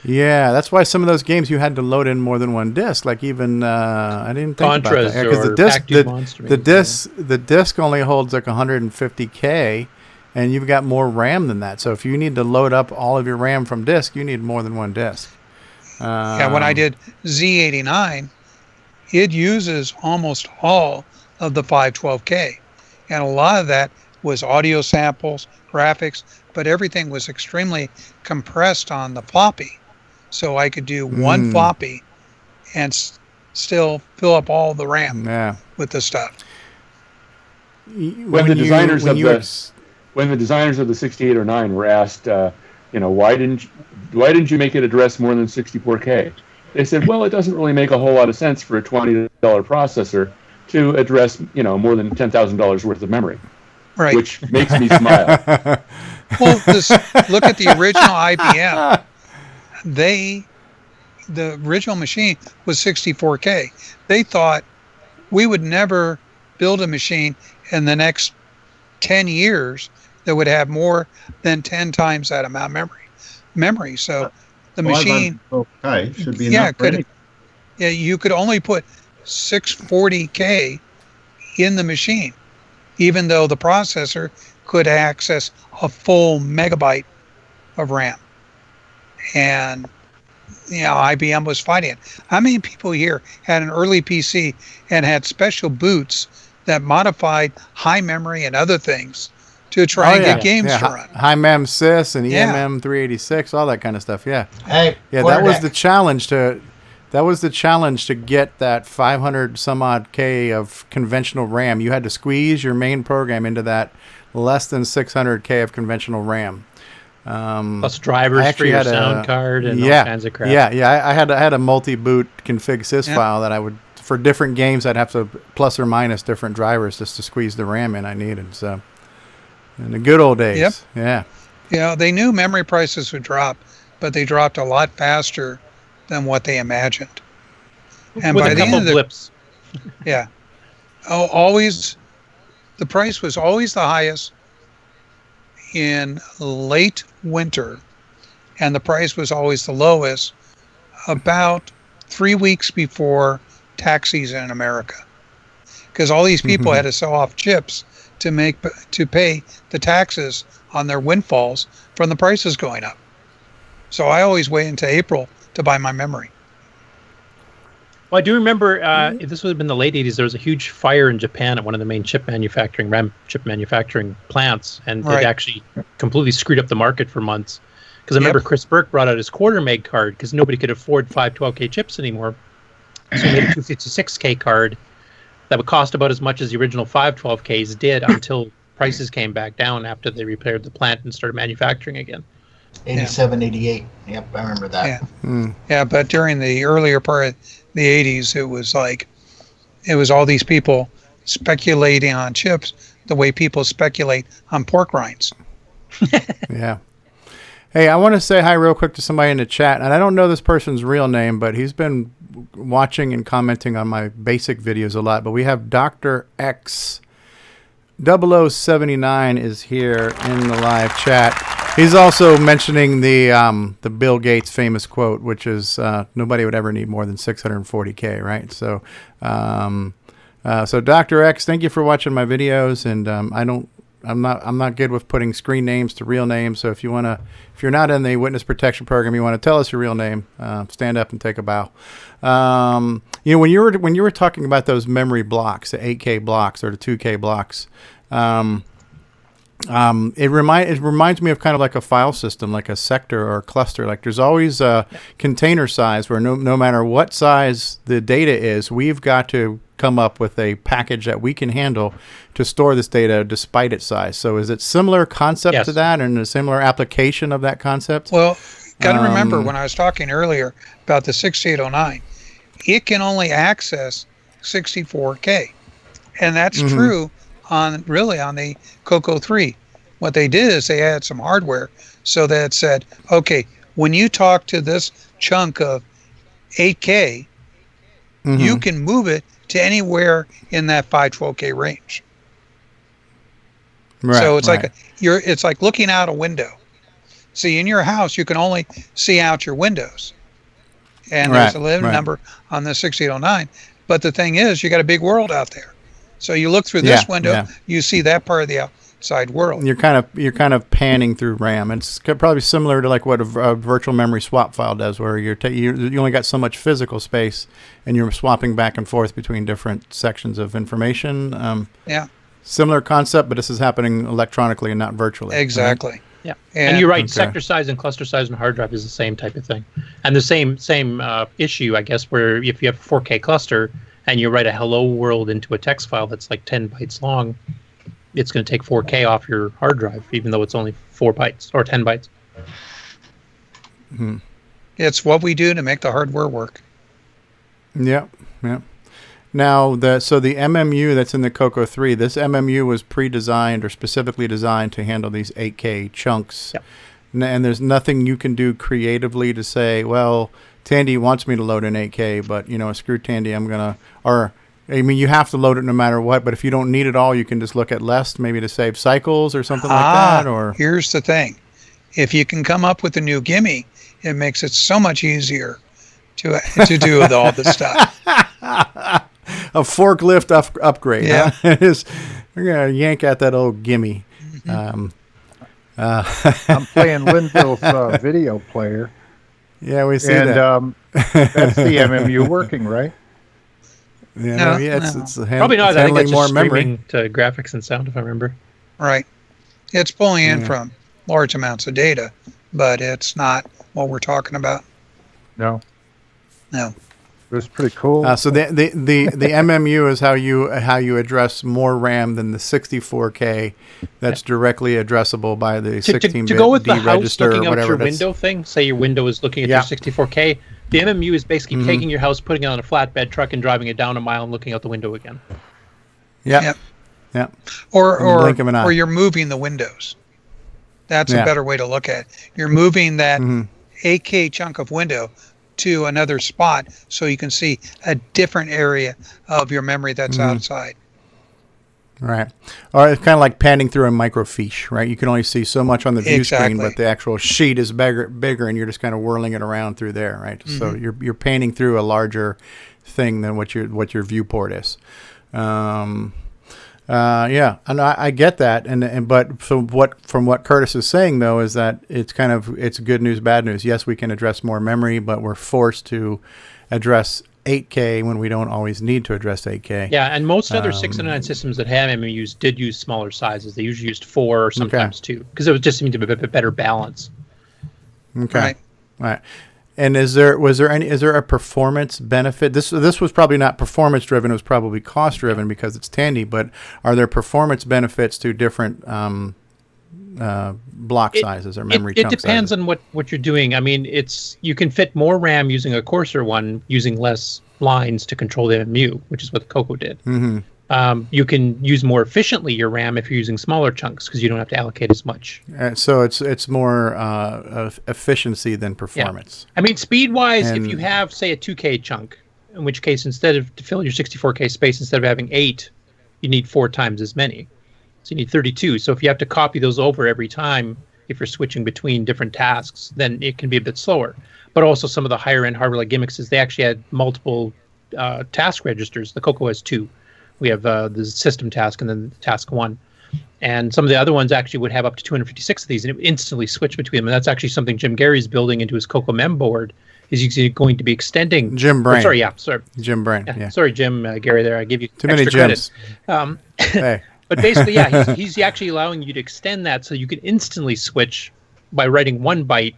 Yeah, that's why some of those games you had to load in more than one disc. Like even I didn't think Contras about that because the disc only holds like 150K, and you've got more RAM than that. So if you need to load up all of your RAM from disk, you need more than one disc. When I did Z89, it uses almost all of the 512K, and a lot of that was audio samples, graphics, but everything was extremely compressed on the floppy. So I could do one floppy and still fill up all the RAM with the stuff. When the designers of the 6809 were asked, why didn't you make it address more than 64K? They said, well, it doesn't really make a whole lot of sense for a $20 processor to address, more than $10,000 worth of memory. Right. Which makes me smile. Well, look at the original IBM. The original machine was 64K. They thought we would never build a machine in the next 10 years that would have more than 10 times that amount of memory. So the machine should be enough. You could only put 640K in the machine, even though the processor could access a full megabyte of RAM. And IBM was fighting it. How many people here had an early PC and had special boots that modified high memory and other things to try and get games to run? High Mem Sys and EMM 386, all that kind of stuff. Yeah. That was the challenge to get that 500 some odd K of conventional RAM. You had to squeeze your main program into that less than 600K of conventional RAM. Plus drivers for your sound card and all kinds of crap. I had a multi-boot config sys file that I would, for different games, I'd have to plus or minus different drivers just to squeeze the RAM in I needed. So, in the good old days. Yep. Yeah. They knew memory prices would drop, but they dropped a lot faster than what they imagined. And with by a the couple end of blips. the price was always the highest in late winter, and the price was always the lowest about 3 weeks before tax season in America, because all these people had to sell off chips to pay the taxes on their windfalls from the prices going up. So I always wait until April to buy my memory. Well, I do remember this would have been the late 80s. There was a huge fire in Japan at one of the main RAM chip manufacturing plants, and it actually completely screwed up the market for months. Because I remember Chris Burke brought out his quarter meg card because nobody could afford 512K chips anymore. So he made a 256K card that would cost about as much as the original 512Ks did until prices came back down after they repaired the plant and started manufacturing again. 87, 88. Yep, I remember that. Yeah, but during the earlier part of the 80s, it was all these people speculating on chips the way people speculate on pork rinds. Yeah. Hey, I want to say hi real quick to somebody in the chat, and I don't know this person's real name, but he's been watching and commenting on my basic videos a lot. But we have Dr. X 0079 is here in the live chat. He's also mentioning the Bill Gates famous quote, which is nobody would ever need more than 640K, right? So, so Dr. X, thank you for watching my videos, and I'm not good with putting screen names to real names. So if you're not in the witness protection program, you want to tell us your real name, stand up and take a bow. When you were talking about those memory blocks, the 8K blocks or the 2K blocks, it reminds me of kind of like a file system, like a sector or a cluster. Like there's always a container size where no matter what size the data is, we've got to come up with a package that we can handle to store this data despite its size. So is it similar concept to that and a similar application of that concept? Well, got to remember when I was talking earlier about the 6809, it can only access 64K. And that's true on the CoCo 3. What they did is they had some hardware so that it said, okay, when you talk to this chunk of 8K, you can move it to anywhere in that 512K range. Right, so it's like it's like looking out a window. See, in your house, you can only see out your windows. And there's a limited number on the 6809. But the thing is, you got a big world out there. So you look through this window, you see that part of the outside world. You're kind of panning through RAM. It's probably similar to like what a virtual memory swap file does, where you only got so much physical space, and you're swapping back and forth between different sections of information. Similar concept, but this is happening electronically and not virtually. Exactly. Right? Yeah, and you're right. Sector size and cluster size and hard drive is the same type of thing, and the same issue, I guess, where if you have a 4K cluster and you write a hello world into a text file that's like 10 bytes long, it's going to take 4K off your hard drive, even though it's only 4 bytes or 10 bytes. Mm-hmm. It's what we do to make the hardware work. Yep. Now, the MMU that's in the CoCo3, this MMU was pre-designed or specifically designed to handle these 8K chunks. Yep. And there's nothing you can do creatively to say, well, Tandy wants me to load in 8K, but, screw Tandy, you have to load it no matter what, but if you don't need it all, you can just look at less, maybe to save cycles or something like that. Or here's the thing. If you can come up with a new gimme, it makes it so much easier to do with all this stuff. A forklift upgrade. Yeah. Huh? We're going to yank at that old gimme. I'm playing Windows video player. Yeah, we see that. And that's the MMU working, right? It's probably not. I think it's more just memory streaming to graphics and sound, if I remember. Right. It's pulling in from large amounts of data, but it's not what we're talking about. No. It was pretty cool. So the MMU is how you address more RAM than the 64K that's directly addressable by the 16-bit to go with the D house register looking or out whatever your window thing. Say your window is looking at your 64K. The MMU is basically taking your house, putting it on a flatbed truck, and driving it down a mile and looking out the window again. Yeah. Or you're moving the windows. That's a better way to look at it. You're moving that 8K chunk of window to another spot so you can see a different area of your memory that's outside. Right. Or it's kind of like panning through a microfiche, right? You can only see so much on the view screen, but the actual sheet is bigger, and you're just kind of whirling it around through there, right? So you're panning through a larger thing than what your viewport is. And I get that, but from what Curtis is saying though is that it's good news, bad news. Yes, we can address more memory, but we're forced to address 8K when we don't always need to address 8K. Yeah, and most other 609 systems that have MMUs did use smaller sizes. They usually used 4 or sometimes 2 because it was just seemed to be a better balance. Okay. Right. And is there a performance benefit? This was probably not performance driven. It was probably cost driven because it's Tandy. But are there performance benefits to different block sizes or memory chunk sizes? It depends on what you're doing. I mean, you can fit more RAM using a coarser one, using less lines to control the MMU, which is what CoCo did. Mm-hmm. You can use more efficiently your RAM if you're using smaller chunks because you don't have to allocate as much. So it's more efficiency than performance. Yeah. I mean, speed-wise, if you have, say, a 2K chunk, in which case instead of to fill your 64K space, instead of having 8, you need 4 times as many. So you need 32. So if you have to copy those over every time, if you're switching between different tasks, then it can be a bit slower. But also some of the higher-end hardware-like gimmicks is they actually had multiple task registers. The CoCo has 2. We have the system task and then task 1. And some of the other ones actually would have up to 256 of these, and it would instantly switch between them. And that's actually something Jim Gerry's building into his CoCo Mem board, is he's going to be extending. Jim Brain. Jim Brain, yeah. Sorry, Jim Gerry there. I give you too extra many Jims. Credit. Hey. But basically, he's actually allowing you to extend that so you can instantly switch by writing 1 byte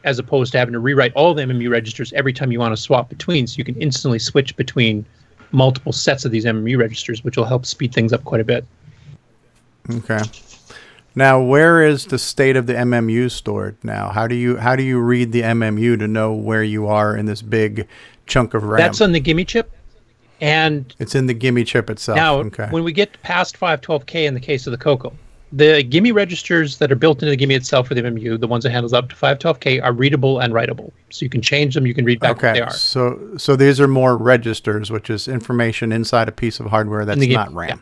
as opposed to having to rewrite all the MMU registers every time you want to swap between. So you can instantly switch between multiple sets of these MMU registers, which will help speed things up quite a bit. Okay. Now, where is the state of the MMU stored now? How do you read the MMU to know where you are in this big chunk of RAM? That's on the gimme chip, and it's in the gimme chip itself. Now, when we get past 512K in the case of the CoCo, the gimme registers that are built into the gimme itself for the MMU, the ones that handles up to 512K, are readable and writable. So you can change them, you can read back what they are. So these are more registers, which is information inside a piece of hardware that's not RAM. Yeah.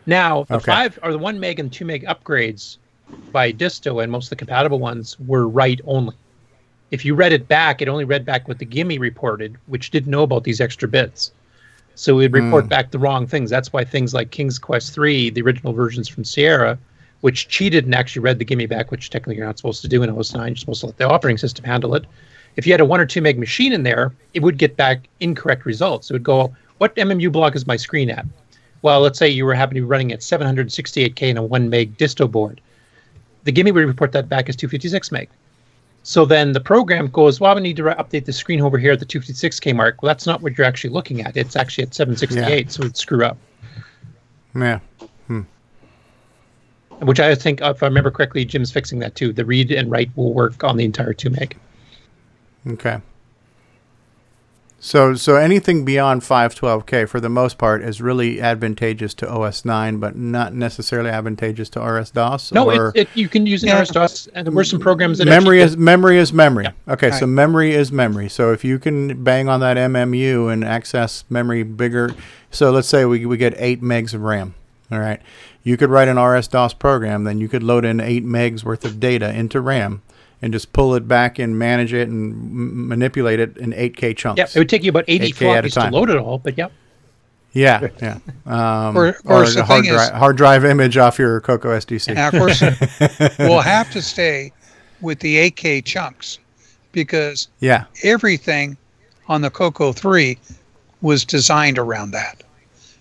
Now, the 5 or the 1 meg and 2 meg upgrades by disto, and most of the compatible ones were write only. If you read it back, it only read back what the gimme reported, which didn't know about these extra bits. So it would report back the wrong things. That's why things like King's Quest III, the original versions from Sierra, which cheated and actually read the gimme back, which technically you're not supposed to do in OS 9. You're supposed to let the operating system handle it. If you had a 1 or 2 meg machine in there, it would get back incorrect results. It would go, what MMU block is my screen at? Well, let's say you were happen to be running at 768K in a 1 meg disto board. The gimme would report that back as 256 meg. So then the program goes, well, we need to update the screen over here at the 256K mark. Well, that's not what you're actually looking at. It's actually at 768, so it'd screw up. Yeah. Which I think, if I remember correctly, Jim's fixing that too. The read and write will work on the entire 2 meg. Okay. So anything beyond 512K, for the most part, is really advantageous to OS 9, but not necessarily advantageous to RS-DOS? No, you can use it in RS-DOS, and there were some programs that memory is memory. Yeah. Okay, so memory is memory. So if you can bang on that MMU and access memory bigger, so let's say we get 8 megs of RAM, all right? You could write an RS-DOS program, then you could load in 8 megs worth of data into RAM, and just pull it back and manage it and manipulate it in 8K chunks. Yeah, it would take you about 80 floppies to load it all, but yep. Yeah. Or a hard drive image off your CoCo SDC. And of course, we'll have to stay with the 8K chunks because everything on the CoCo 3 was designed around that.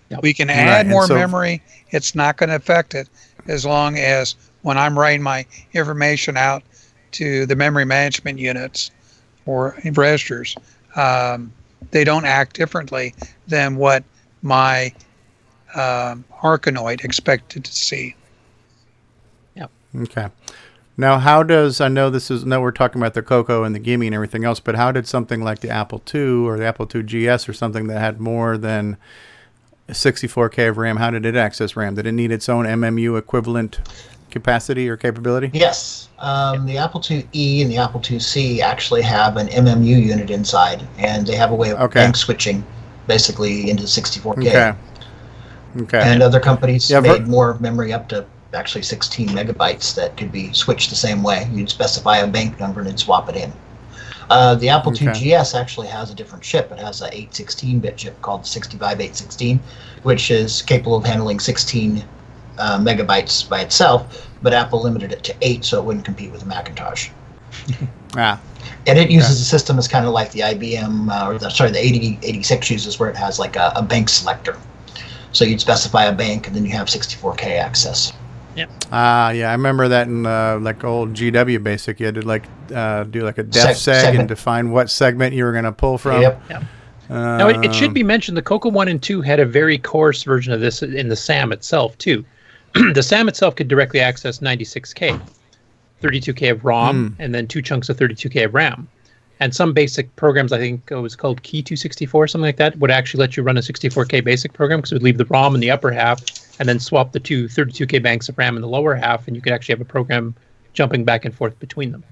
Yep. We can add more memory. It's not going to affect it as long as when I'm writing my information out to the memory management units or registers, they don't act differently than what my Arkanoid expected to see. Yep. Okay. Now, how does, I know we're talking about the CoCo and the gimme and everything else, but how did something like the Apple II or the Apple II GS or something that had more than 64K of RAM, how did it access RAM? Did it need its own MMU equivalent capacity or capability? Yes. The Apple IIe and the Apple IIc actually have an MMU unit inside, and they have a way of bank switching basically into 64K. Okay. And other companies made more memory up to actually 16 megabytes that could be switched the same way. You'd specify a bank number and it'd swap it in. The Apple II GS actually has a different chip. It has a 816-bit chip called 65816, which is capable of handling 16 megabytes by itself, but Apple limited it to 8 so it wouldn't compete with the Macintosh. And it uses a system that's kind of like the IBM, the 8086 uses, where it has like a bank selector. So you'd specify a bank and then you have 64K access. Yep. I remember that in like old GW Basic. You had to do like a def seg and define what segment you were going to pull from. Yep. Now, it should be mentioned the CoCo 1 and 2 had a very coarse version of this in the SAM itself, too. The SAM itself could directly access 96K, 32K of ROM, and then 2 chunks of 32K of RAM. And some basic programs, I think it was called Key 264, something like that, would actually let you run a 64K basic program because it would leave the ROM in the upper half and then swap the 2 32K banks of RAM in the lower half, and you could actually have a program jumping back and forth between them.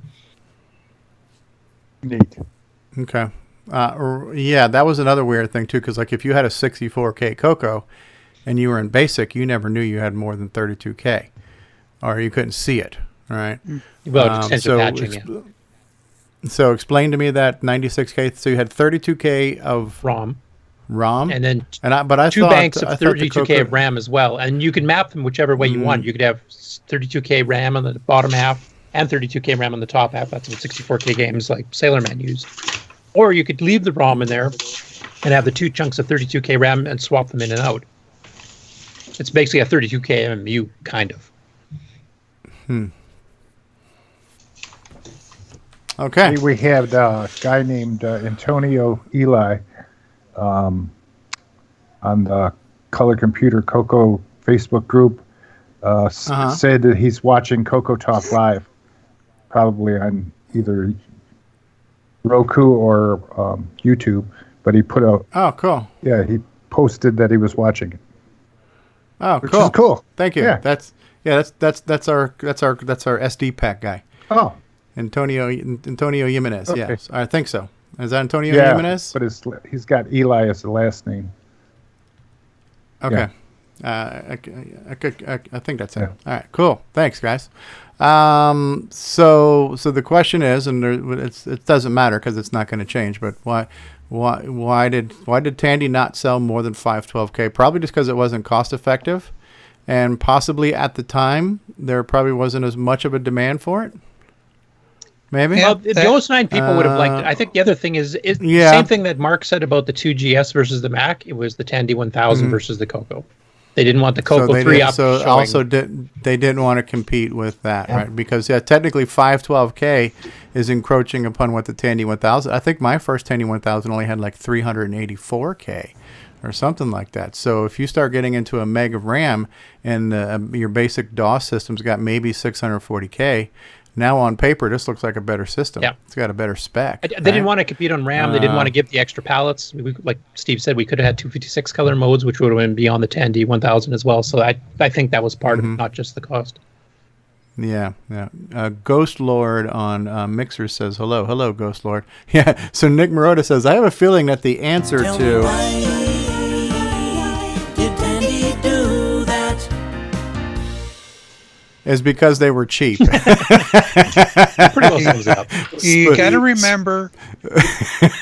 Neat. Okay. That was another weird thing, too, because like if you had a 64K CoCo and you were in BASIC, you never knew you had more than 32K, or you couldn't see it, right? Well, extensive patching, So explain to me that 96K, so you had 32K of ROM, and then I two banks of 32K of RAM as well, and you can map them whichever way you want. You could have 32K RAM on the bottom half and 32K RAM on the top half. That's what 64K games like Sailor Man use. Or you could leave the ROM in there and have the 2 chunks of 32K RAM and swap them in and out. It's basically a 32K MMU, kind of. Okay. We had a guy named Antonio Eli on the Color Computer CoCo Facebook group said that he's watching CoCoTALK live, probably on either Roku or YouTube, but he put out... Oh, cool. Yeah, he posted that he was watching it. Oh, which cool. is cool. Thank you. Yeah. That's our SD pack guy. Oh. Antonio Jimenez. Okay. Yes, I think so. Is that Antonio Jimenez? But he's got Eli as the last name. Okay. I think that's it. Yeah. All right, cool. Thanks, guys. So the question is, and it doesn't matter because it's not going to change. But why did Tandy not sell more than 512K? Probably just because it wasn't cost effective, and possibly at the time there probably wasn't as much of a demand for it. Maybe. Well, the OS9 people would have liked it. I think the other thing is same thing that Mark said about the 2GS versus the Mac. It was the Tandy 1000 versus the CoCo. They didn't want the CoCo 3 up. So showing. Also they didn't want to compete with that, right? Because technically 512K is encroaching upon what the Tandy 1000. I think my first Tandy 1000 only had like 384K. Or something like that. So if you start getting into a meg of RAM and your basic DOS system's got maybe 640K, now on paper this looks like a better system. Yeah. It's got a better spec. They didn't want to compete on RAM. They didn't want to give the extra palettes. Like Steve said, we could have had 256 color modes, which would have been beyond the Tandy 1000 as well. So I think that was part of it, not just the cost. Yeah. Ghost Lord on Mixer says hello, Ghost Lord. Yeah. So Nick Marotta says I have a feeling that the answer to is because they were cheap. You got to remember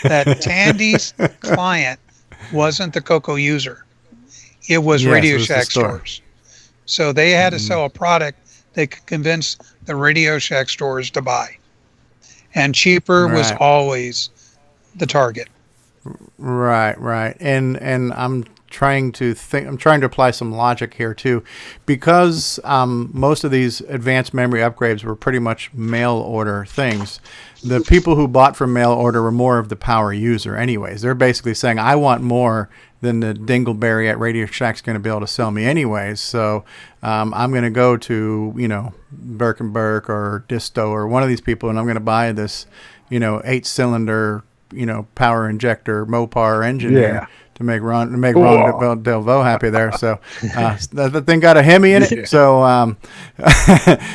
that Tandy's client wasn't the CoCo user. It was Radio Shack stores. So they had to sell a product they could convince the Radio Shack stores to buy. And cheaper was always the target. Right. And I'm trying to apply some logic here too, because most of these advanced memory upgrades were pretty much mail order things. The people who bought from mail order were more of the power user anyways. They're basically saying, I want more than the dingleberry at Radio Shack's going to be able to sell me anyways. So I'm going to go to, Burke & Burke or Disto or one of these people, and I'm going to buy this, 8-cylinder, power injector Mopar engine here to make Ron Delvaux happy there. So the thing got a Hemi in it. So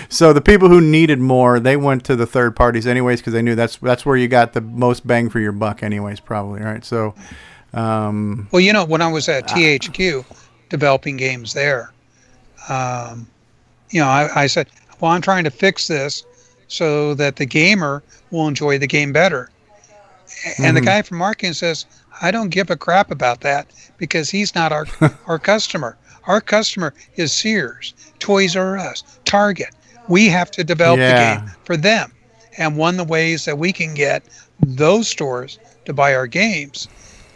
so the people who needed more, they went to the third parties anyways, because they knew that's where you got the most bang for your buck anyways, probably, right? So well, when I was at THQ developing games there, I said, well, I'm trying to fix this so that the gamer will enjoy the game better. And the guy from marketing says, I don't give a crap about that because he's not our customer. Our customer is Sears, Toys R Us, Target. We have to develop the game for them. And one of the ways that we can get those stores to buy our games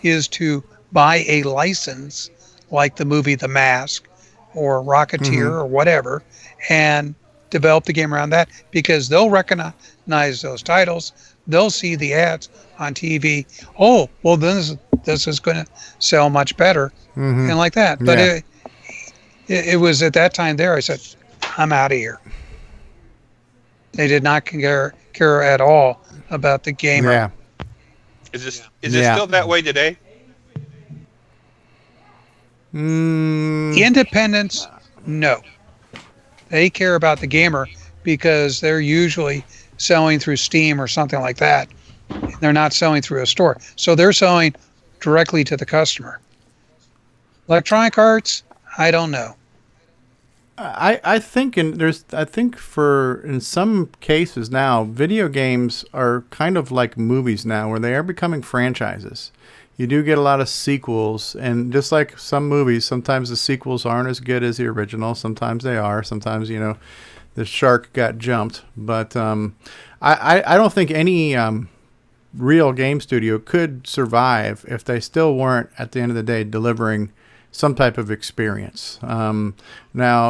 is to buy a license like the movie The Mask or Rocketeer or whatever, and develop the game around that, because they'll recognize those titles. They'll see the ads on TV. Oh, well, this is going to sell much better, and like that. But it was at that time there, I said, I'm out of here. They did not care at all about the gamer. Yeah. Is it still that way today? Independents, no. They care about the gamer because they're usually selling through Steam or something like that. They're not selling through a store. So they're selling directly to the customer. Electronic Arts, I don't know. I think in some cases now, video games are kind of like movies now, where they are becoming franchises. You do get a lot of sequels, and just like some movies, sometimes the sequels aren't as good as the original. Sometimes they are. Sometimes, the shark got jumped. But I don't think any real game studio could survive if they still weren't, at the end of the day, delivering some type of experience. Now,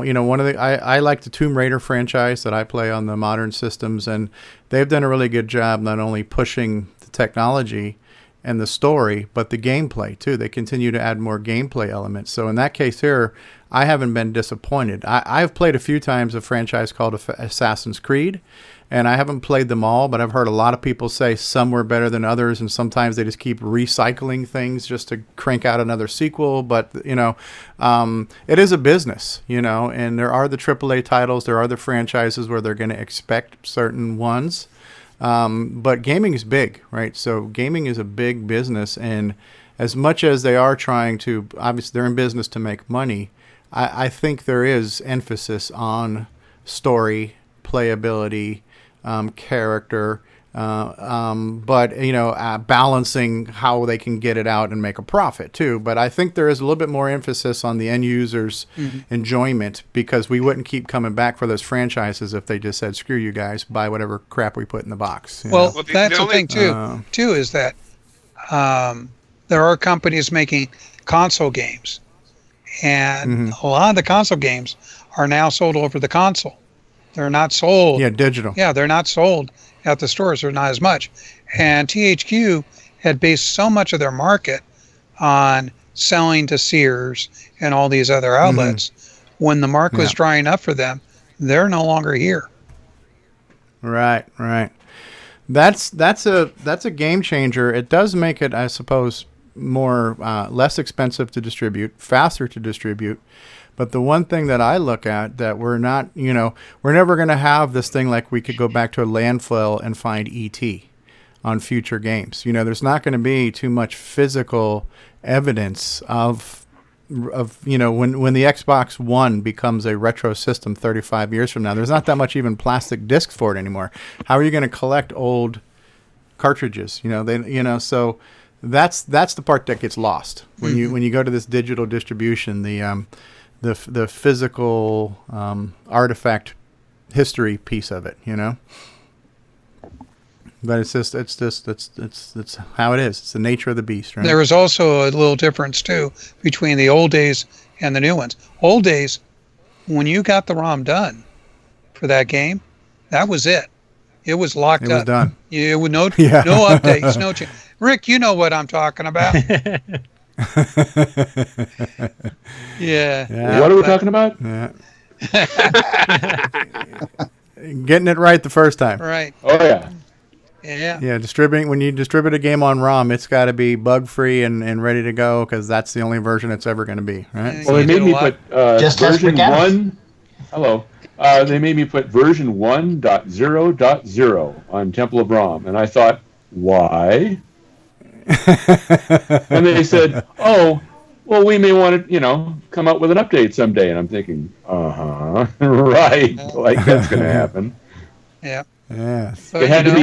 I like the Tomb Raider franchise that I play on the modern systems, and they've done a really good job not only pushing the technology and the story, but the gameplay too. They continue to add more gameplay elements. So in that case here, I haven't been disappointed. I've played a few times a franchise called Assassin's Creed, and I haven't played them all, but I've heard a lot of people say some were better than others, and sometimes they just keep recycling things just to crank out another sequel. But, it is a business, and there are the AAA titles, there are the franchises where they're going to expect certain ones. But gaming is big, right? So gaming is a big business, and as much as they are trying to, obviously they're in business to make money, I think there is emphasis on story, playability, character, but balancing how they can get it out and make a profit too. But I think there is a little bit more emphasis on the end user's enjoyment, because we wouldn't keep coming back for those franchises if they just said, "Screw you guys, buy whatever crap we put in the box." Well, that's the thing too is that there are companies making console games, and a lot of the console games are now sold over the console. They're not sold. Yeah, digital. Yeah, they're not sold at the stores. They're not as much. And THQ had based so much of their market on selling to Sears and all these other outlets. When the market was drying up for them, they're no longer here. Right. That's a game changer. It does make it, I suppose, more less expensive to distribute, faster to distribute. But the one thing that I look at that we're not, we're never going to have this thing like we could go back to a landfill and find ET on future games. There's not going to be too much physical evidence of when the Xbox One becomes a retro system 35 years from now. There's not that much even plastic disc for it anymore. How are you going to collect old cartridges? So that's the part that gets lost when you go to this digital distribution. The physical artifact history piece of it, but it's how it is. It's the nature of the beast, right? There is also a little difference too between the old days and the new ones. Old days, when you got the ROM done for that game, that was it. It was locked up. It was done. It would no updates, no change. Rick, you know what I'm talking about. Yeah. What are we talking about? Yeah. Getting it right the first time. Right. Oh yeah. Yeah. Yeah. When you distribute a game on ROM, it's got to be bug free and ready to go, because that's the only version it's ever going to be. Right. Well, they made me put version 1. Hello. They made me put version 1.0.0 on Temple of ROM, and I thought, why? And they said, "Oh, well, we may want to, come up with an update someday." And I'm thinking, right, like that's going to happen. Yeah. Yeah. It had to be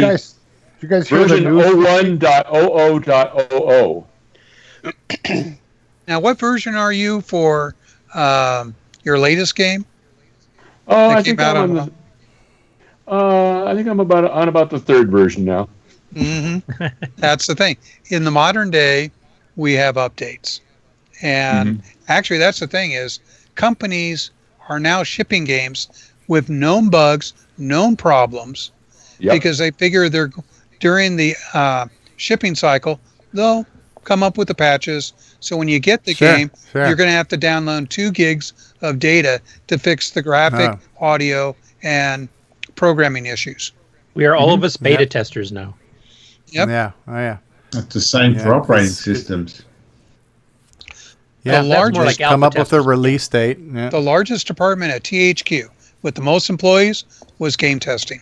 you guys hear version the news? 01.00.00. Now, what version are you for your latest game? Oh, I think I'm about the third version now. That's the thing. In the modern day, we have updates. And actually, that's the thing is companies are now shipping games with known bugs, known problems, because they figure they're during the shipping cycle, they'll come up with the patches. So when you get the game, you're going to have to download 2 gigs of data to fix the graphic, audio, and programming issues. We are all of us beta testers now. Yep. Yeah. Oh, yeah. That's the same for operating systems. Yeah, the largest come up with a release date. Yeah. The largest department at THQ with the most employees was game testing.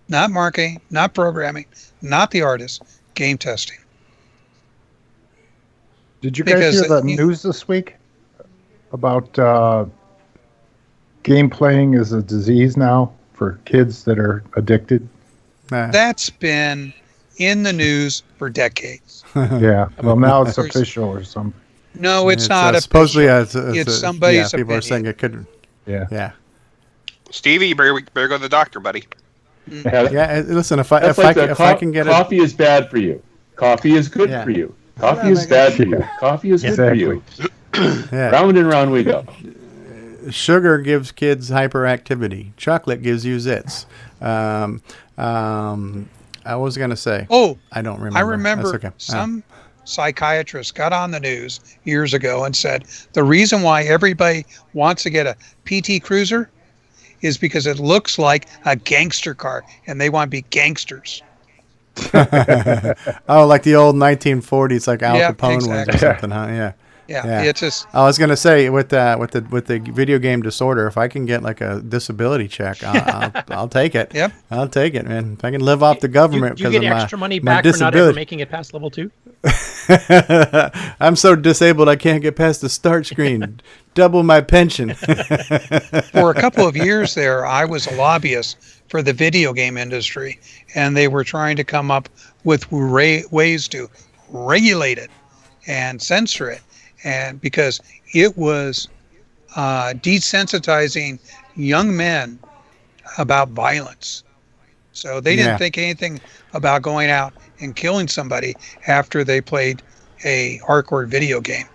Not marketing, not programming, not the artists, game testing. Did you guys hear the news this week about game playing is a disease now for kids that are addicted? That's been in the news for decades. Yeah. Well, now it's official or something. No, it's not official. Supposedly, it's somebody's people opinion. are saying it could. Yeah. Stevie, you better go to the doctor, buddy. Yeah. Listen, if I can get coffee is bad for you. Coffee is good for you. Coffee is bad for you. Coffee is good for you. Round and round we go. Sugar gives kids hyperactivity. Chocolate gives you zits. I was going to say. Oh, I don't remember. I remember That's okay. some psychiatrist got on the news years ago and said the reason why everybody wants to get a PT Cruiser is because it looks like a gangster car and they want to be gangsters. Oh, like the old 1940s, like Al Capone ones or something, huh? Yeah. Yeah, it's just. I was gonna say with the video game disorder, if I can get like a disability check, I'll take it. Yep, I'll take it, man. If I can live off the government you because get of extra money my back for not ever disability. making it past level 2. I'm so disabled I can't get past the start screen. Double my pension. For a couple of years there, I was a lobbyist for the video game industry, and they were trying to come up with ways to regulate it and censor it, and because it was desensitizing young men about violence. So they didn't think anything about going out and killing somebody after they played a hardcore video game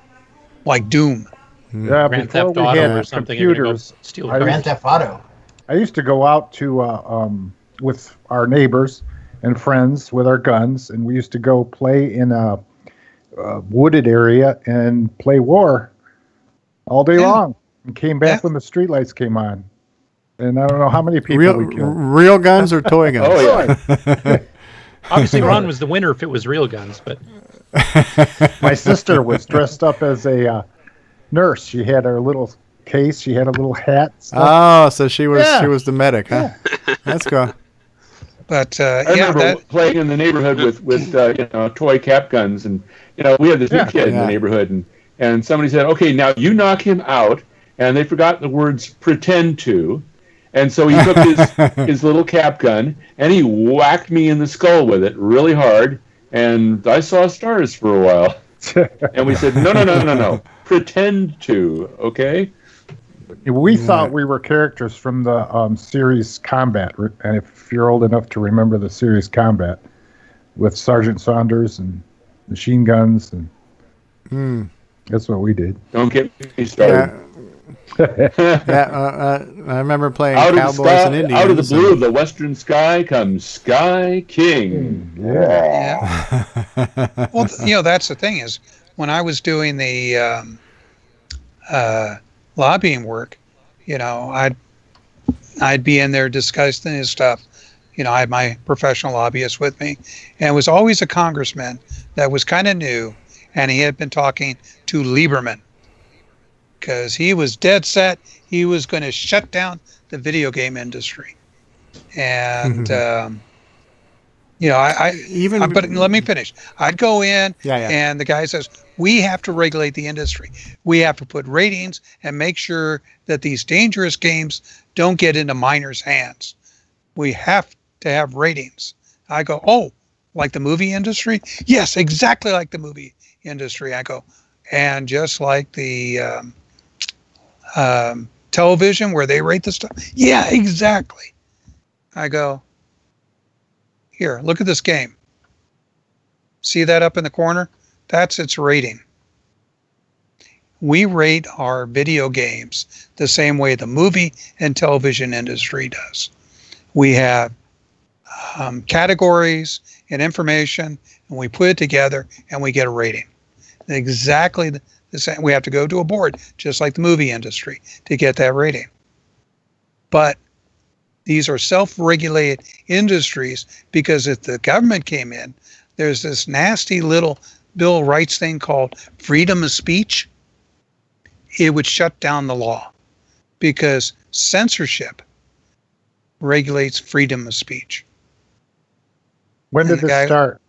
like Doom. Yeah, Grand before Theft we Auto had or something, computers, steal Grand Theft Auto. I used to go out to with our neighbors and friends with our guns, and we used to go play in a wooded area and play war all day long. And came back when the streetlights came on. And I don't know how many people we killed. Real guns or toy guns? Yeah. Obviously, Ron was the winner if it was real guns, but My sister was dressed up as a nurse. She had her little case. She had a little hat. Oh, so she was the medic, huh? Yeah. That's cool. But I remember playing in the neighborhood with toy cap guns, and we had this new kid in the neighborhood, and somebody said, "Okay, now you knock him out," and they forgot the words "pretend to," and so he took his little cap gun and he whacked me in the skull with it really hard, and I saw stars for a while. And we said, no, pretend to, okay? We thought we were characters from the series Combat, and if you're old enough to remember the series Combat, with Sergeant Saunders and machine guns, and that's what we did. Don't get me started. I remember playing Cowboys and Indians. Out of the blue of the western sky comes Sky King. Yeah. Well, that's the thing is, when I was doing the lobbying work, I'd be in there discussing his stuff. I had my professional lobbyist with me, and it was always a congressman that was kind of new, and he had been talking to Lieberman because he was dead set. He was going to shut down the video game industry, and but let me finish. I'd go in, and the guy says, we have to regulate the industry. We have to put ratings and make sure that these dangerous games don't get into minors' hands. We have to have ratings. I go, oh, like the movie industry? Yes, exactly like the movie industry. I go, and just like the television where they rate the stuff? Yeah, exactly. I go, here, look at this game. See that up in the corner? That's its rating. We rate our video games the same way the movie and television industry does. We have categories and information, and we put it together, and we get a rating. Exactly the same. We have to go to a board, just like the movie industry, to get that rating. But these are self-regulated industries because if the government came in, there's this nasty little Bill of Rights thing called freedom of speech. It would shut down the law because censorship regulates freedom of speech. When did this start?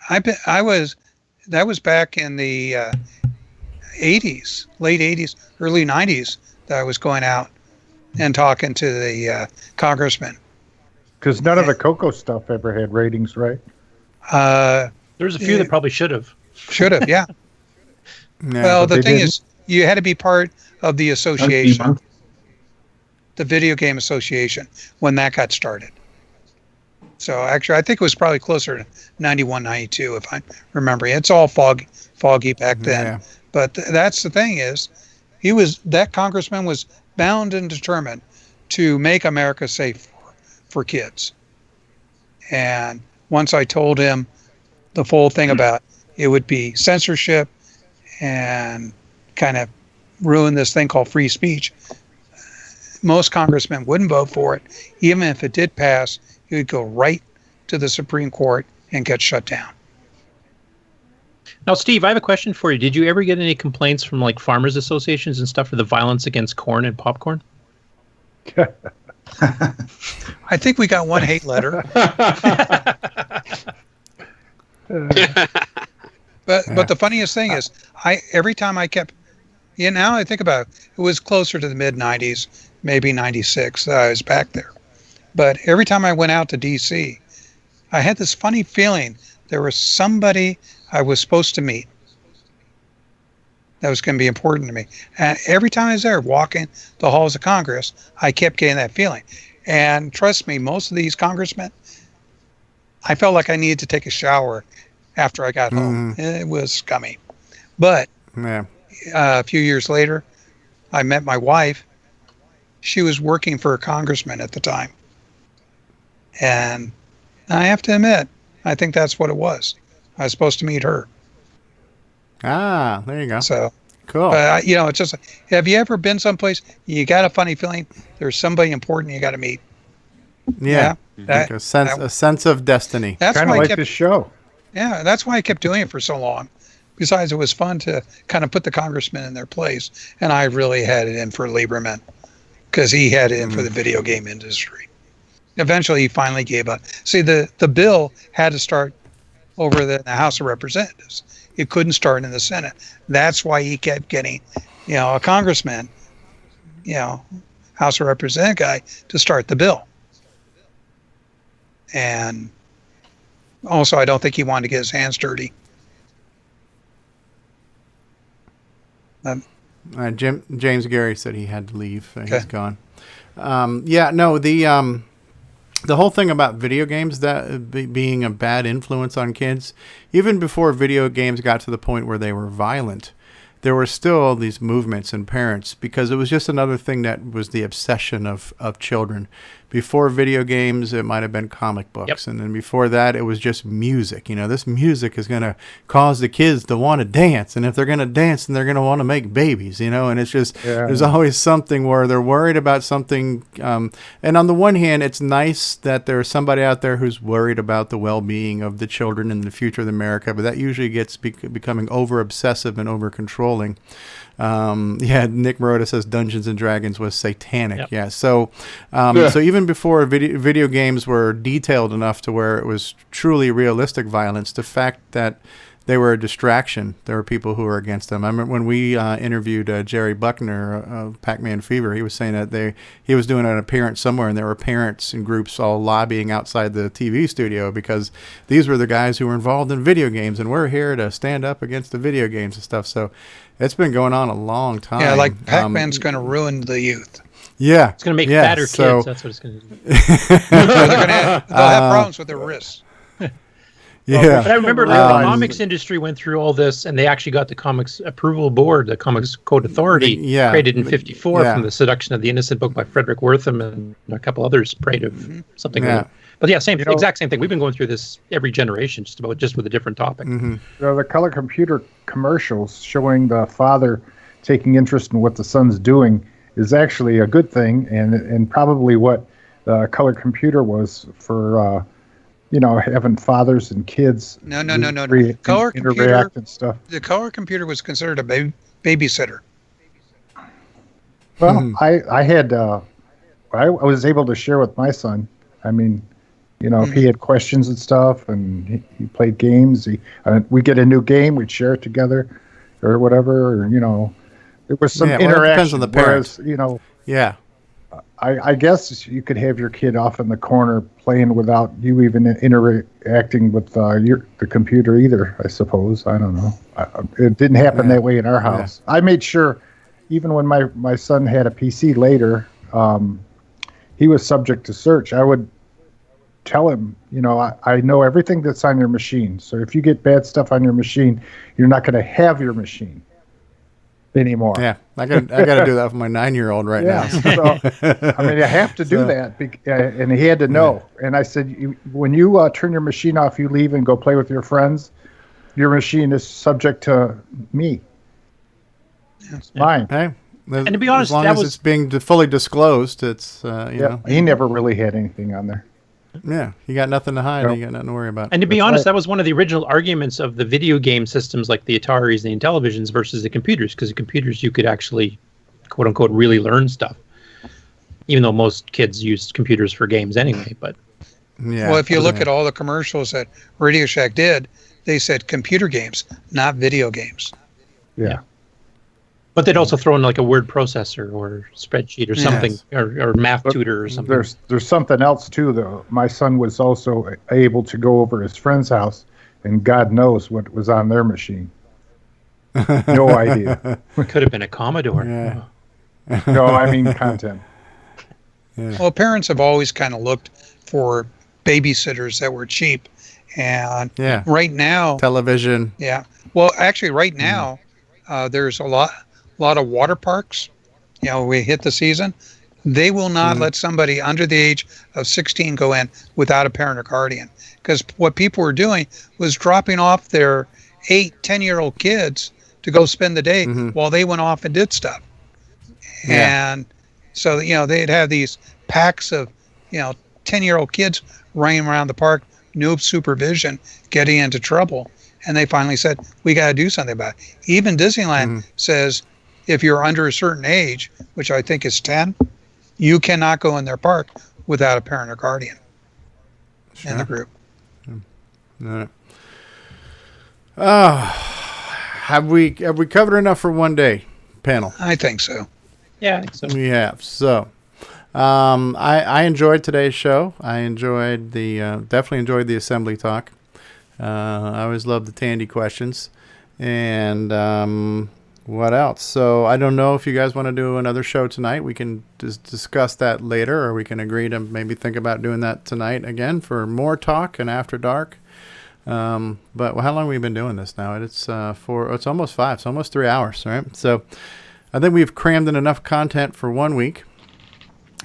That was back in the 80s, late 80s, early 90s that I was going out and talking to the congressman. Because none of the CoCo stuff ever had ratings, right? There's a few that probably should have. Should have, yeah. Well, the thing is, you had to be part of the association, the Video Game Association, when that got started. So actually, I think it was probably closer to 91, 92, if I'm remembering. It's all foggy back then. Yeah. But that's the thing is, that congressman was bound and determined to make America safe for kids. And once I told him the full thing about it would be censorship and kind of ruin this thing called free speech, most congressmen wouldn't vote for it. Even if it did pass, it would go right to the Supreme Court and get shut down. Now, Steve, I have a question for you. Did you ever get any complaints from like farmers associations and stuff for the violence against corn and popcorn? I think we got one hate letter. But the funniest thing is, every time I kept, now I think about it, it was closer to the mid 90s, maybe 96 that I was back there. But every time I went out to DC, I had this funny feeling there was somebody I was supposed to meet that was going to be important to me. And every time I was there walking the halls of Congress, I kept getting that feeling. And trust me, most of these congressmen, I felt like I needed to take a shower after I got home. It was scummy. But a few years later, I met my wife. She was working for a congressman at the time. And I have to admit, I think that's what it was. I was supposed to meet her. Ah, there you go. So cool. It's just, have you ever been someplace you got a funny feeling there's somebody important you got to meet? Yeah, like a sense of destiny. That's kind of like this show. Yeah, that's why I kept doing it for so long. Besides, it was fun to kind of put the congressmen in their place, and I really had it in for Lieberman because he had it in for the video game industry. Eventually, he finally gave up. See, the bill had to start over the House of Representatives. It couldn't start in the Senate. That's why he kept getting, a congressman, House of Representative guy to start the bill. And also, I don't think he wanted to get his hands dirty. James Gerry said he had to leave. He's gone. The whole thing about video games being a bad influence on kids, even before video games got to the point where they were violent, there were still these movements in parents because it was just another thing that was the obsession of children. Before video games, it might have been comic books. And then before that, it was just music. This music is going to cause the kids to want to dance. And if they're going to dance, then they're going to want to make babies, And it's just, there's always something where they're worried about something. And on the one hand, it's nice that there's somebody out there who's worried about the well-being of the children and the future of America. But that usually gets becoming over-obsessive and over-controlling. Nick Marotta says Dungeons and Dragons was satanic. So even before video games were detailed enough to where it was truly realistic violence, the fact that they were a distraction, there were people who were against them. I remember when we interviewed Jerry Buckner of Pac-Man Fever, he was saying that he was doing an appearance somewhere and there were parents and groups all lobbying outside the TV studio because these were the guys who were involved in video games and we're here to stand up against the video games and stuff. So it's been going on a long time. Yeah, like Pac-Man's going to ruin the youth. Yeah. It's going to make fatter kids. That's what it's going to do. They'll have problems with their wrists. Yeah. But I remember the comics industry went through all this, and they actually got the Comics Approval Board, the Comics Code Authority, created in '54 from the Seduction of the Innocent book by Frederick Wortham and a couple others prayed of something. But exact same thing. We've been going through this every generation, just with a different topic. The color computer commercials showing the father taking interest in what the son's doing is actually a good thing, and probably what the color computer was for. Having fathers and kids. No. Color computer and stuff. The color computer was considered a babysitter. Well, I was able to share with my son. I mean, if he had questions and stuff, and he played games, we get a new game, we'd share it together, or whatever. Or, there was some interaction. It depends on the parents. I guess you could have your kid off in the corner playing without you even interacting with the computer either, I suppose. I don't know. It didn't happen that way in our house. I made sure, even when my son had a PC later, he was subject to search. I would tell him, I know everything that's on your machine. So if you get bad stuff on your machine, you're not going to have your machine anymore. Yeah, I got to do that for my 9-year-old now. So, I mean, you have to do that, and he had to know. And I said, when you turn your machine off, you leave and go play with your friends. Your machine is subject to me. It's mine. Hey, and to be honest, as long as it's being fully disclosed, it's He never really had anything on there. Yeah, you got nothing to hide. You got nothing to worry about. And to be honest, that was one of the original arguments of the video game systems like the Ataris and the Intellivisions versus the computers, because the computers you could actually, quote unquote, really learn stuff. Even though most kids use computers for games anyway, but well, if you look at all the commercials that Radio Shack did, they said computer games, not video games. Yeah. But they'd also throw in like a word processor or spreadsheet or something, or math tutor or something. There's something else too, though. My son was also able to go over his friend's house, and God knows what was on their machine. No idea. Could have been a Commodore. Yeah. No, I mean content. Yeah. Well, parents have always kind of looked for babysitters that were cheap, and right now, television. Yeah. Well, actually, right now, there's a lot of water parks. You know, we hit the season. They will not let somebody under the age of 16 go in without a parent or guardian, because what people were doing was dropping off their 8-10-year-old kids to go spend the day while they went off and did stuff. Yeah. And so, you know, they'd have these packs of, 10-year-old kids running around the park, no supervision, getting into trouble. And they finally said, we got to do something about it. Even Disneyland says if you're under a certain age, which I think is 10, you cannot go in their park without a parent or guardian in the group. Have we covered enough for one day panel? I think so. Yeah, I think so. We have. So, I enjoyed today's show. I enjoyed definitely enjoyed the assembly talk. I always love the Tandy questions. And what else? So I don't know if you guys want to do another show tonight. We can discuss that later, or we can agree to maybe think about doing that tonight again for more talk and after dark. But how long have we been doing this now? It's it's almost 5. It's almost 3 hours, right? So I think we've crammed in enough content for 1 week.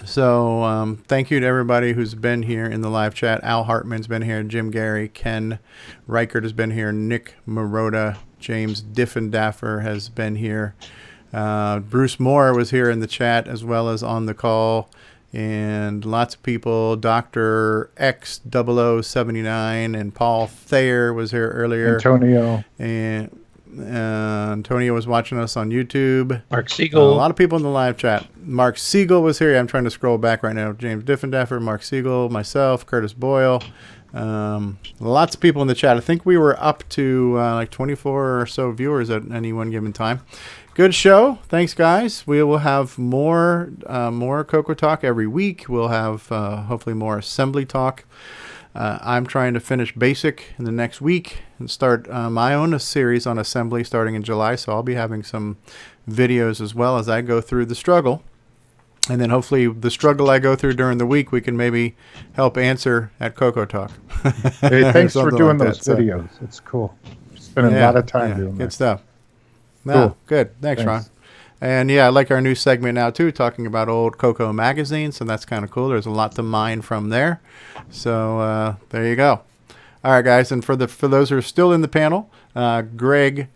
So thank you to everybody who's been here in the live chat. Al Hartman's been here. Jim Gerry, Ken Reichert has been here. Nick Marotta, James Diffendaffer has been here. Bruce Moore was here in the chat as well as on the call. And lots of people, Dr. X0079 and Paul Thayer was here earlier. Antonio. And Antonio was watching us on YouTube. Mark Siegel. A lot of people in the live chat. Mark Siegel was here. I'm trying to scroll back right now. James Diffendaffer, Mark Siegel, myself, Curtis Boyle. Lots of people in the chat. I think we were up to like 24 or so viewers at any one given time. Good show. Thanks, guys. We will have more CoCo Talk every week. We'll have hopefully more assembly talk. I'm trying to finish Basic in the next week and start my own series on assembly starting in July. So I'll be having some videos as well as I go through the struggle. And then hopefully the struggle I go through during the week, we can maybe help answer at CoCo Talk. Hey, thanks for doing those videos. It's cool. Spending a lot of time doing that. Good stuff. No, Cool. Good. Thanks, Ron. And yeah, I like our new segment now too, talking about old CoCo magazines, so that's kind of cool. There's a lot to mine from there. So there you go. All right, guys, and for those who are still in the panel, Greg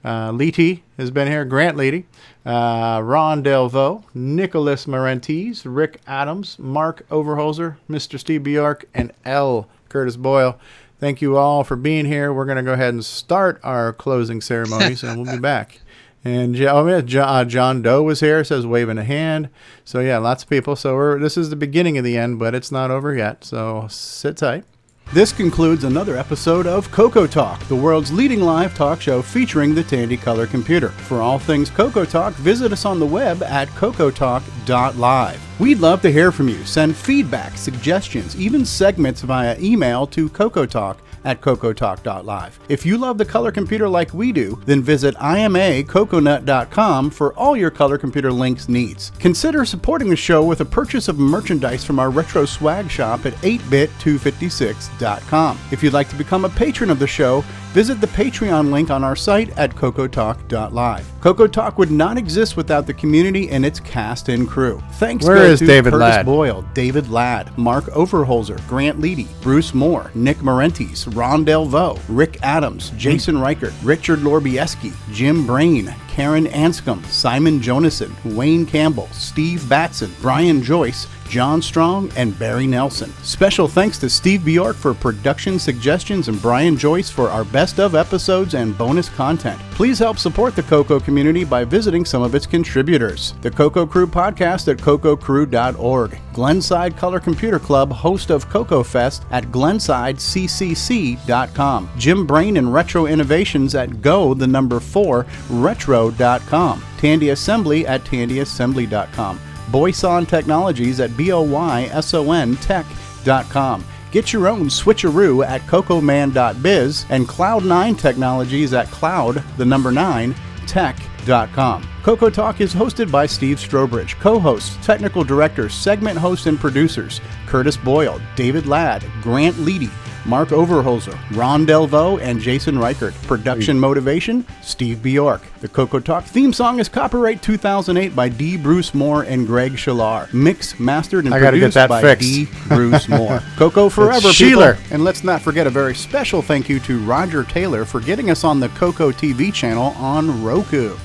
Leety has been here, Grant Leety, Ron Delvaux, Nicholas Marentes, Rick Adams, Mark Overholzer, Mr. Steve Bjork, and L. Curtis Boyle. Thank you all for being here. We're going to go ahead and start our closing ceremonies, and we'll be back. And John Doe was here, says waving a hand. So yeah, lots of people. So this is the beginning of the end, but it's not over yet. So sit tight. This concludes another episode of CoCo Talk, the world's leading live talk show featuring the Tandy Color Computer. For all things CoCo Talk, visit us on the web at CoCoTalk.live. We'd love to hear from you. Send feedback, suggestions, even segments via email to CoCoTalk@CoCoTalk.live. If you love the color computer like we do, then visit IMACoconut.com for all your color computer links needs. Consider supporting the show with a purchase of merchandise from our retro swag shop at 8bit256.com. If you'd like to become a patron of the show, visit the Patreon link on our site at CoCoTalk.live. CoCo Talk would not exist without the community and its cast and crew. Thanks Where go is to David Curtis Ladd? Boyle, David Ladd, Mark Overholzer, Grant Leety, Bruce Moore, Nick Marentes, Ron Delvaux, Rick Adams, Jason Reichert, Richard Lorbieski, Jim Brain, Karen Anscombe, Simon Jonason, Wayne Campbell, Steve Batson, Brian Joyce, John Strong, and Barry Nelson. Special thanks to Steve Bjork for production suggestions and Brian Joyce for our best of episodes and bonus content. Please help support the CoCo community by visiting some of its contributors. The CoCoCREW podcast at CoCoCREW.org. Glenside Color Computer Club, host of CoCo Fest at GlensideCCC.com. Jim Brain and Retro Innovations at Go4Retro.com. Tandy Assembly at TandyAssembly.com. Boyson Technologies at BOYSONTech.com. Get your own switcheroo at cocoman.biz and Cloud9 Technologies at cloud9tech.com. CoCoTALK is hosted by Steve Strobridge, co-hosts, technical directors, segment hosts, and producers Curtis Boyle, David Ladd, Grant Leedy, Mark Overholzer, Ron Delvaux, and Jason Reichert. Production motivation, Steve Bjork. The CoCoTALK theme song is copyright 2008 by D. Bruce Moore and Greg Schalar. Mixed, mastered, and produced by D. Bruce Moore. CoCoForever, people. And let's not forget a very special thank you to Roger Taylor for getting us on the CoCo TV channel on Roku.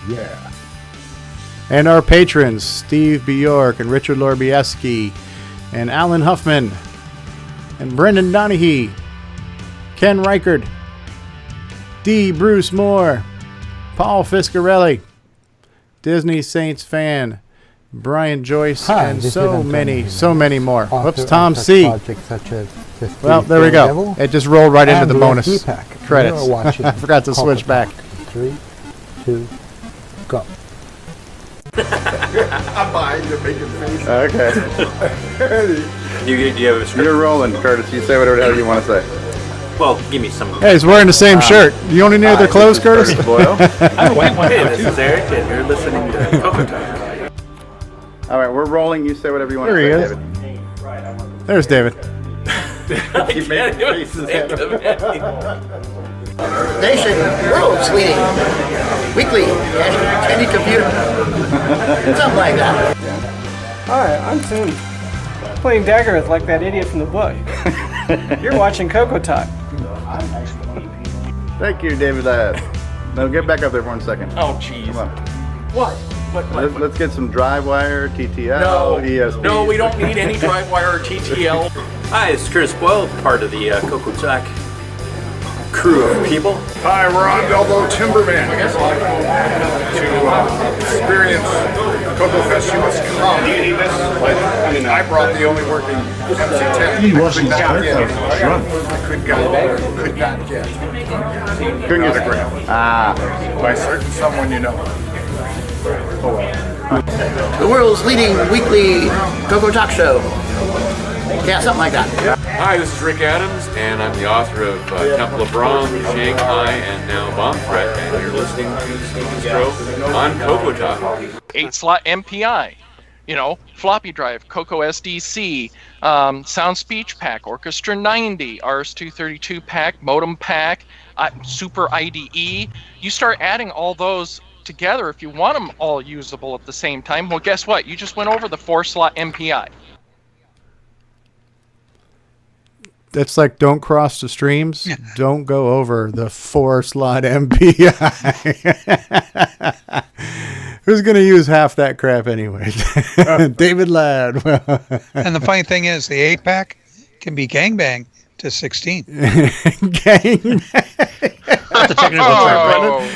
Yeah. And our patrons, Steve Bjork and Richard Lorbieski and Alan Huffman and Brendan Donahue, Ken Reichard, D. Bruce Moore, Paul Fiscarelli, Disney Saints fan, Brian Joyce, and so many more. Whoops, Tom C. Well, there we go. It just rolled right into the bonus credits. I forgot to switch back. 3, 2, go. I'm behind you making faces. Okay. Do you have a script? You're rolling, Curtis. You say whatever the hell you want to say. Well, give me some. Hey, he's wearing the same shirt. You own any other clothes, Curtis? I'm a white one. Hey, this is Eric, and you're listening to CoCoTALK. All right, we're rolling. You say whatever you want to say, David. There's David. Keep making faces at him. Nation, world's leading weekly Tandy computer. Something like that. Hi, I'm Tim. Playing Daggerith like that idiot from the book. You're watching CoCoTALK. Thank you, David. Now get back up there for 1 second. Oh, jeez. Come on. What? Let's get some DriveWire, TTL, No, ESP. no, we don't need any DriveWire or TTL. Hi, it's Curtis Boyle, part of the CoCoTALK crew of people. Hi, we're on Delvaux Timberman. To experience CoCo Fest, you must come. Do you need this? I brought the only working MC10. He wasn't I Couldn't get a grant. By certain someone you know. Oh well. The world's leading weekly CoCoTALK show. Yeah, something like that. Hi, this is Rick Adams, and I'm the author of Temple of Brahm, Shanghai, and now Bomb Threat, and you're listening to CoCoStevieStrow on CoCoTALK. 8-slot MPI, floppy drive, CoCo SDC, Sound Speech Pack, Orchestra 90, RS-232 pack, modem pack, Super IDE. You start adding all those together if you want them all usable at the same time. Well, guess what? You just went over the 4-slot MPI. That's like don't cross the streams. Don't go over the 4-slot MPI. Who's going to use half that crap anyway? David Ladd. And the funny thing is, the 8-pack can be gangbang to 16. Gangbang. That's a technical term,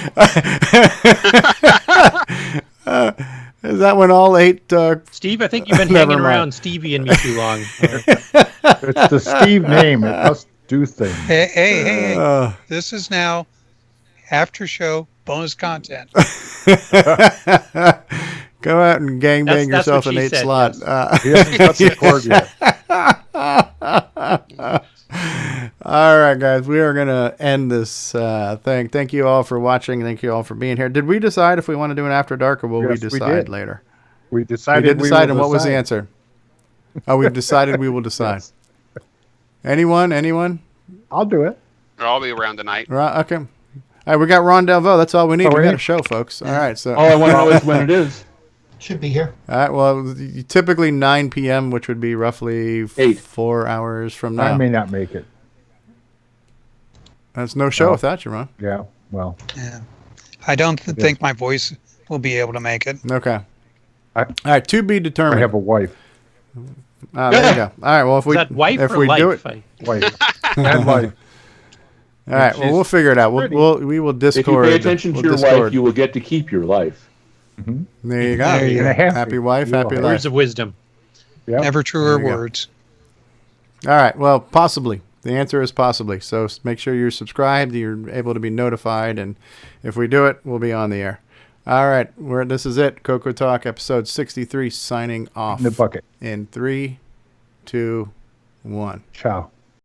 Brendan. Is that when all 8... Steve, I think you've been hanging around Stevie and me too long. It's the Steve name. It must do things. Hey. This is now after show bonus content. Go out and gangbang yourself an 8-slot. Yes. He hasn't cut the cord yet. All right, guys, we are going to end this thing. Thank you all for watching. Thank you all for being here. Did we decide if we want to do an After Dark, or will we decide later? We decided. We did decide, and what was the answer? Oh, we've decided we will decide. Yes. Anyone? I'll do it. I'll be around tonight. Right, okay. All right, we got Ron Delvaux. That's all we need. We got a show, folks. All right. So all I want to know is when it is. Should be here. All right. Well, typically 9 p.m., which would be roughly 4 hours from now. I may not make it. There's no show without you, Ron. Yeah. Well. Yeah. I don't think my voice will be able to make it. Okay. All right, to be determined. I have a wife. There you go. All right. Well, if Is that wife if or we life? do it, wife and life. All right. Well, we'll figure it out. We will Discord. If you pay attention to your wife, you will get to keep your life. Mm-hmm. There you go. Happy wife, happy life. Words of wisdom. Yep. Never truer words. All right. Well, possibly. The answer is possibly. So make sure you're subscribed. You're able to be notified, and if we do it, we'll be on the air. All right. This is it. Coco Talk, episode 63, signing off. In the bucket. In 3, 2, 1. Ciao.